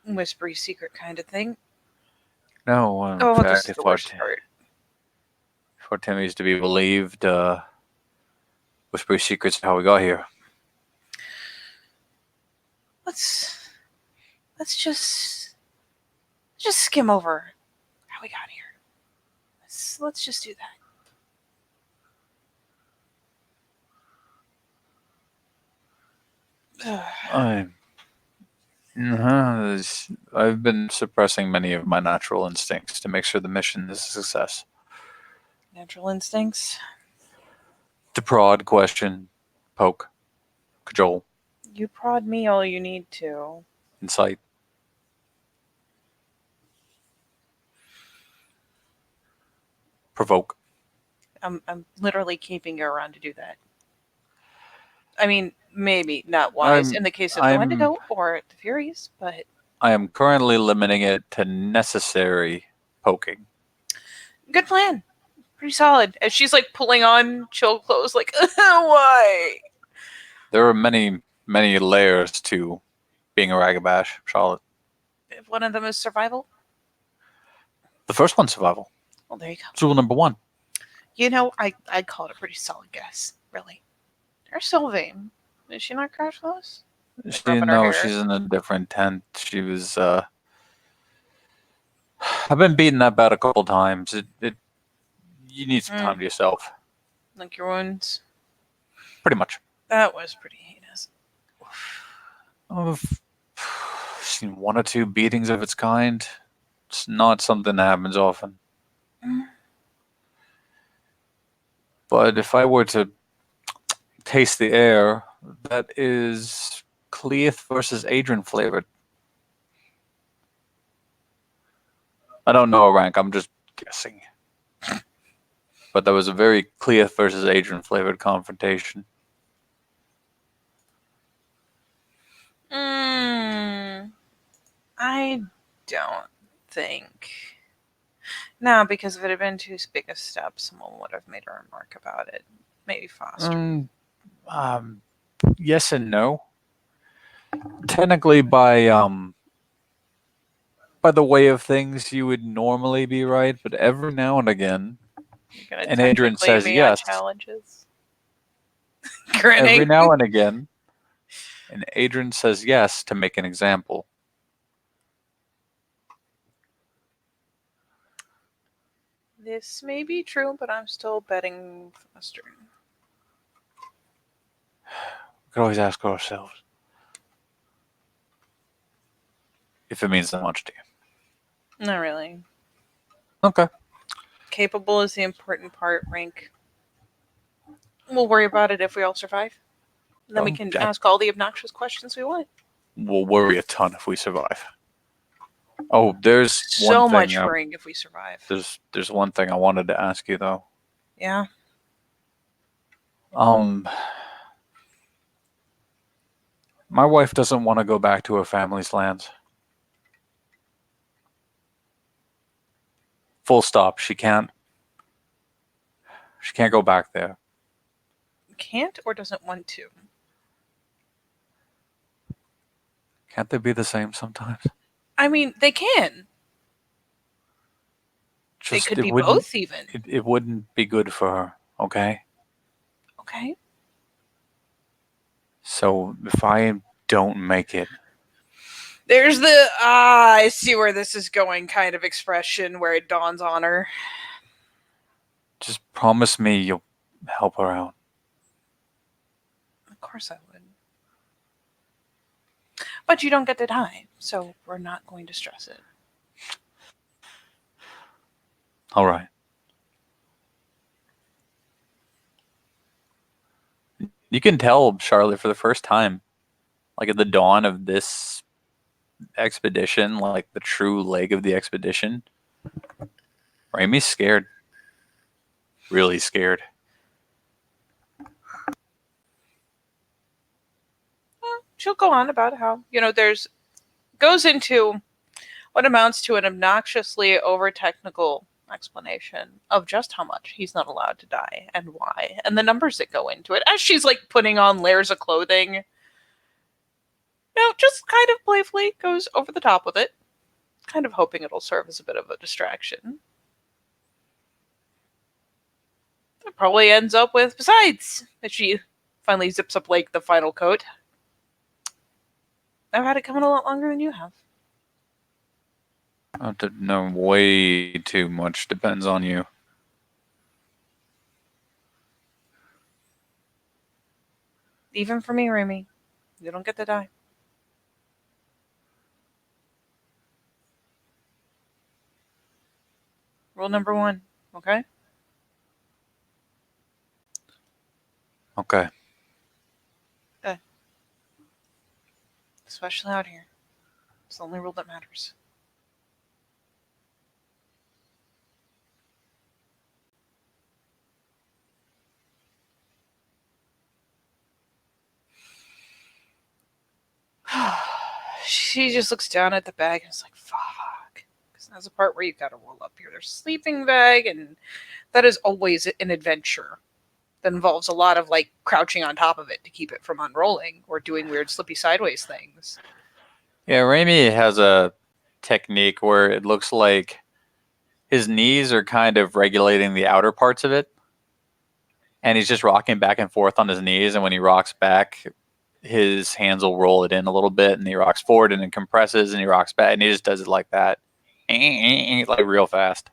whispery secret kind of thing. No, in Oh, this fact, is if the our, worst part. if our Timmy's to be believed, Whispery Secrets are how we got here. Let's just skim over how we got here. Let's just do that. I've been suppressing many of my natural instincts to make sure the mission is a success. Natural instincts. To prod, question, poke, cajole, You prod me all you need to. incite. Provoke. I'm literally keeping you around to do that. I mean, maybe not wise in the case of the Wendigo or the Furies, but I am currently limiting it to necessary poking. good plan. Pretty solid. As she's like pulling on chill clothes, like, why? There are many, many layers to being a ragabash, Charlotte. If one of them is survival, The first one's survival. well, there you go. It's rule number 1. You know, I'd call it a pretty solid guess, really. There's Sylvain. Is she not crash with us? Rubbing her No, hair. she's in a different tent. She was. I've been beaten that bad a couple times. You need some time to yourself. Like your wounds. Pretty much. That was pretty heinous. I've seen one or two beatings of its kind. It's not something that happens often. But if I were to taste the air, that is Cleith versus Adrian flavored. I don't know a rank, I'm just guessing. But that was a very Cleith versus Adrian flavored confrontation. I don't think. No, because if it had been too big a step, someone would have made a remark about it. Maybe Foster. Yes and no. Technically, by the way of things, you would normally be right, but every now and again, You're gonna and Adrian technically says me yes. on challenges. Grinning. Every now and again, and Adrian says yes to make an example. This may be true, but I'm still betting Foster. We could always ask ourselves if it means that much to you. Not really. Okay. Capable is the important part, rank. We'll worry about it if we all survive. Then we can ask all the obnoxious questions we want. We'll worry a ton if we survive. Oh, there's So one much thing. worrying if we survive. There's one thing I wanted to ask you though. Yeah. My wife doesn't want to go back to her family's lands. Full stop. She can't go back there. Can't or doesn't want to. Can't they be the same sometimes? I mean, they can. They Just, could it be wouldn't- both even. It wouldn't be good for her, okay? Okay. So if I don't make it, There's the I see where this is going kind of expression where it dawns on her. just promise me you'll help her out. Of course I would. But you don't get to die, so we're not going to stress it. All right. You can tell Charlotte for the first time, like at the dawn of this expedition, like the true leg of the expedition, Raimi's scared. Really scared. Well, she'll go on about how, goes into what amounts to an obnoxiously over-technical explanation of just how much he's not allowed to die and why, and the numbers that go into it, as she's like putting on layers of clothing. Just kind of playfully goes over the top with it, kind of hoping it'll serve as a bit of a distraction. It probably ends up with, besides, that she finally zips up like the final coat. I've had it coming a lot longer than you have. I don't know, way too much depends on you. Even for me, Raimi, you don't get to die. Rule number 1, okay? Okay. Good. Especially out here. It's the only rule that matters. She just looks down at the bag and is like, fuck. Because that's the part where you gotta roll up your sleeping bag, and that is always an adventure that involves a lot of like crouching on top of it to keep it from unrolling or doing weird slippy sideways things. Yeah, Raimi has a technique where it looks like his knees are kind of regulating the outer parts of it. And he's just rocking back and forth on his knees. And when he rocks back, his hands will roll it in a little bit. And he rocks forward and then compresses and he rocks back. And he just does it like that. Like real fast.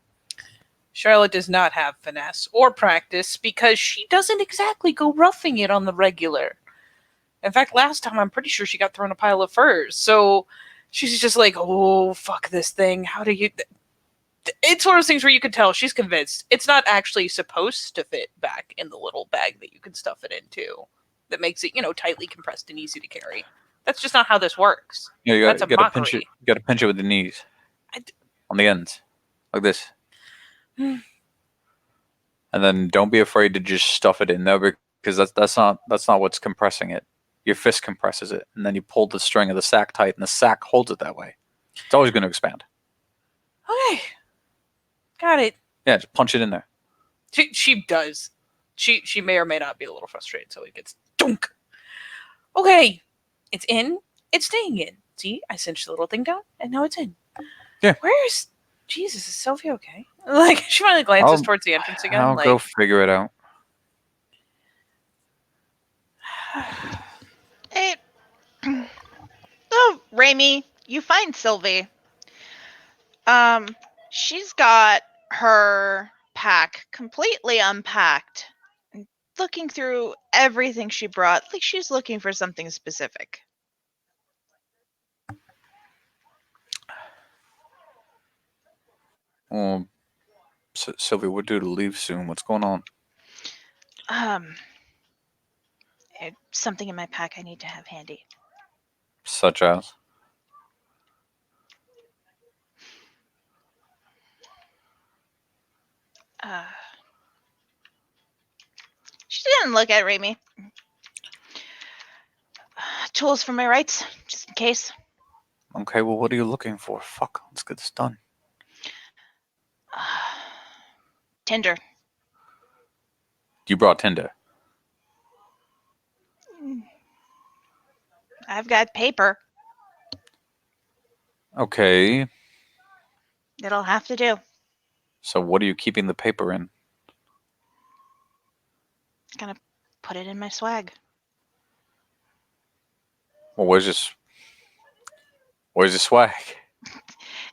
Charlotte does not have finesse or practice because she doesn't exactly go roughing it on the regular. In fact, last time I'm pretty sure she got thrown a pile of furs. So she's just like, oh, fuck this thing. How do you. It's one of those things where you can tell she's convinced it's not actually supposed to fit back in the little bag that you can stuff it into that makes it, tightly compressed and easy to carry. That's just not how this works. Yeah, you That's a gotta pinch it. mockery. You gotta pinch it with the knees on the ends, like this. Hmm. And then don't be afraid to just stuff it in there because that's not what's compressing it. Your fist compresses it, and then you pull the string of the sack tight, and the sack holds it that way. It's always going to expand. Okay. Got it. Yeah, just punch it in there. She does. She may or may not be a little frustrated, so it gets dunk. Okay. It's in. It's staying in. See, I cinched the little thing down, and now it's in. Yeah. Where's Jesus? Is Sylvia okay? Like she finally glances I'll- towards the entrance again. I'll like, go figure it out. Hey. Oh, Raimi, you find Sylvie. She's got her pack completely unpacked. And looking through everything she brought, like she's looking for something specific. Well, Sylvia, we're due to leave soon. What's going on? Something in my pack I need to have handy. Such as? She didn't look at Raimi. Tools for my rights, just in case. Okay, well, what are you looking for? Fuck, let's get this done. Tinder. You brought Tinder. I've got paper. Okay, It'll have to do. so what are you keeping the paper in? Gonna put it in my swag. Well, where's the swag?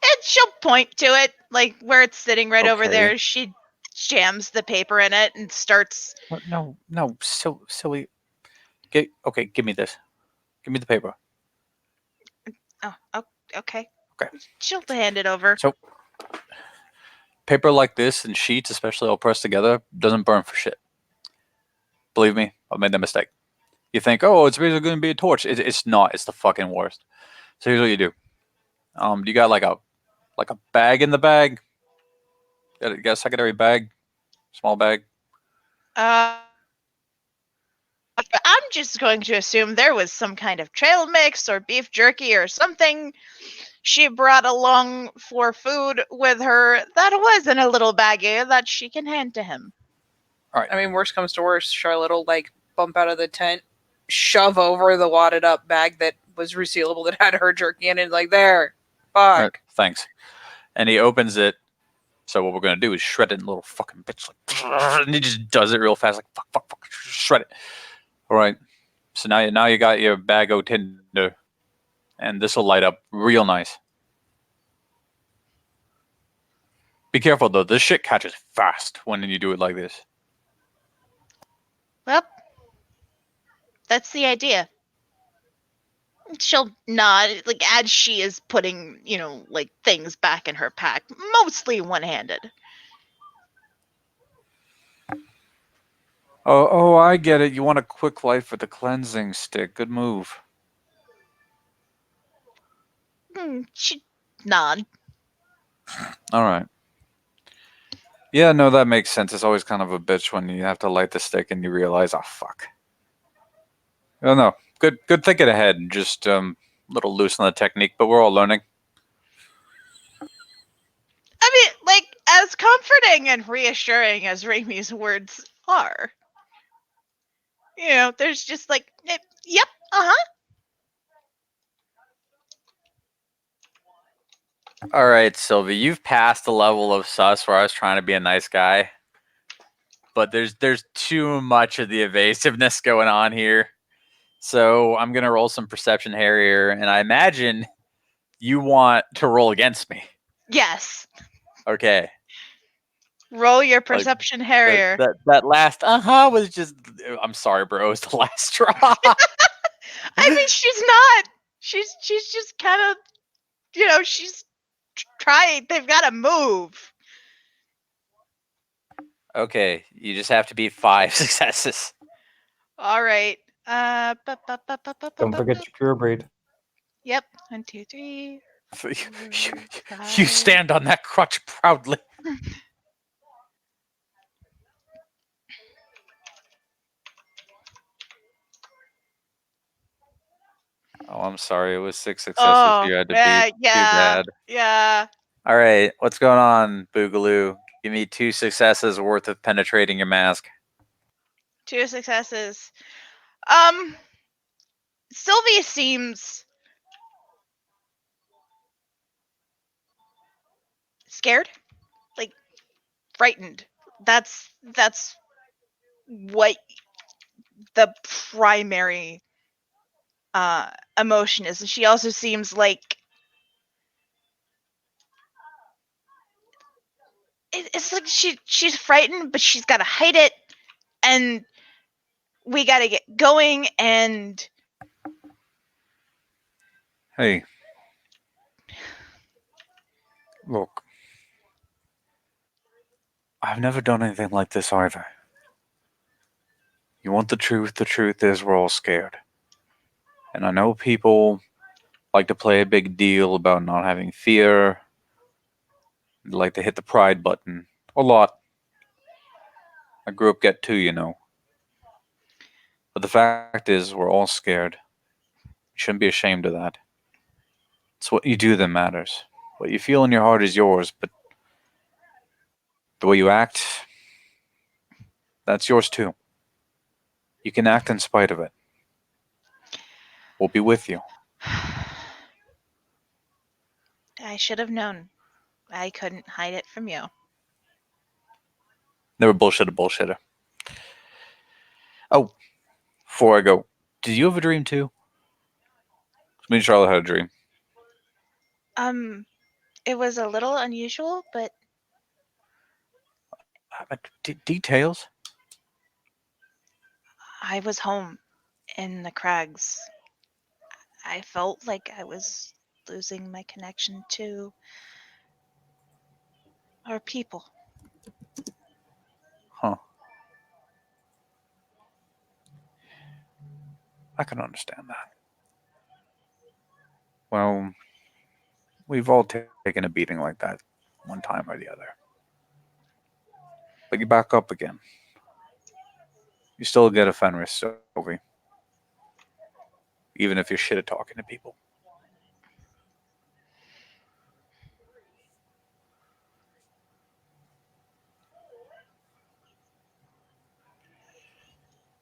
And she'll point to it, like where it's sitting right over Okay. there. She jams the paper in it and starts. No, silly. Give me this. Give me the paper. Oh, okay. Okay. She'll hand it over. So, paper like this and sheets, especially all pressed together, doesn't burn for shit. Believe me, I made that mistake. You think, oh, it's basically going to be a torch. It's not. It's the fucking worst. So here's what you do. You got like a bag in the bag. Got a secondary bag, small bag. I'm just going to assume there was some kind of trail mix or beef jerky or something she brought along for food with her that was in a little baggie that she can hand to him. I mean, worst comes to worst, Charlotte will like bump out of the tent, shove over the wadded up bag that was resealable that had her jerky in it, like there. Fuck. All right, thanks. And he opens it. So what we're gonna do is shred it in a little fucking bitch, like, and he just does it real fast, like fuck, shred it. All right. So now you got your bag of Tinder, and this will light up real nice. Be careful though. This shit catches fast when you do it like this. Well, that's the idea. She'll nod, like as she is putting, like things back in her pack, mostly one-handed. Oh, I get it. You want a quick life with the cleansing stick. Good move. She nod. All right. Yeah, no, that makes sense. It's always kind of a bitch when you have to light the stick and you realize, oh fuck. Oh no, good thinking ahead. Just a little loose on the technique, but we're all learning. I mean, like, as comforting and reassuring as Raimi's words are, there's just like, yep, All right, Sylvie, you've passed the level of sus where I was trying to be a nice guy, but there's too much of the evasiveness going on here. So I'm gonna roll some perception here, and I imagine you want to roll against me. yes. Okay. Roll your perception, Harrier. That last was just. I'm sorry, bro. It was the last straw. I mean, she's not. She's just kind of, she's trying. They've got to move. Okay, you just have to beat 5 successes. All right. Don't forget your pure breed. Yep. 1, 2, 3. You stand on that crutch proudly. Oh, I'm sorry. It was 6 successes. Oh, You had to beat. yeah, Too bad. yeah. All right, what's going on, Boogaloo? Give me 2 successes worth of penetrating your mask. 2 successes. Sylvia seems scared, like frightened. That's what the primary emotion is. And she also seems like it's like she's frightened, but she's got to hide it, and we got to get going. And Hey, look, I've never done anything like this either. You want the truth? The truth is we're all scared. And I know people like to play a big deal about not having fear. They like to hit the pride button a lot. I grew up get 2, you know. But the fact is, we're all scared. You shouldn't be ashamed of that. It's what you do that matters. What you feel in your heart is yours, but the way you act, that's yours too. You can act in spite of it. We'll be with you. I should have known. I couldn't hide it from you. Never bullshitter. Oh, before I go, did you have a dream too? Me and Charlotte had a dream. It was a little unusual, but Details? I was home in the crags. I felt like I was losing my connection to our people. Huh. I can understand that. Well, we've all taken a beating like that one time or the other. But you back up again. You still get a Fenris, Sylvie. Even if you're shit at talking to people.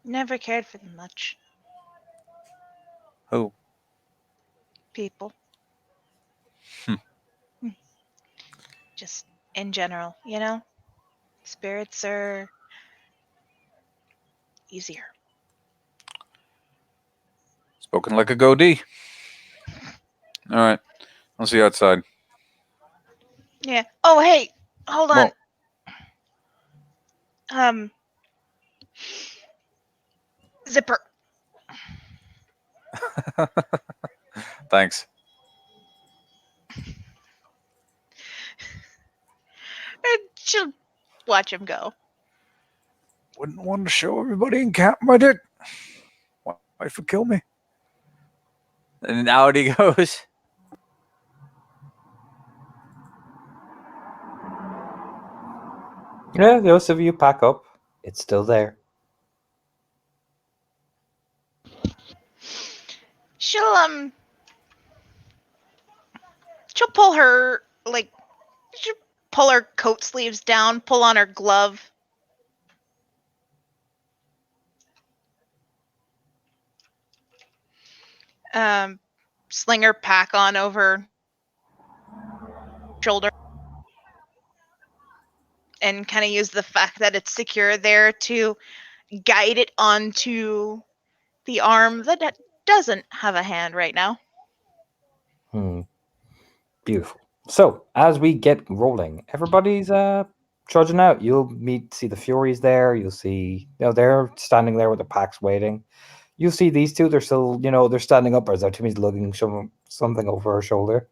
Never cared for them much. Who? People. Hmm. Just in general, you know? Spirits are easier. Spoken like a goatee. Alright. I'll see you outside. Yeah. Oh, hey, hold on. Well, Zipper. thanks. And she'll watch him go. Wouldn't want to show everybody in camp my dick. Wife would kill me. And out he goes. Yeah, those of you pack up. It's still there. She'll pull her she'll pull her coat sleeves down, pull on her glove. Sling her pack on over shoulder. And kind of use the fact that it's secure there to guide it onto the arm that doesn't have a hand right now. Beautiful. So, as we get rolling, everybody's trudging out. You'll see the Furies there. You'll see, they're standing there with their packs waiting. You'll see these two. They're still, they're standing up as Artemi's lugging something over her shoulder.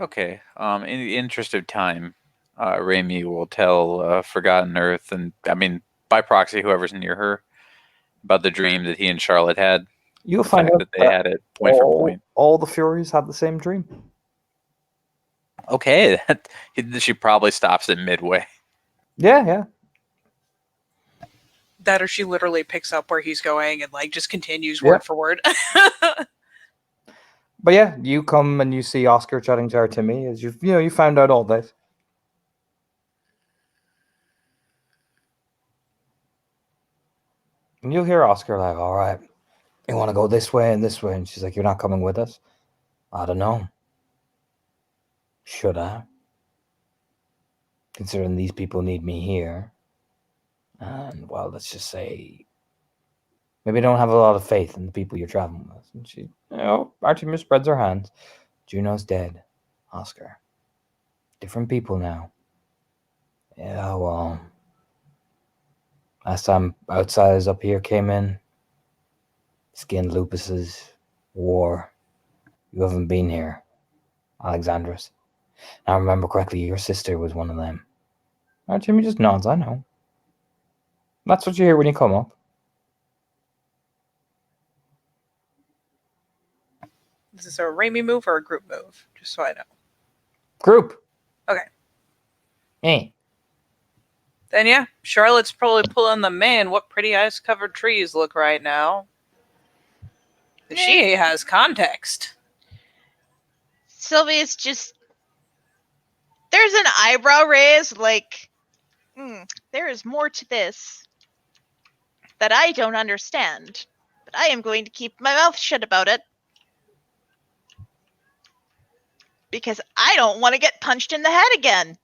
Okay. In the interest of time, Raimi will tell Forgotten Earth, and I mean by proxy, whoever's near her, about the dream that he and Charlotte had. You'll The find fact out that they had it point for point. all the Furies had the same dream. Okay, she probably stops it midway. Yeah. That or she literally picks up where he's going and like just continues Yeah. word for word. But yeah, you come and you see Oscar chatting to Artemi as you found out all this. And you'll hear Oscar like, all right, you want to go this way and this way. And she's like, you're not coming with us? I don't know. Should I? Considering these people need me here. And, well, let's just say, maybe I don't have a lot of faith in the people you're traveling with. And she, Artemis spreads her hands. Juno's dead. Oscar. Different people now. Yeah, well, last time outsiders up here came in, skinned lupuses, war. You haven't been here, Alexandros. I remember correctly, your sister was one of them. Jimmy just nods, I know. That's what you hear when you come up. Is this a Raimi move or a group move? Just so I know. Group. Okay. Hey. Then yeah, Charlotte's probably pulling the man. What pretty ice-covered trees look right now. She has context. Sylvia's just. There's an eyebrow raise, like, there is more to this that I don't understand. But I am going to keep my mouth shut about it. Because I don't want to get punched in the head again.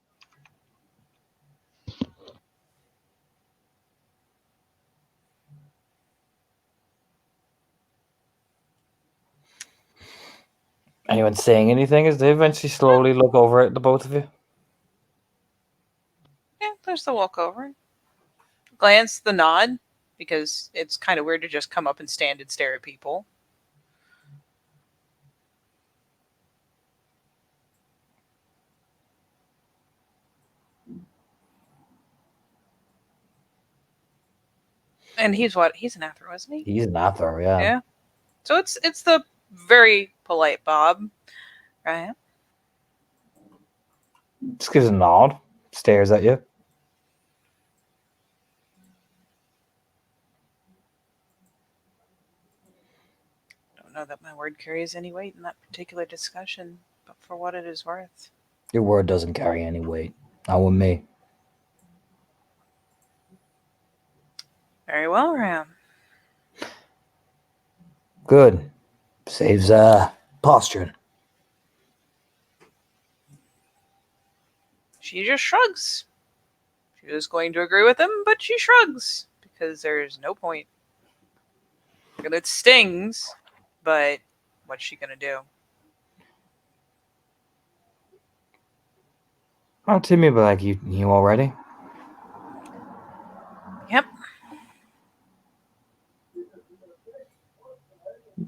Anyone saying anything as they eventually slowly look over at the both of you? Yeah, there's the walkover. Glance, the nod, because it's kind of weird to just come up and stand and stare at people. And he's what? He's an Athro, isn't he? He's an Athor, yeah. Yeah. So it's the very polite Bob, right? Just gives a nod, stares at you. Don't know that my word carries any weight in that particular discussion, but for what it is worth. Your word doesn't carry any weight. Not with me. Very well, Ram. Good. Saves posturing. She just shrugs. She was going to agree with him, but she shrugs because there's no point. And it stings, but what's she gonna do? Oh, Timmy, but like you all ready? Yep.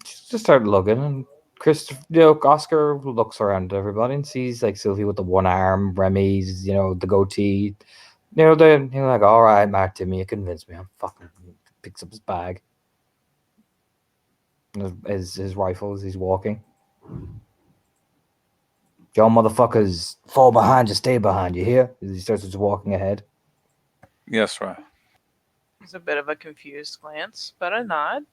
Just start looking, and Oscar looks around at everybody and sees like Sylvie with the one arm, Remy's, the goatee. Then he's like, all right, Mark, Timmy, you convinced me. I'm fucking. Picks up his bag, his rifle as he's walking. Y'all motherfuckers fall behind, just stay behind. You hear? As he starts just walking ahead. Yes, right. It's a bit of a confused glance, but a nod.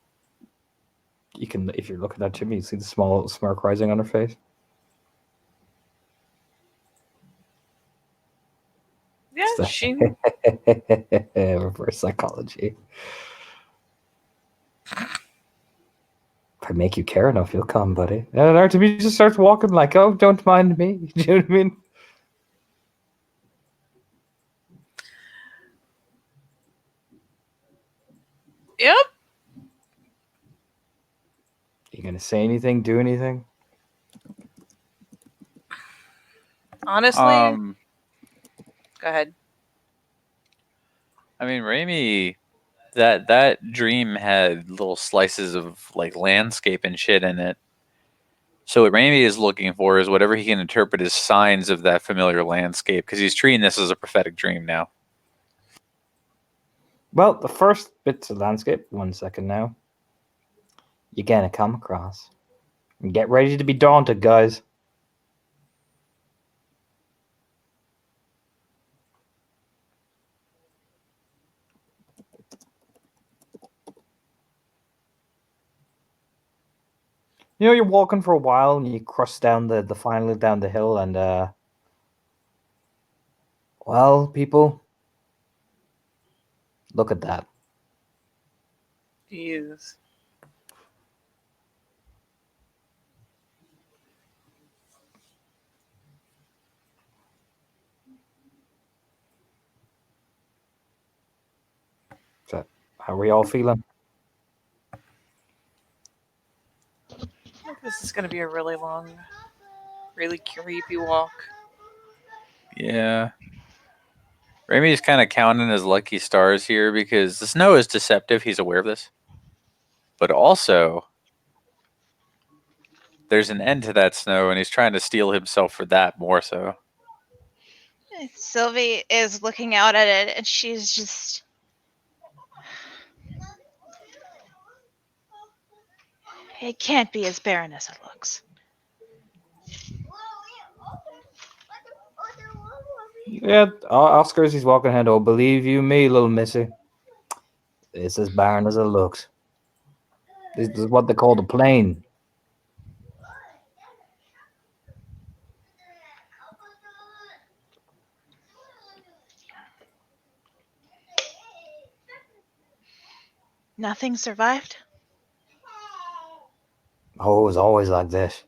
You can, if you're looking at Timmy, you see the small little smirk rising on her face. Yeah, So- she. Reverse psychology. If I make you care enough, you'll come, buddy. And Artemis just starts walking like, oh, don't mind me. Do you know what I mean? Yep. You gonna say anything? Do anything? Honestly, Go ahead. I mean, Raimi, that dream had little slices of like landscape and shit in it. So what Raimi is looking for is whatever he can interpret as signs of that familiar landscape, because he's treating this as a prophetic dream now. Well, the first bits of landscape, 1 second now, you're going to come across. And get ready to be daunted, guys. You know, you're walking for a while and you cross down the finally down the hill and well, people, look at that. Jeez. So, how are we all feeling? I think this is going to be a really long, really creepy walk. Yeah. Raimi's kind of counting his lucky stars here because the snow is deceptive. He's aware of this. But also, there's an end to that snow, and he's trying to steel himself for that more so. Sylvie is looking out at it and she's just. It can't be as barren as it looks. Yeah, Oscars, he's walking ahead. Oh, believe you me, little missy. It's as barren as it looks. This is what they call the plain. Nothing survived? Oh, it was always like this.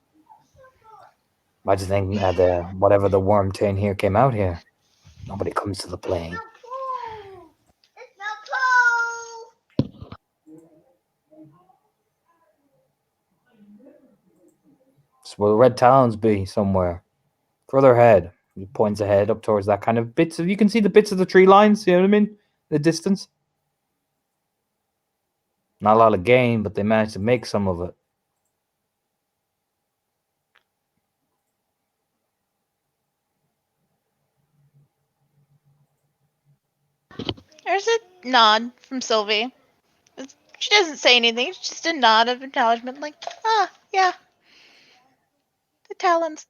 Imagine thinking that whatever the worm tin here came out here. Nobody comes to the plain. So will the red talons be somewhere? Further ahead. He points ahead up towards that kind of bits of, you can see the bits of the tree lines, you know what I mean? The distance. Not a lot of game, but they managed to make some of it. There's a nod from Sylvie. She doesn't say anything, it's just a nod of acknowledgement, like, ah, yeah. The talons.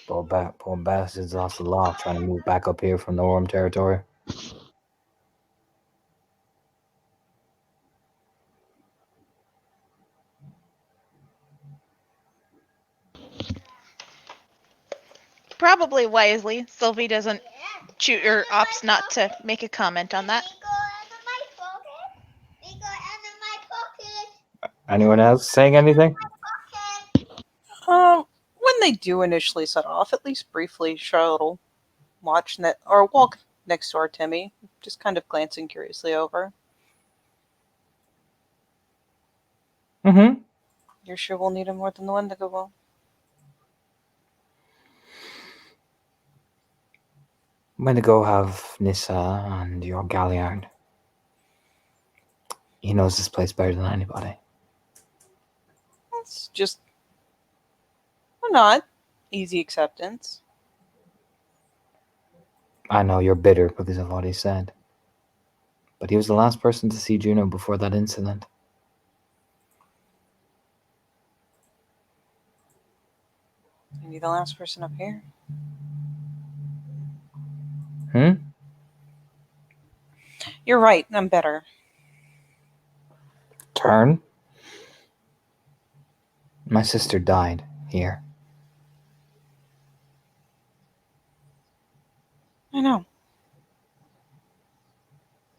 Poor bastards lost a lot trying to move back up here from the worm territory. Probably wisely, Sylvie doesn't or opts not to make a comment on that. Anyone else saying anything? When they do initially set off, at least briefly, Charlotte will watch or walk next to our Timmy, just kind of glancing curiously over. Mm-hmm. You're sure we'll need him more than the Wendigo will? I'm going to go have Nissa and your Galliard. He knows this place better than anybody. It's just a nod. Easy acceptance. I know you're bitter because of what he said. But he was the last person to see Juno before that incident. Maybe the last person up here. You're right, I'm better. Turn? My sister died here. I know.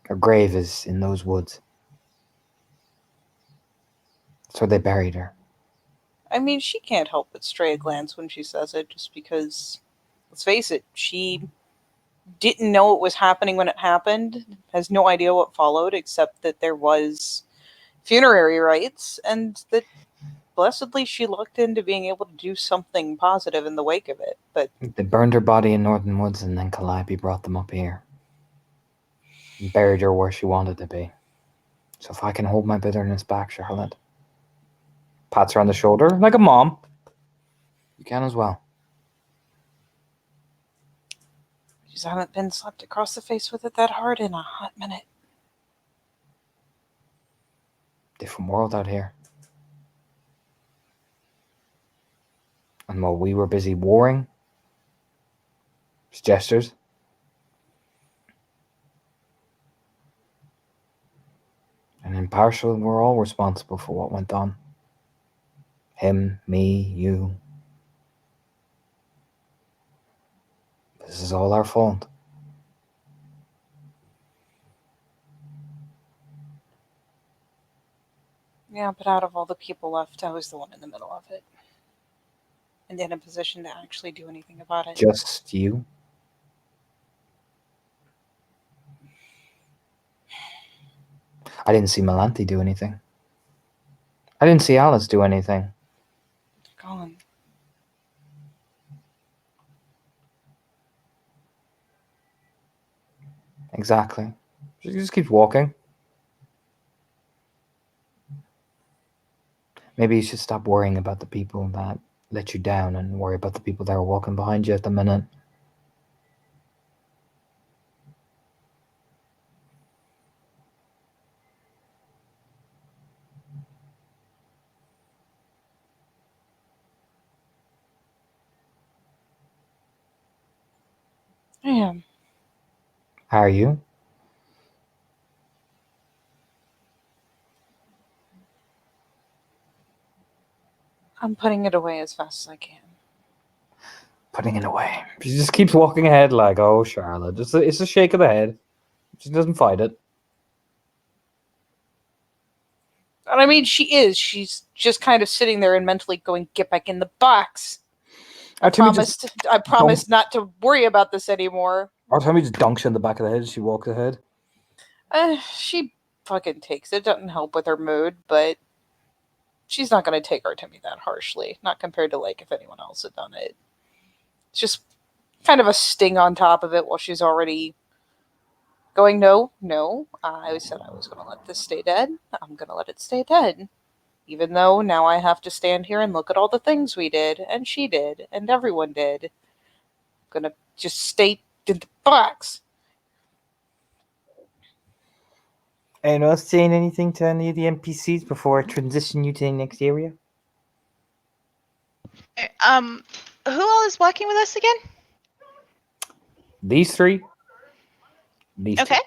Her grave is in those woods. That's where they buried her. I mean, she can't help but stray a glance when she says it, just because, let's face it, she didn't know it was happening when it happened, has no idea what followed, except that there was funerary rites, and that blessedly she looked into being able to do something positive in the wake of it. But They burned her body in Northern Woods, and then Calliope brought them up here. And buried her where she wanted to be. So if I can hold my bitterness back, Charlotte, pats her on the shoulder like a mom, you can as well. I haven't been slapped across the face with it that hard in a hot minute. Different world out here. And while we were busy warring, it's gestures. And impartial, we're all responsible for what went on. Him, me, you. This is all our fault. Yeah, but out of all the people left, I was the one in the middle of it. And in a position to actually do anything about it. Just you? I didn't see Melanti do anything. I didn't see Alice do anything. Gone. Exactly. She just keeps walking. Maybe you should stop worrying about the people that let you down and worry about the people that are walking behind you at the minute. I am. How are you? I'm putting it away as fast as I can. Putting it away. She just keeps walking ahead like, oh, Charlotte. It's a shake of the head. She doesn't fight it. And I mean, she is. She's just kind of sitting there and mentally going, get back in the box. I promised not to worry about this anymore. Artemi just dunks you in the back of the head as she walks ahead. She fucking takes it. Doesn't help with her mood, but she's not going to take Artemi that harshly. Not compared to, like, if anyone else had done it. It's just kind of a sting on top of it while she's already going, no. I said I was going to let this stay dead. I'm going to let it stay dead. Even though now I have to stand here and look at all the things we did, and she did, and everyone did. I'm going to just stay in the box. Anyone else saying anything to any of the NPCs before I transition you to the next area? Who all is walking with us again? These three. These Okay. two.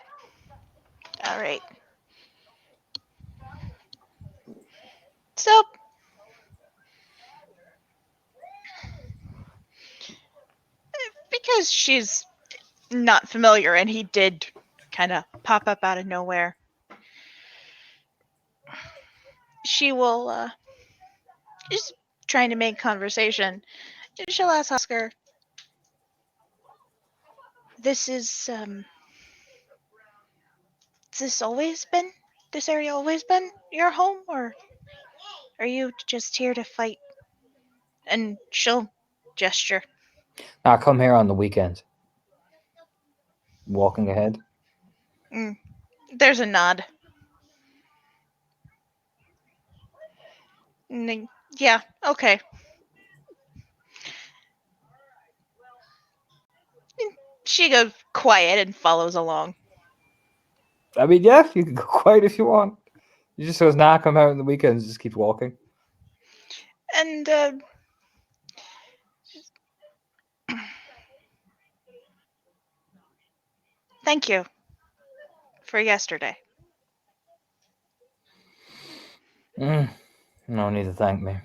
All right. So, because she's not familiar and he did kind of pop up out of nowhere, she will just trying to make conversation. She'll ask Oscar, this area always been your home, or are you just here to fight? And she'll gesture. I come here on the weekends. Walking ahead. There's a nod. Yeah, okay. She goes quiet and follows along. I mean, yeah, you can go quiet if you want. You just says, nah, come out on the weekends, just keep walking. And thank you for yesterday. No need to thank me.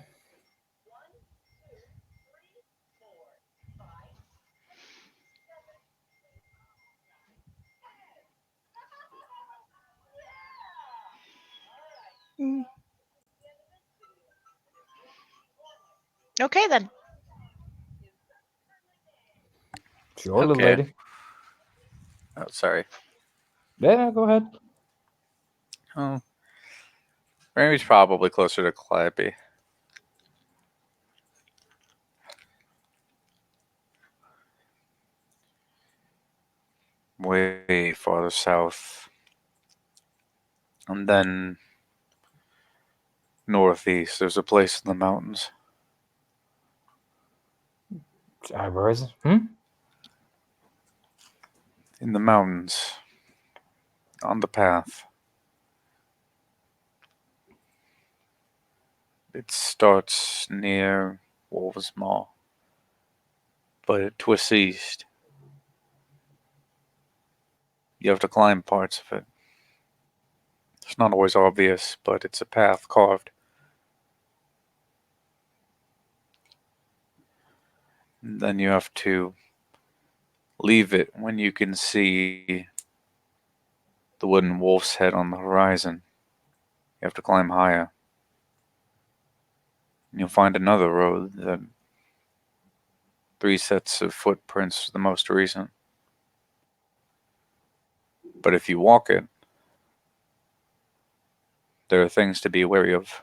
Okay then. Sure, little Okay. lady. Oh, sorry. Yeah, go ahead. Oh, Ramy's probably closer to Calliope. farther south. And then northeast, there's a place in the mountains. Where is it? Hmm? In the mountains. On the path. It starts near Wolves Maw, but it twists east. You have to climb parts of it. It's not always obvious, but it's a path carved. And then you have to leave it when you can see the wooden wolf's head on the horizon. You have to climb higher. You'll find another road that 3 sets of footprints, the most recent. But if you walk it, there are things to be wary of.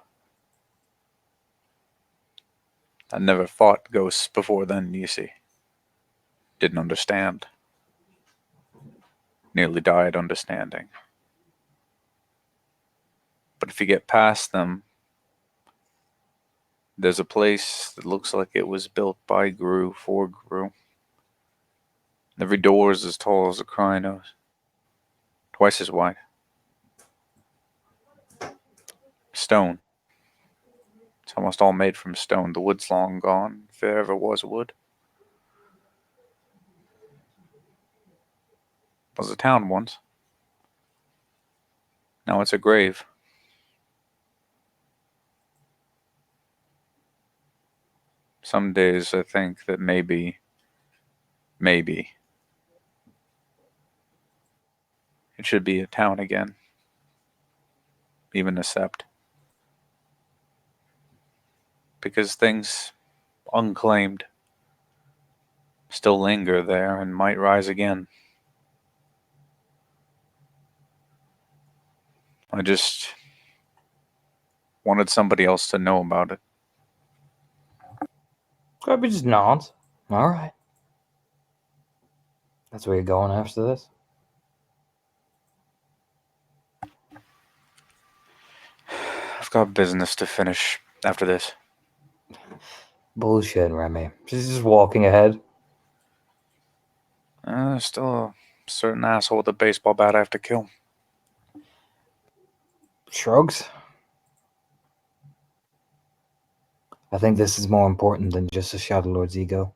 I never fought ghosts before then, you see. Didn't understand. Nearly died understanding. But if you get past them, there's a place that looks like it was built by Gru for Gru. Every door is as tall as a Krynos. Twice as wide. Stone. It's almost all made from stone. The wood's long gone, if there ever was wood. It was a town once. Now it's a grave. Some days I think that maybe, it should be a town again. Even a sept. Because things unclaimed still linger there and might rise again. I just wanted somebody else to know about it. Scrappy just nods. All right. That's where you're going after this? I've got business to finish after this. Bullshit, Remy. She's just walking ahead. There's still a certain asshole with a baseball bat I have to kill. Shrugs. I think this is more important than just a Shadow Lord's ego.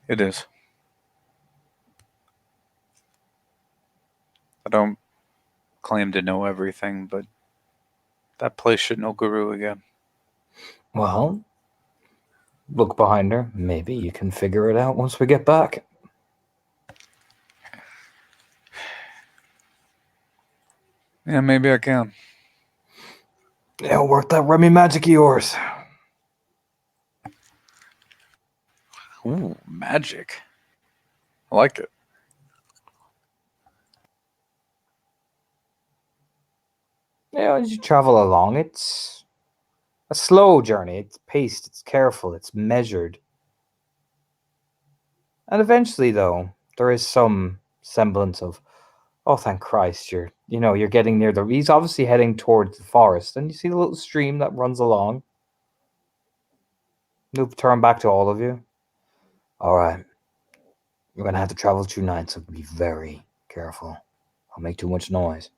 It is. I don't claim to know everything, but that place should know Guru again. Well, look behind her. Maybe you can figure it out once we get back. Yeah, maybe I can. Yeah, work that Remy magic of yours. Ooh, magic. I like it. Yeah, as you travel along, it's a slow journey. It's paced, it's careful, it's measured. And eventually, though, there is some semblance of, oh, thank Christ, you're getting near the. He's obviously heading towards the forest, and you see the little stream that runs along. He'll turn back to all of you. All right, you're gonna have to travel through night, so be very careful. Don't make too much noise.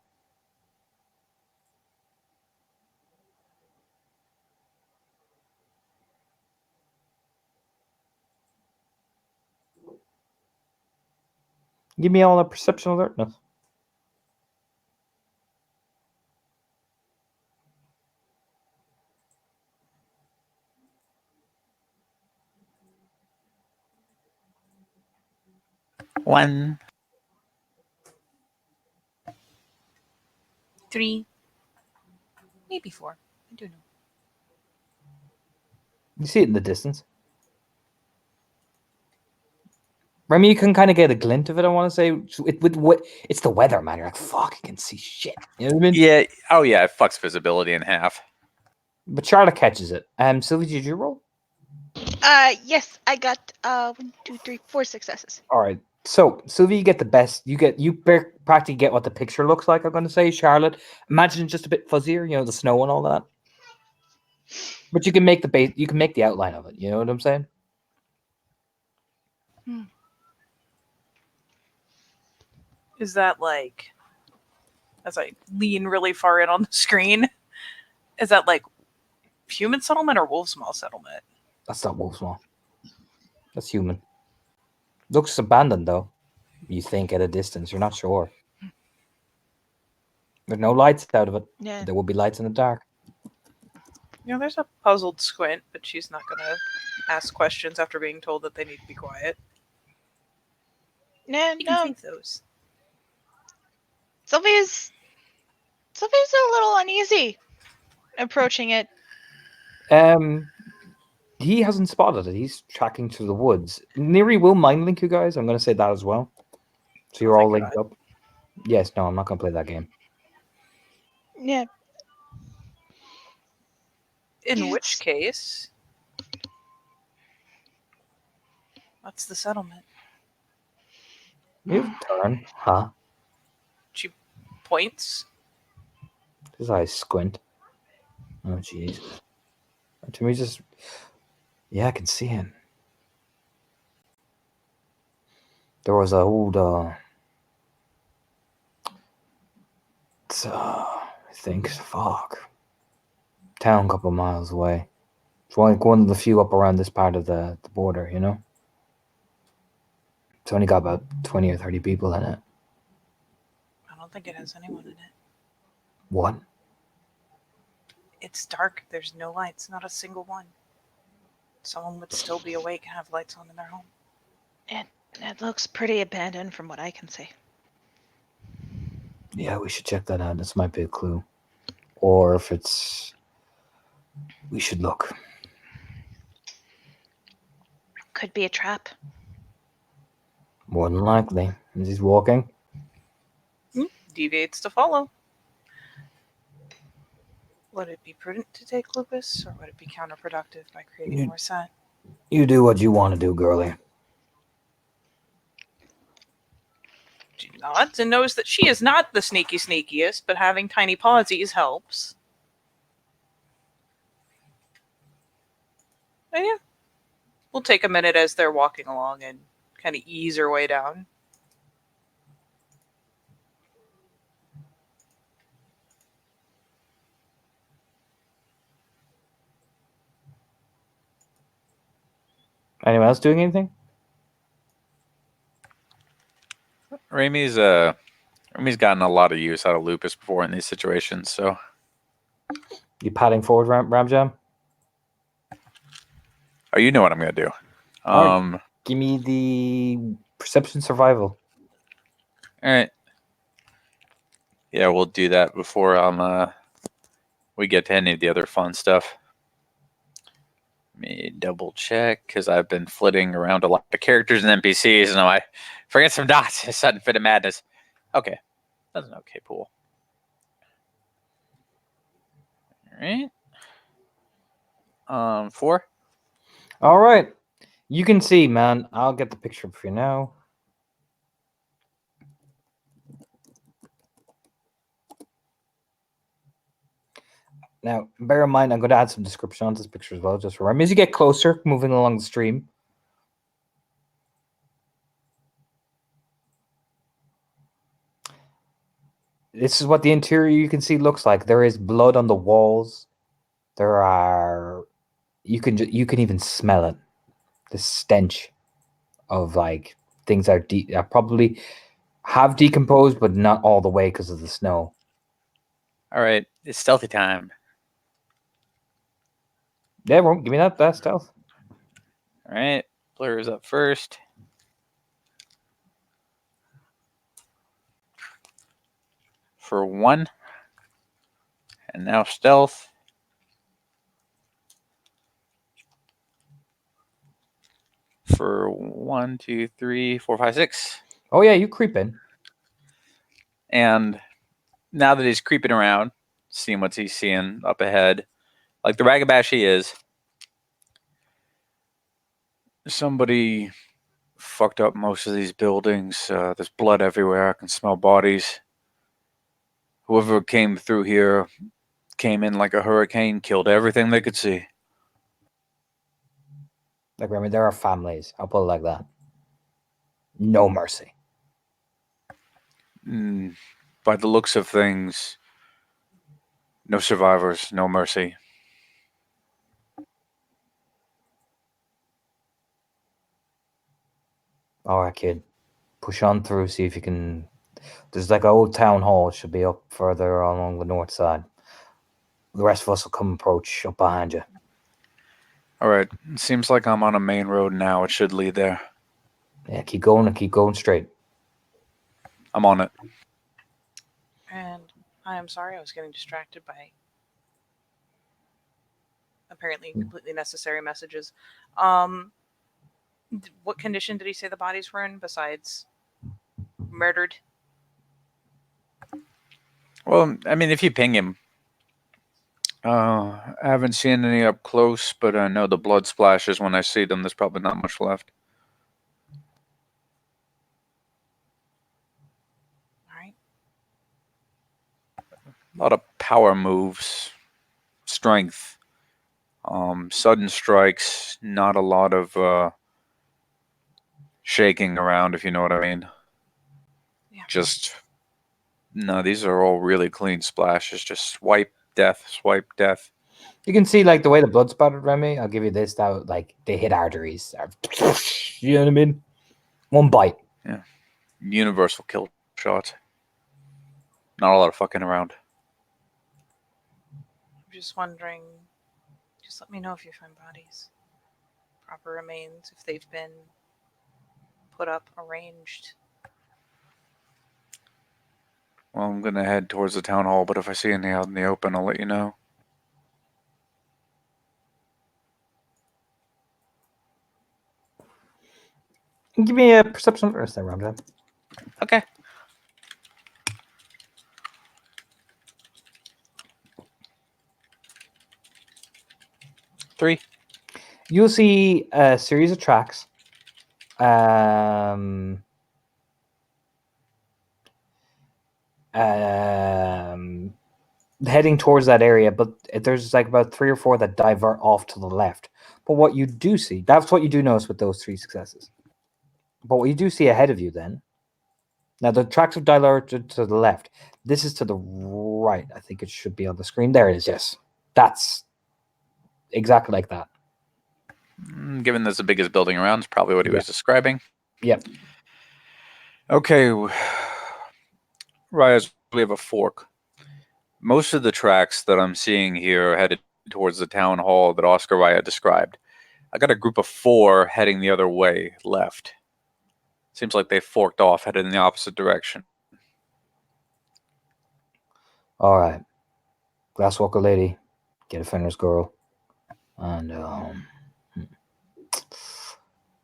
Give me all a perception alertness. One. 3, maybe 4. I don't know. You see it in the distance. Remy, you can kind of get a glint of it. I want to say it's the weather, man. You're like, fuck, I can see shit. You know what I mean? Yeah. Oh, yeah. It fucks visibility in half. But Charlotte catches it. Sylvie, did you roll? Yes, I got 1, 2, 3, 4 successes. All right. So, Sylvie, you get the best. Practically get what the picture looks like. I'm going to say, Charlotte. Imagine it's just a bit fuzzier, the snow and all that. But you can make the base. You can make the outline of it. You know what I'm saying? Is that like, as I lean really far in on the screen, is that like human settlement or Wolfsmall settlement? That's not Wolfsmall. That's human. Looks abandoned though. You think at a distance. You're not sure. There's no lights out of it. Yeah. There will be lights in the dark. There's a puzzled squint, but she's not going to ask questions after being told that they need to be quiet. Yeah, You can no. save those. Sylvia's a little uneasy approaching it. He hasn't spotted it. He's tracking through the woods. Neri will mind link you guys. I'm going to say that as well. So you're Oh, all thank linked up. Yes, no, I'm not going to play that game. Yeah. In which Yes. case, what's the settlement? You turn, huh? She points. His eyes squint. Oh, jeez. To me, just yeah, I can see him. There was a old, I think, fuck, town a couple miles away. It's one of the few up around this part of the border, It's only got about 20 or 30 people in it. I don't think it has anyone in it. What? It's dark. There's no lights. Not a single one. Someone would still be awake and have lights on in their home. It looks pretty abandoned from what I can see. Yeah, we should check that out. This might be a clue. Or if it's... We should look. Could be a trap. More than likely. As he's walking. Deviates to follow. Would it be prudent to take Lupus, or would it be counterproductive by creating more scent? You do what you want to do, girlie. She nods and knows that she is not the sneakiest, but having tiny pawsies helps. And yeah, we'll take a minute as they're walking along and kind of ease her way down. Anyone else doing anything? Ramey's gotten a lot of use out of Lupus before in these situations, so You padding forward, Ramjam? oh, you know what I'm gonna do. Alright. Give me the perception survival. All right. Yeah, we'll do that before we get to any of the other fun stuff. Let me double check because I've been flitting around a lot of characters and NPCs, and I forget some dots. A sudden fit of madness. Okay, that's an okay pool. All right. 4. All right. You can see, man. I'll get the picture for you now. Now, bear in mind, I'm going to add some description on this picture as well. Just remember, as you get closer, moving along the stream. This is what the interior you can see looks like. There is blood on the walls. There are... You can even smell it. The stench of like things that are probably have decomposed, but not all the way because of the snow. All right, it's stealthy time. Yeah, well, give me that stealth. All right, Blur is up first. For 1. And now stealth. For 1, 2, 3, 4, 5, 6. Oh yeah, you creep in. And now that he's creeping around, seeing what he's seeing up ahead, like the Ragabash he is, somebody fucked up most of these buildings. There's blood everywhere. I can smell bodies. Whoever came through here came in like a hurricane, killed everything they could see. Like, Remy, there are families. I'll put it like that. No mercy. By the looks of things, no survivors, no mercy. All right, kid. Push on through. See if you can. There's like an old town hall. It should be up further along the north side. The rest of us will come approach up behind you. All right. It seems like I'm on a main road now. It should lead there. Yeah, keep going and keep going straight. I'm on it. And I am sorry, I was getting distracted by apparently completely necessary messages. What condition did he say the bodies were in besides murdered? Well, I mean, if you ping him, I haven't seen any up close, but I know the blood splashes when I see them. There's probably not much left. All right. A lot of power moves, strength, sudden strikes, not a lot of shaking around, if you know what I mean. Yeah. Just, no, these are all really clean splashes. Just swipe, death, swipe, death. You can see like the way the blood spattered, Remy. I'll give you this. That like they hit arteries. You know what I mean? One bite. Universal kill shot. Not a lot of fucking around. I'm just wondering, just let me know if you find bodies. Proper remains, if they've been put up, arranged. Well, I'm gonna head towards the town hall, but if I see any out in the open, I'll let you know. Give me a perception first, there, Ramjan. Okay. Three. You'll see a series of tracks. Heading towards that area, but there's like about 3 or 4 that divert off to the left. But what you do see, that's what you do notice with those 3 successes. But what you do see ahead of you then, now the tracks have diverted to the left. This is to the right. I think it should be on the screen. There it is, yes. That's exactly like that. Given that's the biggest building around, it's probably what he was describing. Yep. Okay. Right, we have a fork. Most of the tracks that I'm seeing here are headed towards the town hall that Oscar Raya described. I got a group of 4 heading the other way, left. Seems like they forked off, headed in the opposite direction. All right. Glasswalker lady, get a Fenris girl, and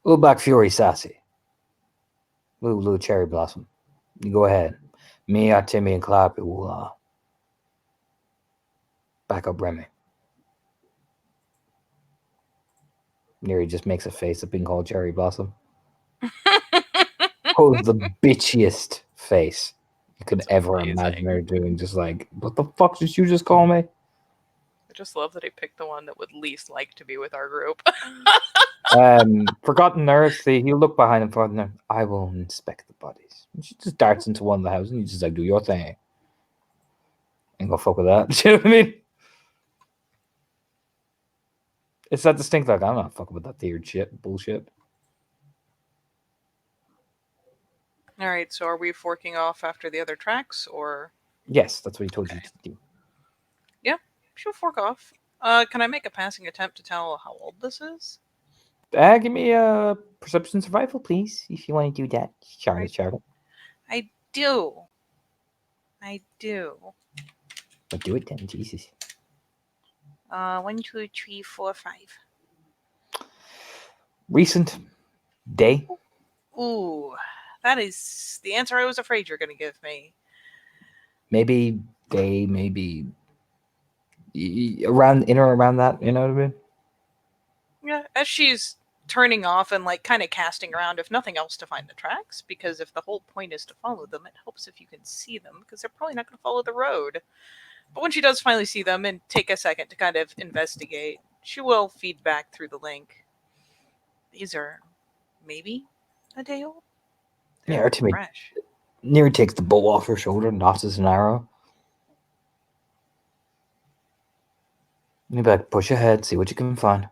little Black Fury sassy, little Cherry Blossom. You go ahead. Me, Timmy, and Clappy will back up Remy. Neri just makes a face at being called Cherry Blossom. Oh, the bitchiest face you could ever imagine her doing. Just like, what the fuck did you just call me? I just love that he picked the one that would least like to be with our group. Forgotten Nurse, he'll look behind him for them. I will inspect the bodies. And she just darts into one of the houses and you just like, do your thing. Ain't gonna fuck with that. Do you know what I mean? It's that distinct, like, I'm not fucking with that weird shit, bullshit. All right, so are we forking off after the other tracks, or? Yes, that's what he told you to do. Yeah, she'll fork off. Can I make a passing attempt to tell how old this is? Give me a perception survival, please, if you want to do that, Charlotte. I do. But do it then, Jesus. 1, 2, 3, 4, 5. Recent day. Ooh, that is the answer I was afraid you're going to give me. Maybe day, maybe around that, you know what I mean? Yeah, as she's turning off and like kind of casting around, if nothing else, to find the tracks. Because if the whole point is to follow them, it helps if you can see them, because they're probably not going to follow the road. But when she does finally see them and take a second to kind of investigate, she will feed back through the link. These are maybe a day old. Yeah, They're Artemi fresh. Neri takes the bow off her shoulder and notches an arrow. Maybe like push ahead, see what you can find.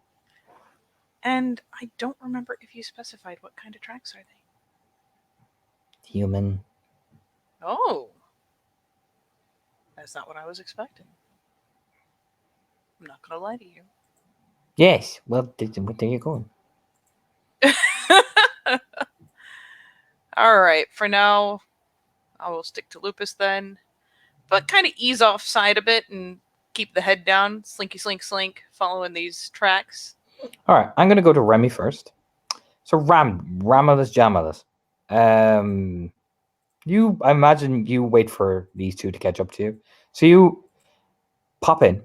And I don't remember if you specified what kind of tracks are they. Human. Oh. That's not what I was expecting. I'm not going to lie to you. Yes. Well, there you go. All right, for now, I will stick to Lupus then, but kind of ease off side a bit and keep the head down, slinky slink slink, following these tracks. All right, I'm gonna go to Remy first. So Ramulus Jamulus. I imagine you wait for these two to catch up to you. So you pop in.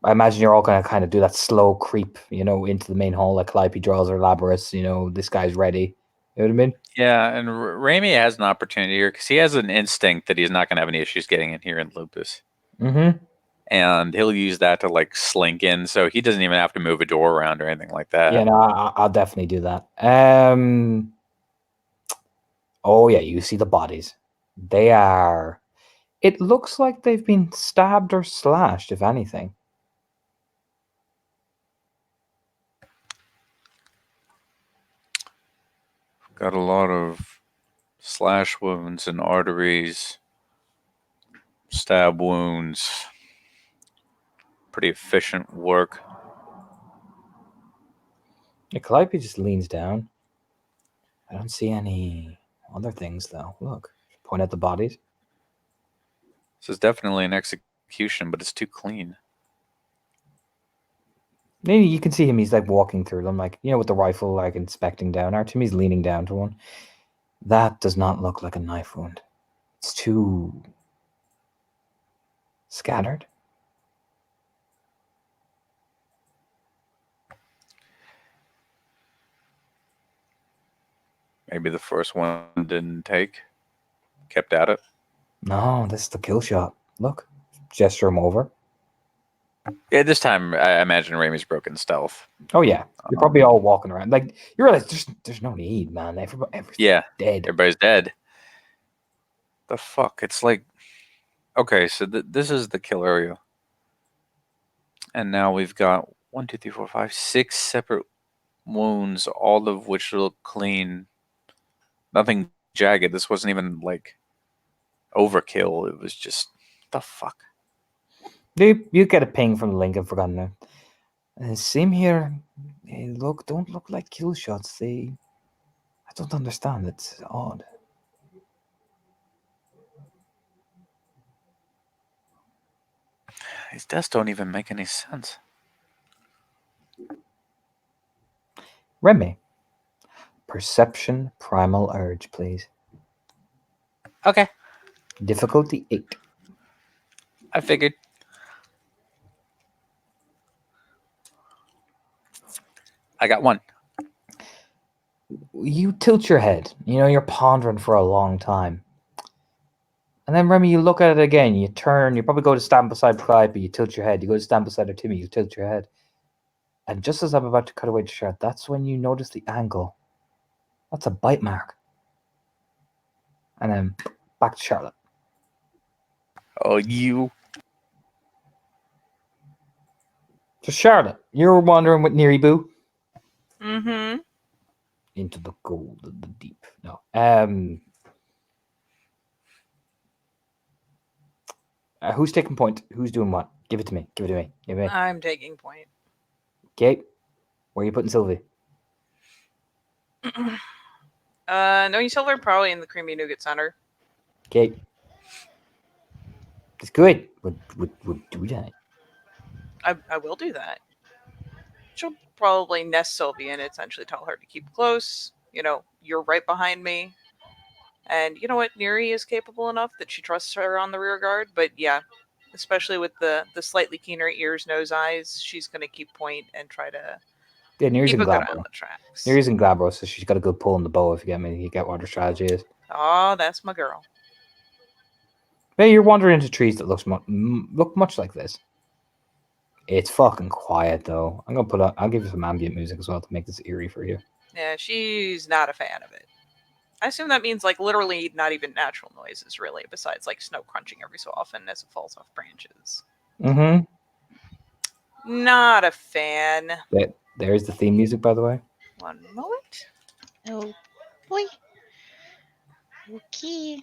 I imagine you're all gonna kind of do that slow creep, into the main hall like Calliope draws or Labrys. This guy's ready. You know what I mean? Yeah, and Raimi has an opportunity here because he has an instinct that he's not going to have any issues getting in here in Lupus. Mm-hmm. And he'll use that to like slink in, so he doesn't even have to move a door around or anything like that. Yeah, no, I'll definitely do that. Oh yeah, you see the bodies. They are. It looks like they've been stabbed or slashed, if anything. Got a lot of slash wounds and arteries, stab wounds. Pretty efficient work. Yeah, Calliope just leans down. I don't see any other things though. Look, point at the bodies. This is definitely an execution, but it's too clean. Maybe you can see him. He's like walking through them, like with the rifle, like inspecting down. Artemi's leaning down to one. That does not look like a knife wound. It's too scattered. Maybe the first one didn't take. Kept at it. No, this is the kill shot. Look, gesture him over. Yeah, this time I imagine Raimi's broken stealth. Oh yeah, you're probably all walking around. Like you realize there's no need, man. Everybody's Yeah, dead. everybody's dead. The fuck? It's like, okay, so this is the kill area, and now we've got 1, 2, 3, 4, 5, 6 separate wounds, all of which look clean. Nothing jagged. This wasn't even like overkill. It was just the fuck. You get a ping from the link. I've forgotten it. Same here. They don't look like kill shots. I don't understand. It's odd. These deaths don't even make any sense. Remy, perception primal urge, please. Okay, Difficulty 8. I figured. I got 1. You tilt your head. You're pondering for a long time. And then, Remy, you look at it again. You turn. You probably go to stand beside Calliope. You tilt your head. You go to stand beside Artemi. You tilt your head. And just as I'm about to cut away to Charlotte, that's when you notice the angle. That's a bite mark. And then back to Charlotte. Oh, you. So, Charlotte, you're wandering with Neri Boo Mm-hmm. into the gold of the deep. No. Who's taking point? Who's doing what? Give it to me. Give it to me. Give it to me. I'm taking point. Okay. Where are you putting Sylvie? Knowing Silver, probably in the creamy nougat center. Okay. It's good. Would do that. I will do that. She'll probably nest Sylvie and essentially tell her to keep close. You're right behind me. And you know what? Neri is capable enough that she trusts her on the rear guard. But yeah, especially with the slightly keener ears, nose, eyes, she's going to keep point and try to Yeah, Neri's Keep in a good eye Glabro. on the tracks. Neri's in Glabro, so she's got a good pull in the bow. If you get me, you get what her strategy is. Oh, that's my girl. Yeah, you're wandering into trees that look much like this. It's fucking quiet though. I'm gonna put up. I'll give you some ambient music as well to make this eerie for you. Yeah, she's not a fan of it. I assume that means like literally not even natural noises, really, besides like snow crunching every so often as it falls off branches. Mm-hmm. Not a fan. There's the theme music, by the way. One moment. Oh boy. Okay.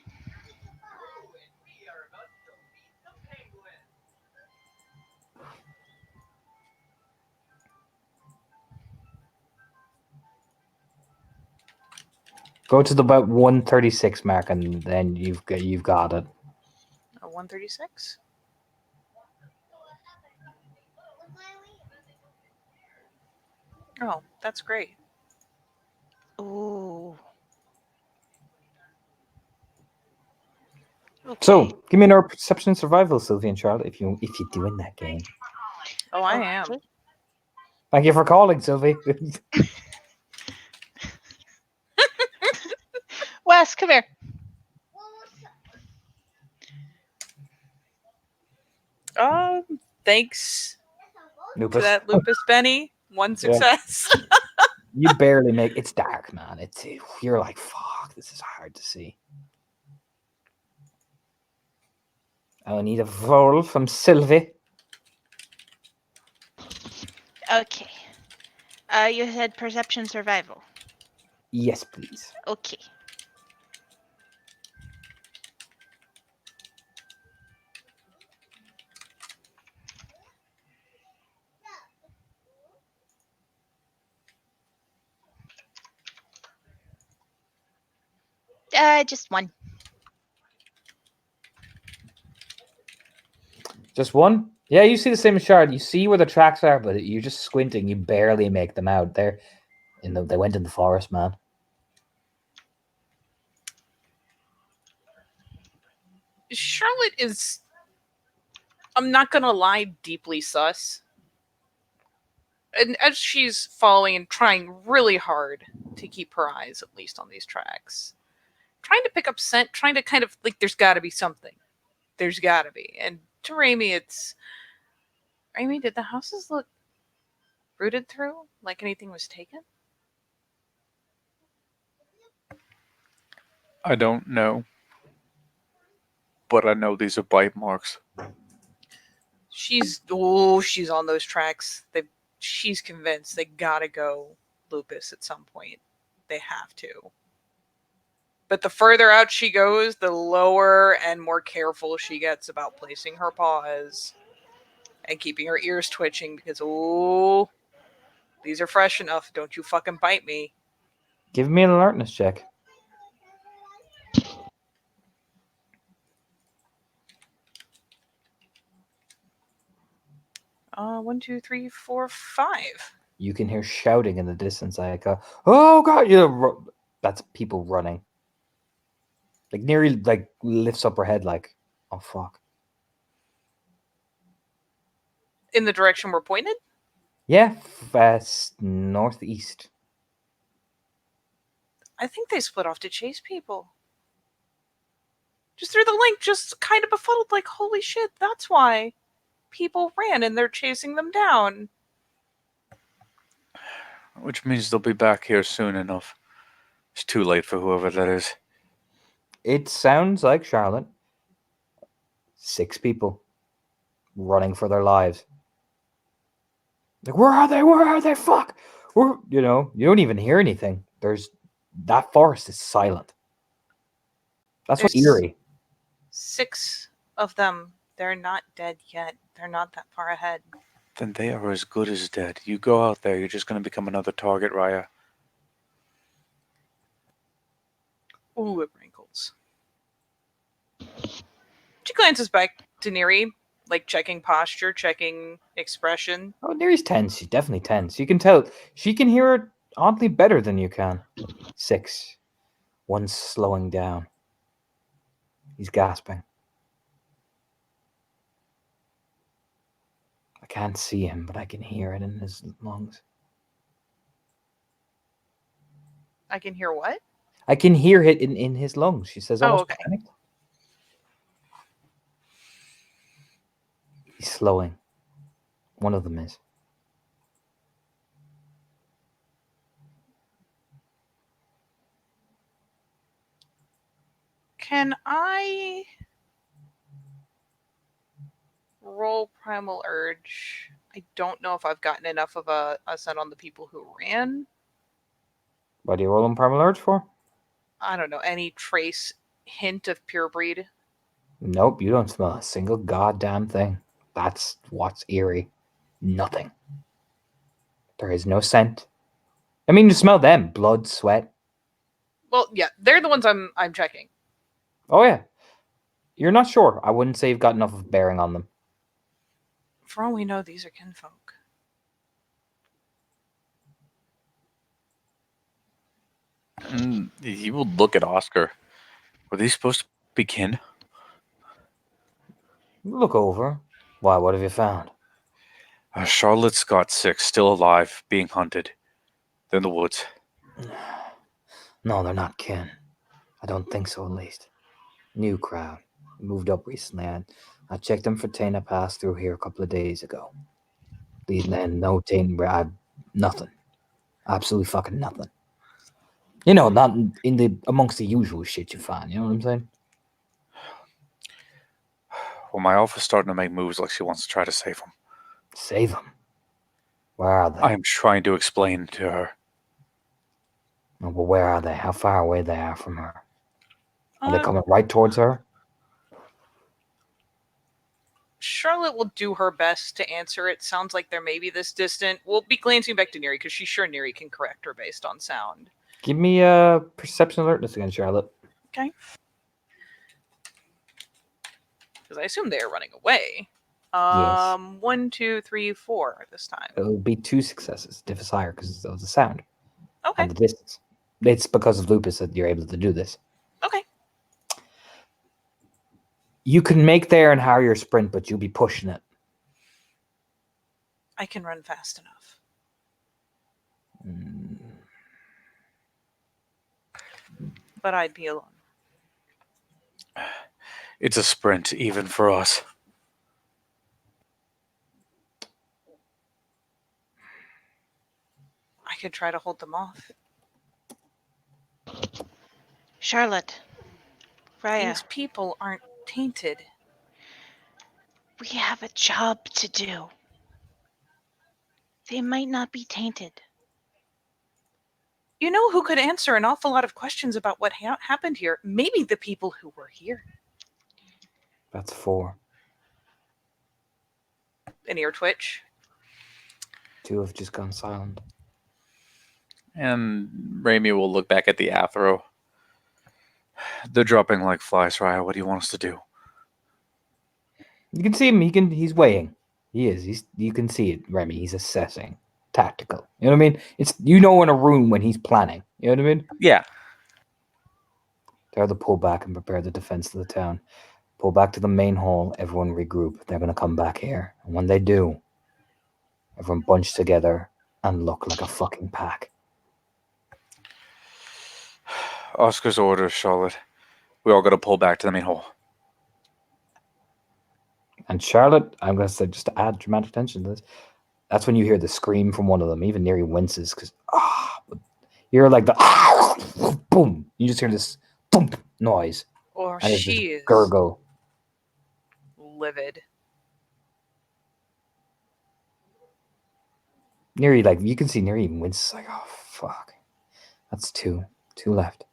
Go to the about 136 mark, and then you've got it. A 136. Oh, that's great. Ooh. Okay. So, give me another perception and survival, Sylvie and Charlotte, if you do in that game. Oh, I am. Okay. Thank you for calling, Sylvie. Wes, come here. Thanks to Lupus. that Lupus Benny. One success. You barely make. It's dark, man. You're like, fuck. This is hard to see. I need a roll from Sylvie. Okay. You said perception survival. Yes, please. Okay. Just one. Just one? Yeah, you see the same as Shard. You see where the tracks are, but you're just squinting. You barely make them out. They went in the forest, man. Charlotte is, I'm not gonna lie, deeply sus. And as she's following and trying really hard to keep her eyes at least on these tracks, trying to pick up scent, trying to kind of like, there's got to be something. There's got to be. And to Raimi, it's, Raimi, did the houses look rooted through like anything was taken? I don't know. But I know these are bite marks. She's on those tracks. She's convinced they gotta go Lupus at some point. They have to. But the further out she goes, the lower and more careful she gets about placing her paws and keeping her ears twitching because these are fresh enough. Don't you fucking bite me. Give me an alertness check. 1, 2, 3, 4, 5. You can hear shouting in the distance. I go, oh god! That's people running. Like Neri like lifts up her head, like, oh fuck. In the direction we're pointed? Yeah, northeast. I think they split off to chase people. Just through the link, just kind of befuddled, like, holy shit, that's why people ran and they're chasing them down. Which means they'll be back here soon enough. It's too late for whoever that is. It sounds like, Charlotte, 6 people running for their lives. Like, where are they? Where are they? Fuck! You don't even hear anything. That forest is silent. That's what's There's eerie. 6 of them. They're not dead yet. They're not that far ahead. Then they are as good as dead. You go out there, you're just going to become another target, Raya. Ooh, it wrinkles. She glances back to Neri, like checking posture, checking expression. Oh, Neri's tense. She's definitely tense. You can tell. She can hear it oddly better than you can. 6. One's slowing down. He's gasping. I can't see him, but I can hear it in his lungs. I can hear what? I can hear it in his lungs. She says, Oh, almost okay. panicked. He's slowing. One of them is. Can I roll Primal Urge? I don't know if I've gotten enough of a set on the people who ran. What are you rolling Primal Urge for? I don't know, any trace hint of pure breed. Nope, you don't smell a single goddamn thing. That's what's eerie. Nothing. There is no scent. I mean, you smell them. Blood, sweat. Well, yeah, they're the ones I'm checking. Oh, yeah. You're not sure. I wouldn't say you've got enough of bearing on them. For all we know, these are kinfolk. And he will look at Oscar. Were they supposed to be kin? Look over. Why, what have you found? Charlotte's got 6, still alive, being hunted. They're in the woods. No, they're not kin. I don't think so, at least. New crowd. Moved up recently. I checked them for Taina passed through here a couple of days ago. These men, no Taina, nothing. Absolutely fucking nothing. You know, not in the amongst the usual shit you find. You know what I'm saying? Well, my alpha's starting to make moves like she wants to try to save him. Save them. Where are they? I am trying to explain to her. Oh, well, where are they? How far away they are from her? Are they Uh, coming right towards her? Charlotte will do her best to answer it. Sounds like they're maybe this distant. We'll be glancing back to Neri because she's sure Neri can correct her based on sound. Give me a perception alertness again, Charlotte. Okay. Because I assume they are running away. Yes. 1, 2, 3, 4 this time. It'll be 2 successes. Diff is higher because of the sound Okay. and the distance. It's because of Lupus that you're able to do this. Okay. You can make there and Harrier sprint, but you'll be pushing it. I can run fast enough. Mm. But I'd be alone. It's a sprint, even for us. I could try to hold them off. Charlotte. Raya, These people aren't tainted. we have a job to do. They might not be tainted. You know who could answer an awful lot of questions about what happened here? Maybe the people who were here. That's 4. An ear twitch. 2 have just gone silent. And Raimi will look back at the Athro. They're dropping like flies, Raya. What do you want us to do? You can see him. He's weighing. He is. You can see it, Remy. He's assessing. Tactical. You know what I mean? It's in a room when he's planning. You know what I mean? Yeah. They're to pull back and prepare the defense of the town. Pull back to the main hall. Everyone regroup. They're going to come back here. And when they do, everyone bunch together and look like a fucking pack. Oscar's orders, Charlotte. We all got to pull back to the main hall. And Charlotte, I'm going to say, just to add dramatic tension to this, that's when you hear the scream from one of them. Even Neri winces because, you hear like the boom. You just hear this thump noise. Or And it's she this is gurgle. livid. Neri, like, you can see Neri even winces, like, oh, fuck. That's 2. 2 left.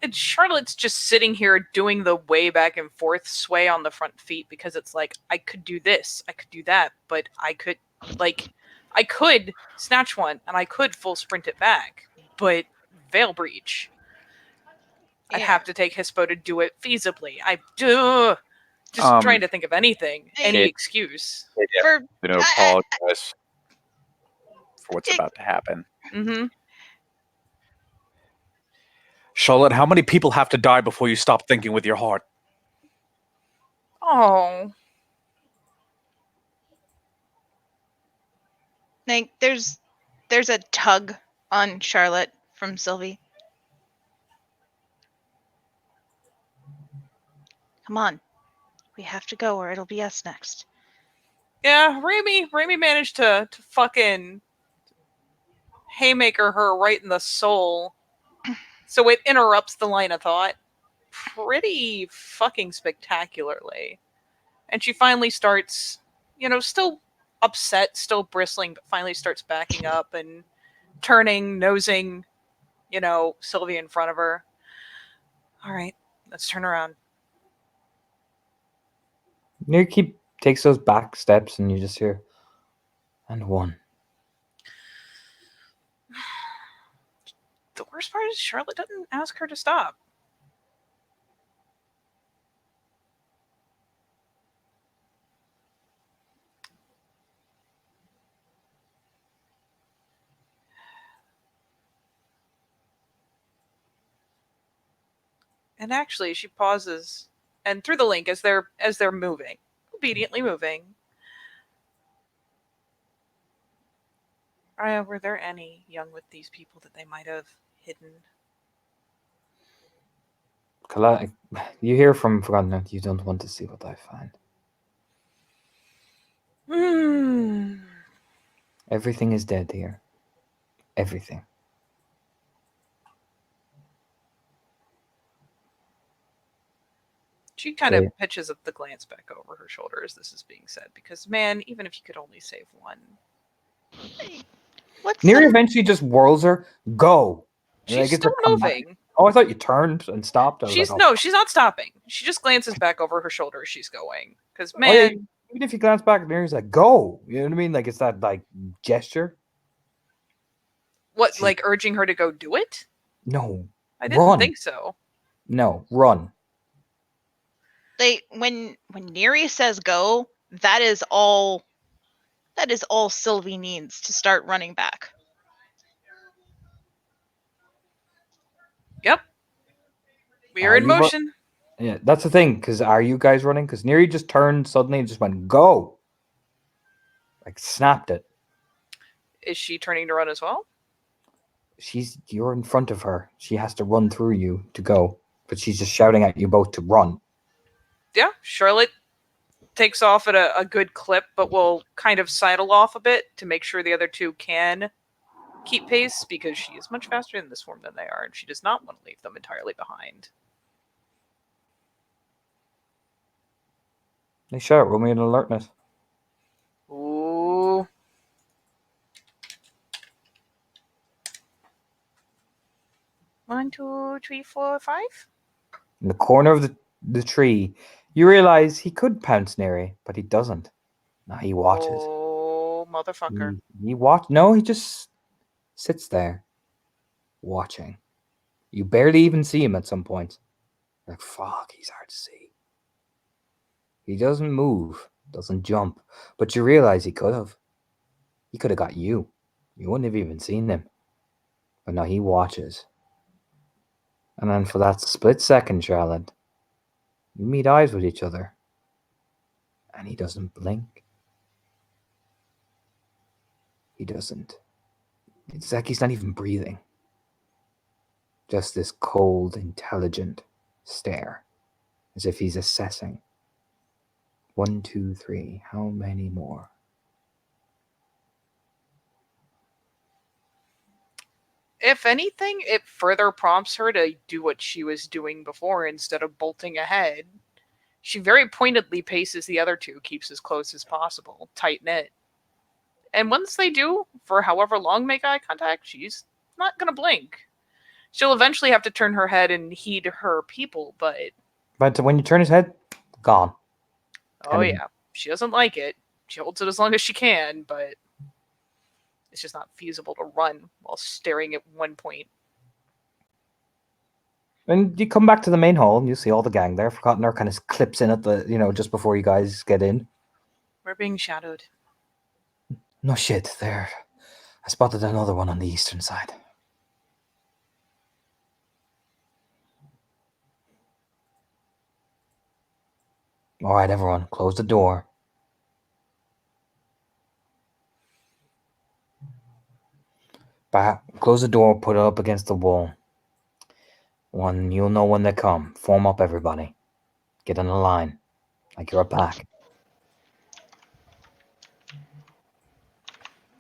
And Charlotte's just sitting here doing the way back and forth sway on the front feet because it's like, I could do this, I could do that, but I could snatch one and I could full sprint it back, but Veil Breach. I'd Yeah. have to take Hispo to do it feasibly. Trying to think of anything, any excuse. For You know, I- apologize for what's about to happen. Mm-hmm. Charlotte, how many people have to die before you stop thinking with your heart? Oh, Like there's a tug on Charlotte from Sylvie. Come on. We have to go or it'll be us next. Yeah, Raimi managed to fucking haymaker her right in the soul. So it interrupts the line of thought pretty fucking spectacularly. And she finally starts, still upset, still bristling, but finally starts backing up and turning, nosing, Sylvia in front of her. All right, let's turn around. Neri takes those back steps, and you just hear, and one. The worst part is Charlotte doesn't ask her to stop. And actually, she pauses, and through the link as they're moving, obediently moving. Were there any young with these people that they might have hidden? You hear from Forgotten that you don't want to see what I find. Everything is dead here. Everything. She kind of pitches the glance back over her shoulder as this is being said, because man, even if you could only save one. What's Neri eventually just whirls her. Go. She's still moving. Oh, I thought you turned and stopped. She's not stopping. She just glances back over her shoulder as she's going. Because man, even if you glance back, Neri's like, "Go." You know what I mean? Like it's that gesture. What, like urging her to go do it? No, I didn't think so. No, run. When Neri says go, that is all Sylvie needs to start running back. Yep. We are in motion. Yeah, that's the thing. Because are you guys running? Because Neri just turned suddenly and just went go. Like snapped it. Is she turning to run as well? You're in front of her. She has to run through you to go. But she's just shouting at you both to run. Yeah, Charlotte takes off at a good clip, but will kind of sidle off a bit to make sure the other two can keep pace, because she is much faster in this form than they are, and she does not want to leave them entirely behind. They shout, roll me an alertness. Ooh. One, two, three, four, five. In the corner of the tree, you realize he could pounce Neri, but he doesn't. No, he watches. Oh, motherfucker. No, he just sits there, watching. You barely even see him at some point. Like, fuck, he's hard to see. He doesn't move, doesn't jump, but you realize he could have. He could have got you. You wouldn't have even seen him. But no, he watches. And then for that split second, Charlotte, you meet eyes with each other. And he doesn't blink. He doesn't. It's like he's not even breathing. Just this cold, intelligent stare. As if he's assessing. 1, 2, 3. How many more? If anything, it further prompts her to do what she was doing before instead of bolting ahead. She very pointedly paces the other two, keeps as close as possible, tight-knit. And once they do, for however long make eye contact, she's not going to blink. She'll eventually have to turn her head and heed her people, but... But when you turn his head, gone. Oh, yeah. She doesn't like it. She holds it as long as she can, but it's just not feasible to run while staring at one point. And you come back to the main hall, and you see all the gang there. Forgotten kind of clips in at the, just before you guys get in. We're being shadowed. No shit, there. I spotted another one on the eastern side. All right, everyone, close the door. Close the door, put it up against the wall. You'll know when they come. Form up, everybody. Get in a line, like you're a pack.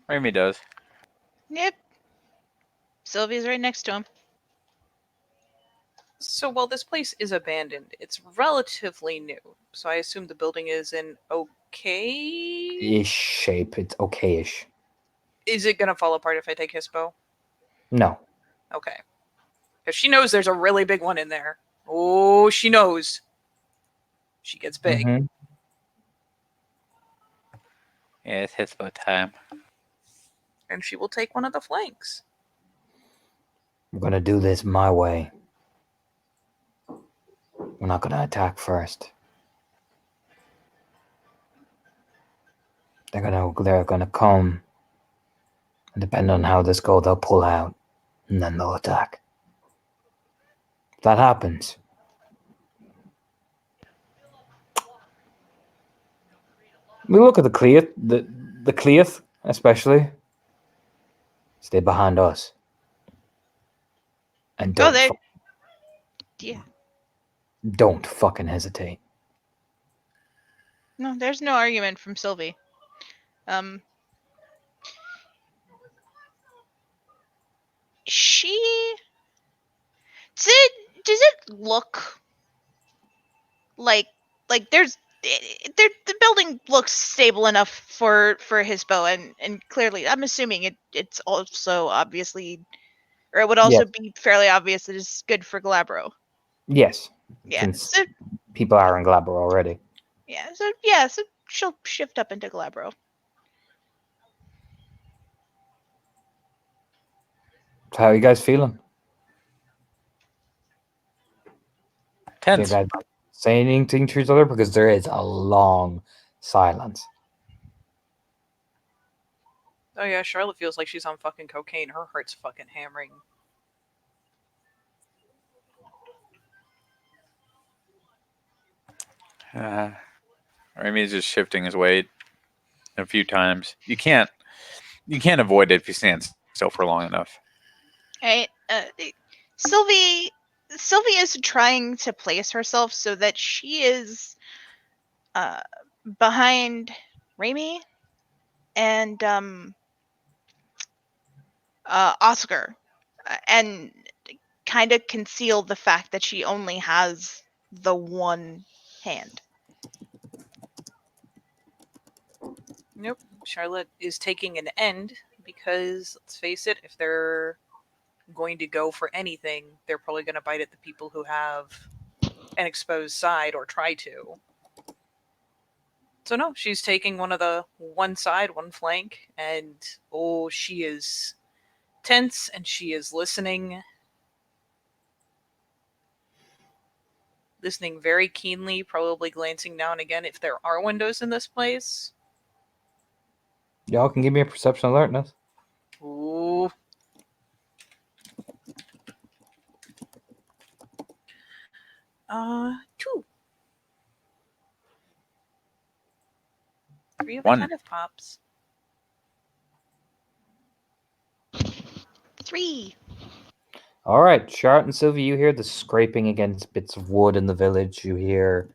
Remy does. Yep. Sylvia's right next to him. So while this place is abandoned, it's relatively new. So I assume the building is in okay. Ish shape. It's okay-ish. Is it gonna fall apart if I take Hispo? No. Okay. Because she knows there's a really big one in there. Oh, she knows. She gets big. Mhm. Yeah, it's Hispo time. And she will take one of the flanks. We're gonna do this my way. We're not gonna attack first. They're gonna come, and depending on how this goes, they'll pull out, and then they'll attack. If that happens, we look at the Cleath especially. Stay behind us, and Oh, they. Yeah. don't fucking hesitate. No, there's no argument from Sylvie. She. Does it look like there's the building looks stable enough for Hispo, and clearly I'm assuming it's also obviously, or it would also be fairly obvious that it's good for Glabro. Yes, Yeah. since So people are in Glabber already. so she'll shift up into Glabro. So how are you guys feeling? Do you Tense. guys say anything to each other? Because there is a long silence. Oh yeah, Charlotte feels like she's on fucking cocaine. Her heart's fucking hammering. Remy's just shifting his weight a few times. You can't avoid it if you stand still for long enough. Right. Sylvie is trying to place herself so that she is behind Remy and Oscar, and kind of conceal the fact that she only has the one hand. Nope. Charlotte is taking an end because, let's face it, if they're going to go for anything, they're probably going to bite at the people who have an exposed side or try to. So no, she's taking one side, one flank, and she is tense and she is listening very keenly, probably glancing now and again if there are windows in this place. Y'all can give me a perception alertness. Ooh. Two. 3 of One. 10 of pops. 3. All right, Charlotte and Sylvie, you hear the scraping against bits of wood in the village. You hear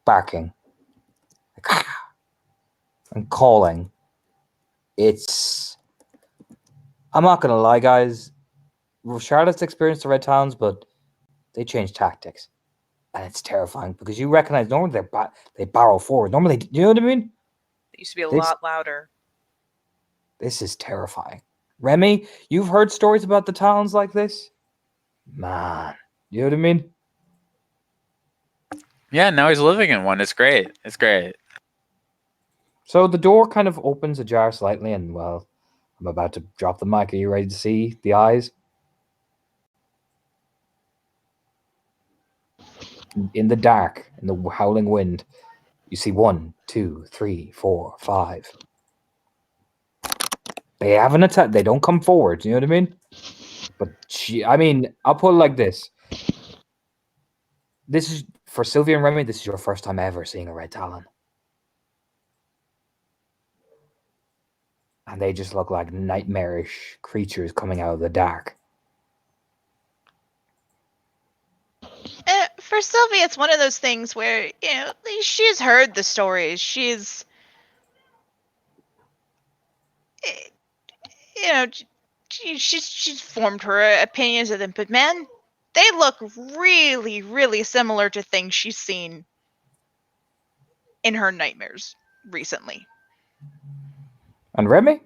barking and calling. I'm not gonna lie, guys. Charlotte's experienced the Red Talons, but they change tactics, and it's terrifying because you recognize normally they barrel forward. Normally, you know what I mean? It used to be a This- lot louder. This is terrifying. Remy, you've heard stories about the Talons like this? Man, you know what I mean? Yeah, now he's living in one. It's great. It's great. So the door kind of opens ajar slightly, and well, I'm about to drop the mic. Are you ready to see the eyes? In the dark, in the howling wind, you see 1, 2, 3, 4, 5. They have an attack. They don't come forward. You know what I mean? But I'll put it like this. This is for Sylvia and Remy. This is your first time ever seeing a Red Talon. and they just look like nightmarish creatures coming out of the dark. For Sylvie, it's one of those things where, she's heard the stories. She's, eh, she's formed her opinions of them. But man, they look really, really similar to things she's seen in her nightmares recently. And Remy?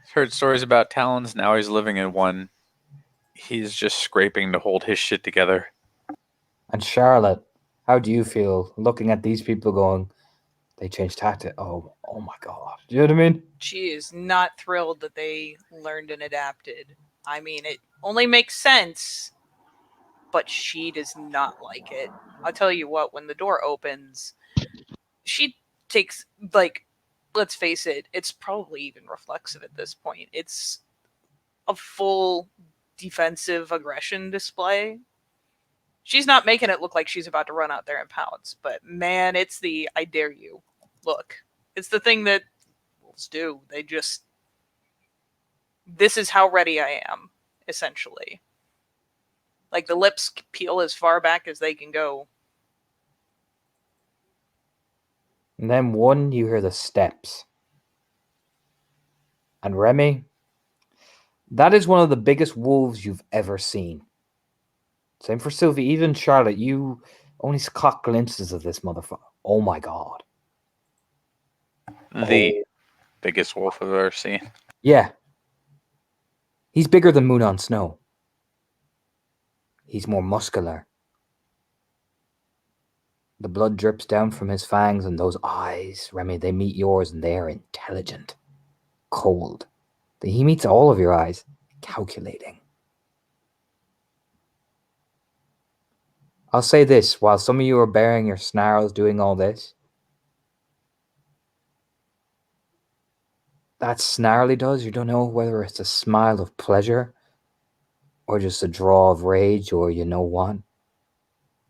He's heard stories about Talons. Now he's living in one. He's just scraping to hold his shit together. And Charlotte, how do you feel looking at these people going, they changed tactic? Oh my God. Do you know what I mean? She is not thrilled that they learned and adapted. I mean, it only makes sense, but she does not like it. I'll tell you what, when the door opens, she takes, like, let's face it, it's probably even reflexive at this point. It's a full defensive aggression display. She's not making it look like she's about to run out there and pounce, but man, it's the I dare you look. It's the thing that wolves do. They just, this is how ready I am, essentially. Like, the lips peel as far back as they can go. And then one, you hear the steps. And Remy, that is one of the biggest wolves you've ever seen. Same for Sylvie. Even Charlotte, you only caught glimpses of this motherfucker. Oh my God. The biggest wolf I've ever seen. Yeah. He's bigger than Moon on Snow. He's more muscular. The blood drips down from his fangs, and those eyes, Remy, they meet yours, and they are intelligent. Cold. He meets all of your eyes. Calculating. I'll say this, while some of you are bearing your snarls doing all this, that snarl he does, you don't know whether it's a smile of pleasure or just a draw of rage, or you know what?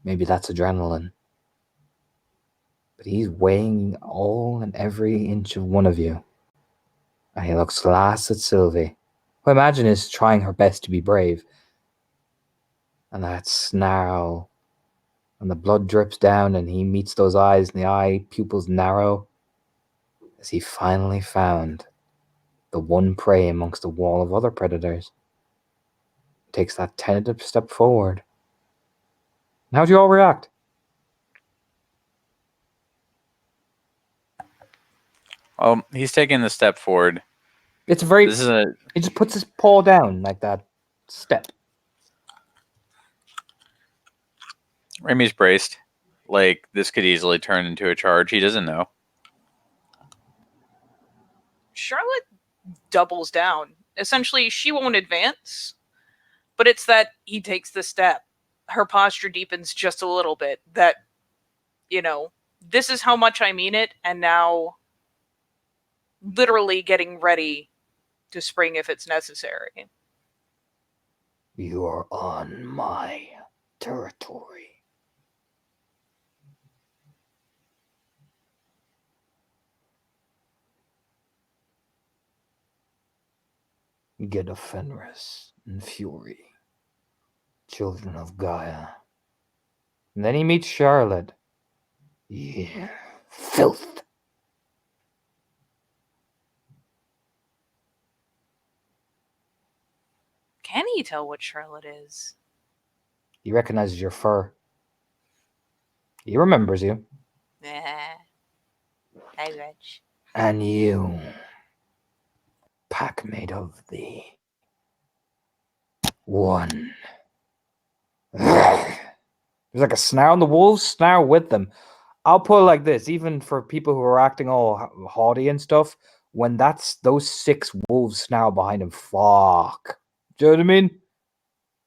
Maybe that's adrenaline. But he's weighing all and every inch of one of you. And he looks last at Sylvie, who I imagine is trying her best to be brave. And that snarl, and the blood drips down, and he meets those eyes, and the eye pupils narrow as he finally found the one prey amongst a wall of other predators. Takes that tentative step forward. And how'd you all react? He's taking the step forward. It's very. This is a. He just puts his paw down like that. Step. Remy's braced. Like, this could easily turn into a charge. He doesn't know. Charlotte doubles down. Essentially, she won't advance, but it's that he takes the step. Her posture deepens just a little bit. That, this is how much I mean it, and now literally getting ready to spring if it's necessary. You are on my territory. Get of Fenris and Fury, children of Gaia. And then he meets Charlotte. Yeah, filth. Can he tell what Charlotte is? He recognizes your fur. He remembers you. Nah. Hi, Rich. And you. Pack made of the one. There's like a snarl, and the wolves snarl with them. I'll put it like this, even for people who are acting all haughty and stuff, when those 6 wolves snarl behind him, fuck. Do you know what I mean?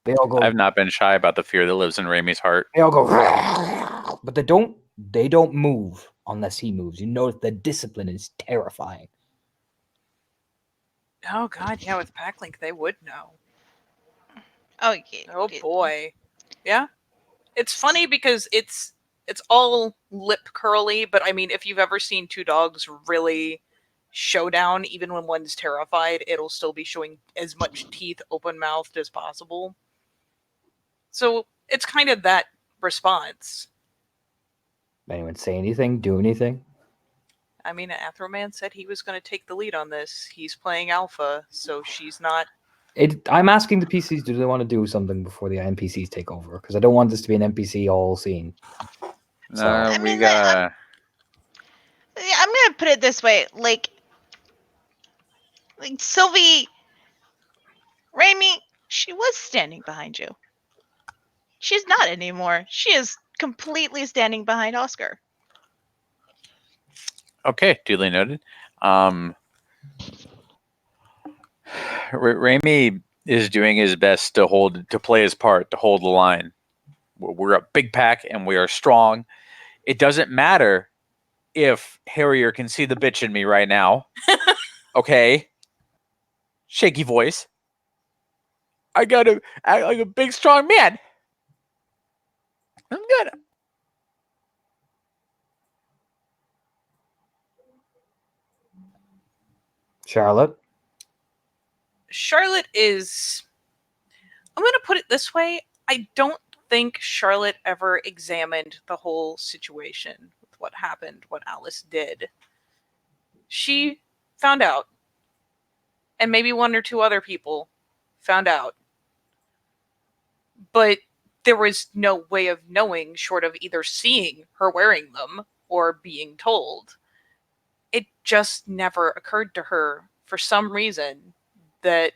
They all go. I've not been shy about the fear that lives in Remy's heart. They all go, but they don't move unless he moves. You notice the discipline is terrifying. Oh god, yeah, with Packlink they would know. Oh, yeah. Oh boy. Yeah. It's funny because it's It's all lip curly, but I mean, if you've ever seen two dogs really showdown, even when one's terrified, it'll still be showing as much teeth open mouthed as possible. So it's kind of that response. Anyone say anything? Do anything? I mean, Athroman said he was going to take the lead on this. He's playing alpha, so she's not. I'm asking the PCs, do they want to do something before the NPCs take over? Because I don't want this to be an NPC all scene. So- No, I we mean, got. I'm gonna put it this way, like Sylvie, Raimi, she was standing behind you. She's not anymore. She is completely standing behind Oscar. Okay, duly noted. Raimi is doing his best to play his part, to hold the line. We're a big pack and we are strong. It doesn't matter if Harrier can see the bitch in me right now. Okay. Shaky voice. I gotta act like a big strong man. I'm gonna. Charlotte? Charlotte is. I'm going to put it this way. I don't think Charlotte ever examined the whole situation with what happened, what Alice did. She found out, and maybe one or two other people found out. But there was no way of knowing, short of either seeing her wearing them or being told. It just never occurred to her, for some reason, that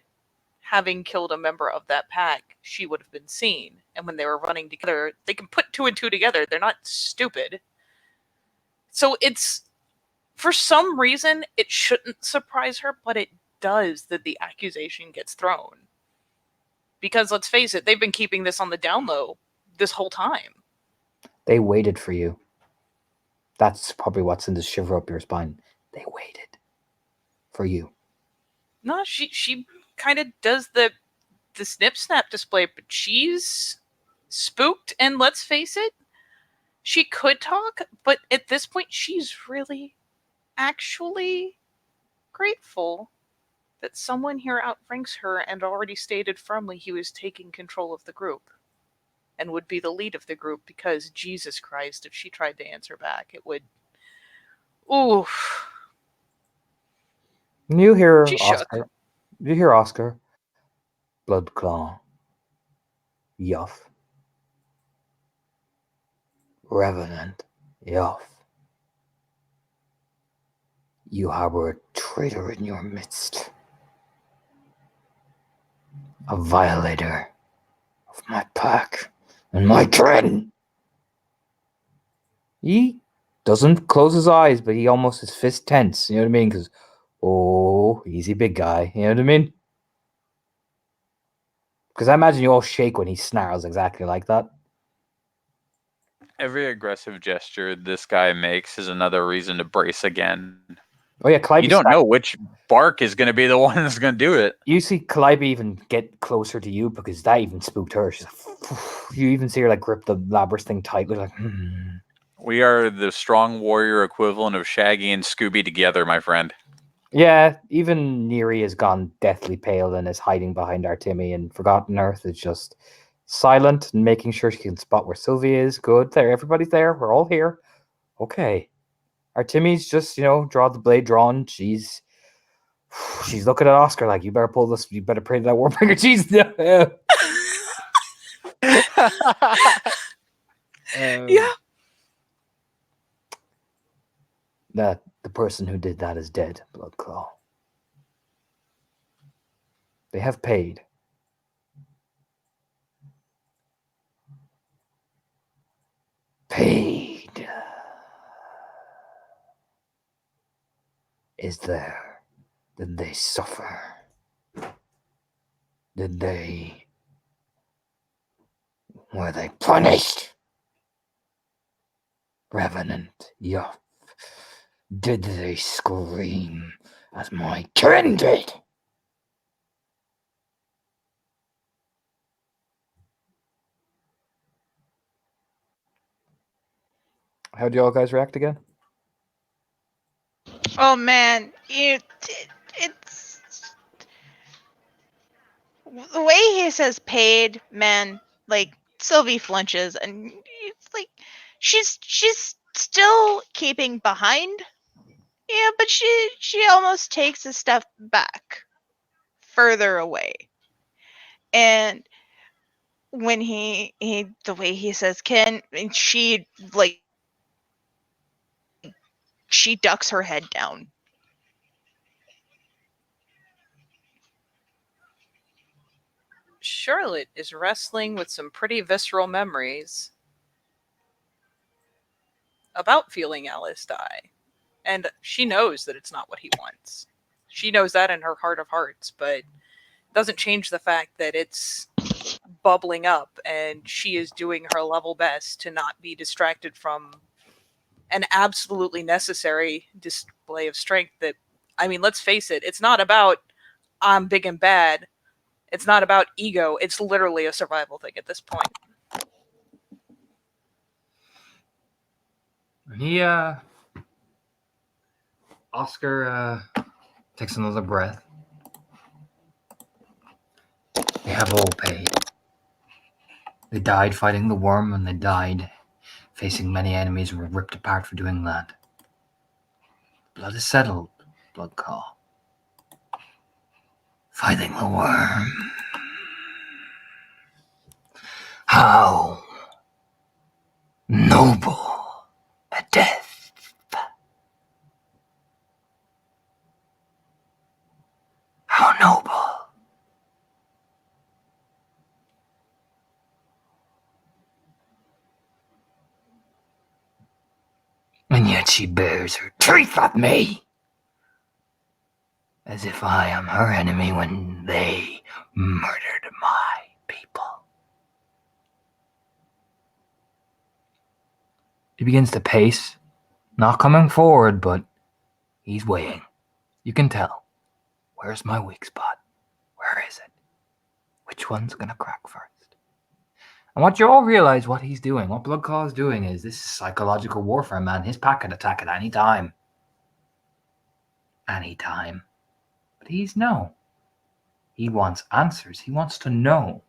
having killed a member of that pack, she would have been seen. And when they were running together, they can put two and two together. They're not stupid. So it's, for some reason, it shouldn't surprise her, but it does that the accusation gets thrown. Because let's face it, they've been keeping this on the down low this whole time. They waited for you. That's probably what's in the shiver up your spine. They waited for you. No, she kind of does the snip snap display, but she's spooked, and let's face it, she could talk, but at this point she's really actually grateful that someone here outranks her and already stated firmly he was taking control of the group and would be the lead of the group, because Jesus Christ, if she tried to answer back, it would. Oof. You hear She shook. Oscar. You hear Oscar. Bloodclaw. Yuff. Revenant. Yuff. You harbor a traitor in your midst. A violator of my pack and my kin. He doesn't close his eyes, but he almost his fist tense. You know what I mean? Because, oh, easy big guy. You know what I mean? Because I imagine you all shake when he snarls exactly like that. Every aggressive gesture this guy makes is another reason to brace again. Oh yeah, Calliope. You don't know which bark is going to be the one that's going to do it. You see Calliope even get closer to you because that even spooked her. She's like, you even see her like grip the Labrys thing tightly, like. We are the strong warrior equivalent of Shaggy and Scooby together, my friend. Yeah, even Neri has gone deathly pale and is hiding behind Artemi, and Forgotten Earth is just silent and making sure she can spot where Sylvie is. Good, there, everybody's there. We're all here. Okay, Artemi's just draw the blade drawn. She's looking at Oscar like, you better pull this. You better pray to that Warbringer. Jesus. Yeah. That the person who did that is dead, Bloodclaw. They have paid. Paid. Is there? Did they suffer? Did they? Were they punished? Revenant, Yuff. Did they scream as my kin did? How do y'all guys react again? Oh man, it's the way he says paid, man. Like Sylvie flinches, and it's like she's still keeping behind. Yeah, but she almost takes a step back, further away, and when he the way he says Ken, and she like she ducks her head down. Charlotte is wrestling with some pretty visceral memories about feeling Alice die. And she knows that it's not what he wants. She knows that in her heart of hearts, but it doesn't change the fact that it's bubbling up and she is doing her level best to not be distracted from an absolutely necessary display of strength that, I mean, let's face it, it's not about I'm big and bad. It's not about ego. It's literally a survival thing at this point. And he, Oscar, takes another breath. They have all paid. They died fighting the worm, and they died facing many enemies and were ripped apart for doing that. Blood is settled, Blood Call. Fighting the worm. How noble a death. How noble. And yet she bears her teeth at me, as if I am her enemy when they murdered my people. He begins to pace, not coming forward, but he's weighing. You can tell. Where's my weak spot? Where is it? Which one's gonna crack first? And what you all realize what he's doing, what Blood Claw is doing, is this is psychological warfare, man. His pack can attack at any time. Anytime. But he wants answers. He wants to know.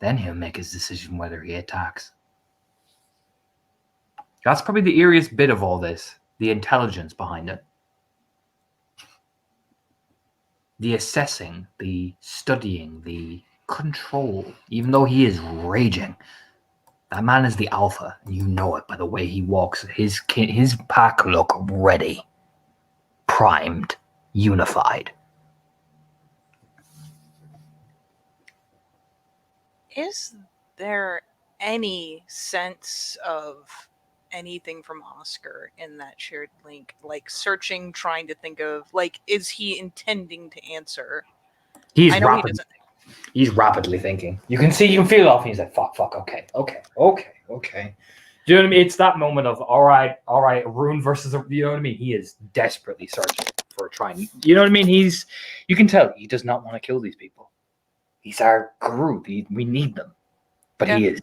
Then he'll make his decision whether he attacks. That's probably the eeriest bit of all this, the intelligence behind it. The assessing, the studying, the control. Even though he is raging, that man is the alpha. You know it by the way he walks. His pack look ready, primed, unified. Is there any sense of anything from Oscar in that shared link? Like searching, trying to think of, like, is he intending to answer? He's I know he doesn't. He's rapidly thinking. You can feel it off. And he's like, fuck, okay. Do you know what I mean? It's that moment of, all right, Rune versus, you know what I mean? He is desperately searching for a trying. You know what I mean? You can tell he does not want to kill these people. He's our group. We need them. But he is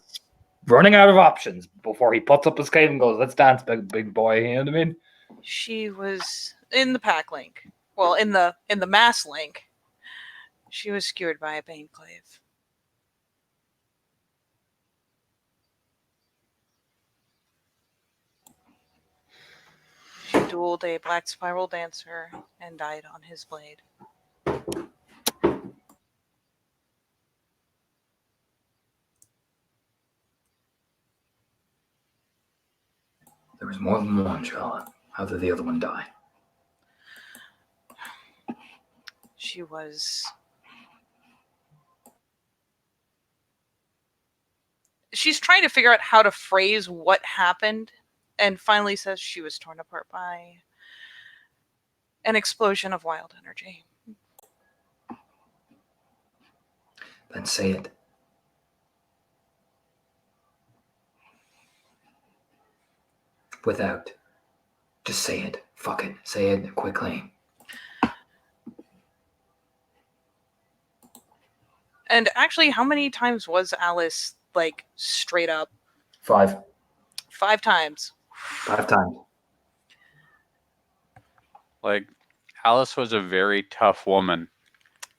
running out of options before he puts up his cape and goes, let's dance, big boy. You know what I mean? She was in the pack link. Well, in the mass link. She was skewered by a Baneclave. She dueled a Black Spiral Dancer and died on his blade. There was more than one, Charlotte. How did the other one die? She was... She's trying to figure out how to phrase what happened, and finally says she was torn apart by an explosion of wild energy. Then say it. Without. Just say it. Fuck it. Say it quickly. And actually, how many times was Alice, like, straight up? 5. 5 times. 5 times. Like, Alice was a very tough woman.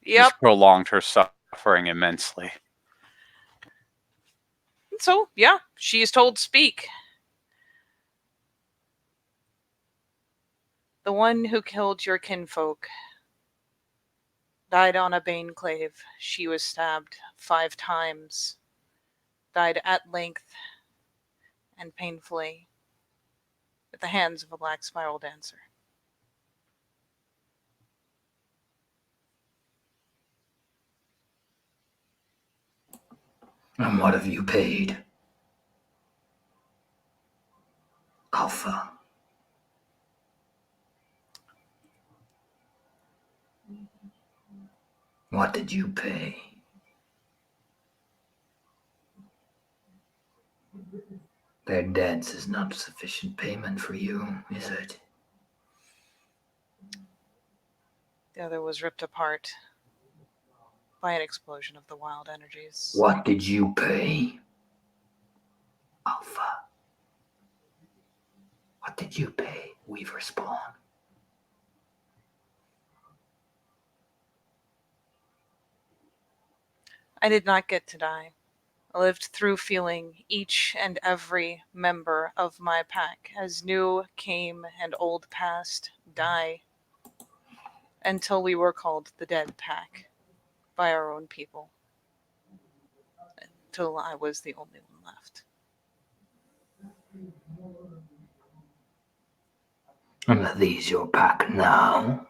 Yep. This prolonged her suffering immensely. So, yeah, she is told speak. The one who killed your kinfolk died on a Baneclave. She was stabbed 5 times. Died at length and painfully at the hands of a black spiral dancer. And what have you paid? Alpha. What did you pay? Their debts is not sufficient payment for you, is it? The other was ripped apart by an explosion of the wild energies. What did you pay? Alpha. What did you pay, Weaver Spawn? I did not get to die. I lived through feeling each and every member of my pack, as new came and old passed, die, until we were called the Dead Pack by our own people. Until I was the only one left. And are these your pack now?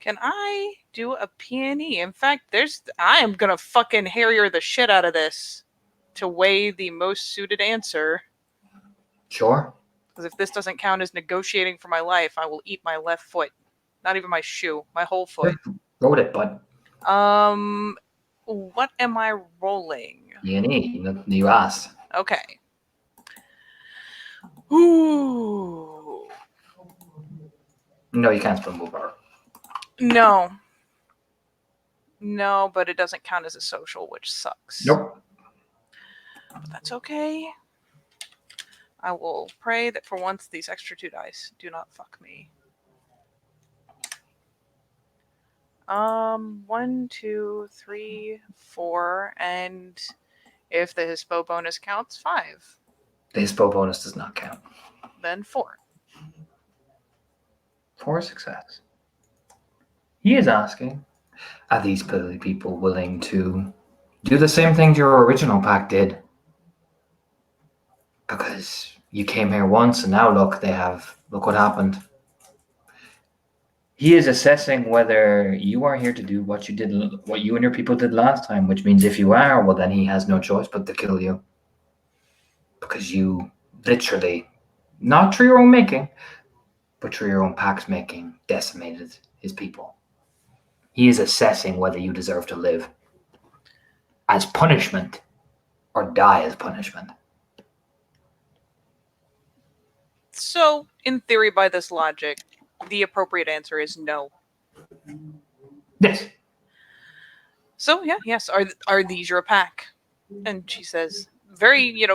Can I do a P&E? In fact, I am gonna fucking Harrier the shit out of this to weigh the most suited answer. Sure. Because if this doesn't count as negotiating for my life, I will eat my left foot. Not even my shoe, my whole foot. Roll it, bud. What am I rolling? You asked. Okay. Ooh. No, you can't spend willpower. No. No, but it doesn't count as a social, which sucks. Nope. But that's okay. I will pray that for once these extra 2 dice do not fuck me. 1, 2, 3, 4, and if the Hispo bonus counts, 5. The Hispo bonus does not count. Then 4. 4 success. He is asking, are these people willing to do the same thing your original pack did? Because you came here once and now look what happened. He is assessing whether you are here to do what you and your people did last time, which means if you are, well then he has no choice but to kill you. Because you literally, not through your own making, but through your own pack's making, decimated his people. He is assessing whether you deserve to live as punishment or die as punishment. So, in theory, by this logic, the appropriate answer is no. Yes. So, yeah, yes. Are these your pack? And she says, very,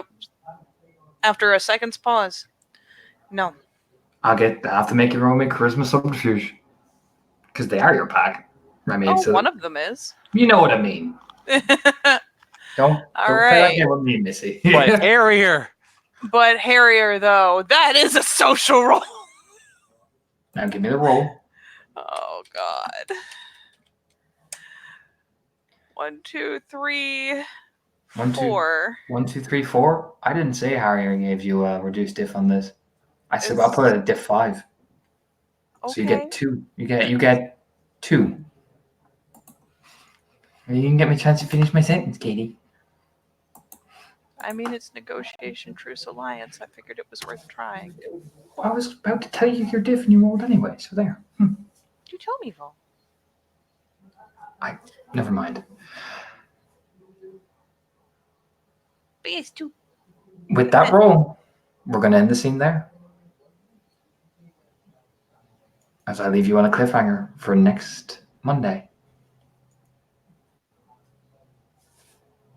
after a second's pause, no. I have to make you roll me charisma subterfuge. Because they are your pack. I mean, one of them is. You know what I mean. Don't play that game with me, Missy. But Harrier. But Harrier, though, that is a social roll. Now give me the roll. Oh, God. 1, 2, 3, 4. 1, 2, 3, 4. I didn't say Harrier gave you a reduced diff on this. I said I'll put it at diff 5. Okay. So you get 2. You get 2. You can get me a chance to finish my sentence, Katie. I mean, it's negotiation, truce, alliance. I figured it was worth trying. Well, I was about to tell you your diff and you rolled anyway, so there. You tell me, Vol. Never mind. But it's too. With that roll, we're going to end the scene there. As I leave you on a cliffhanger for next Monday.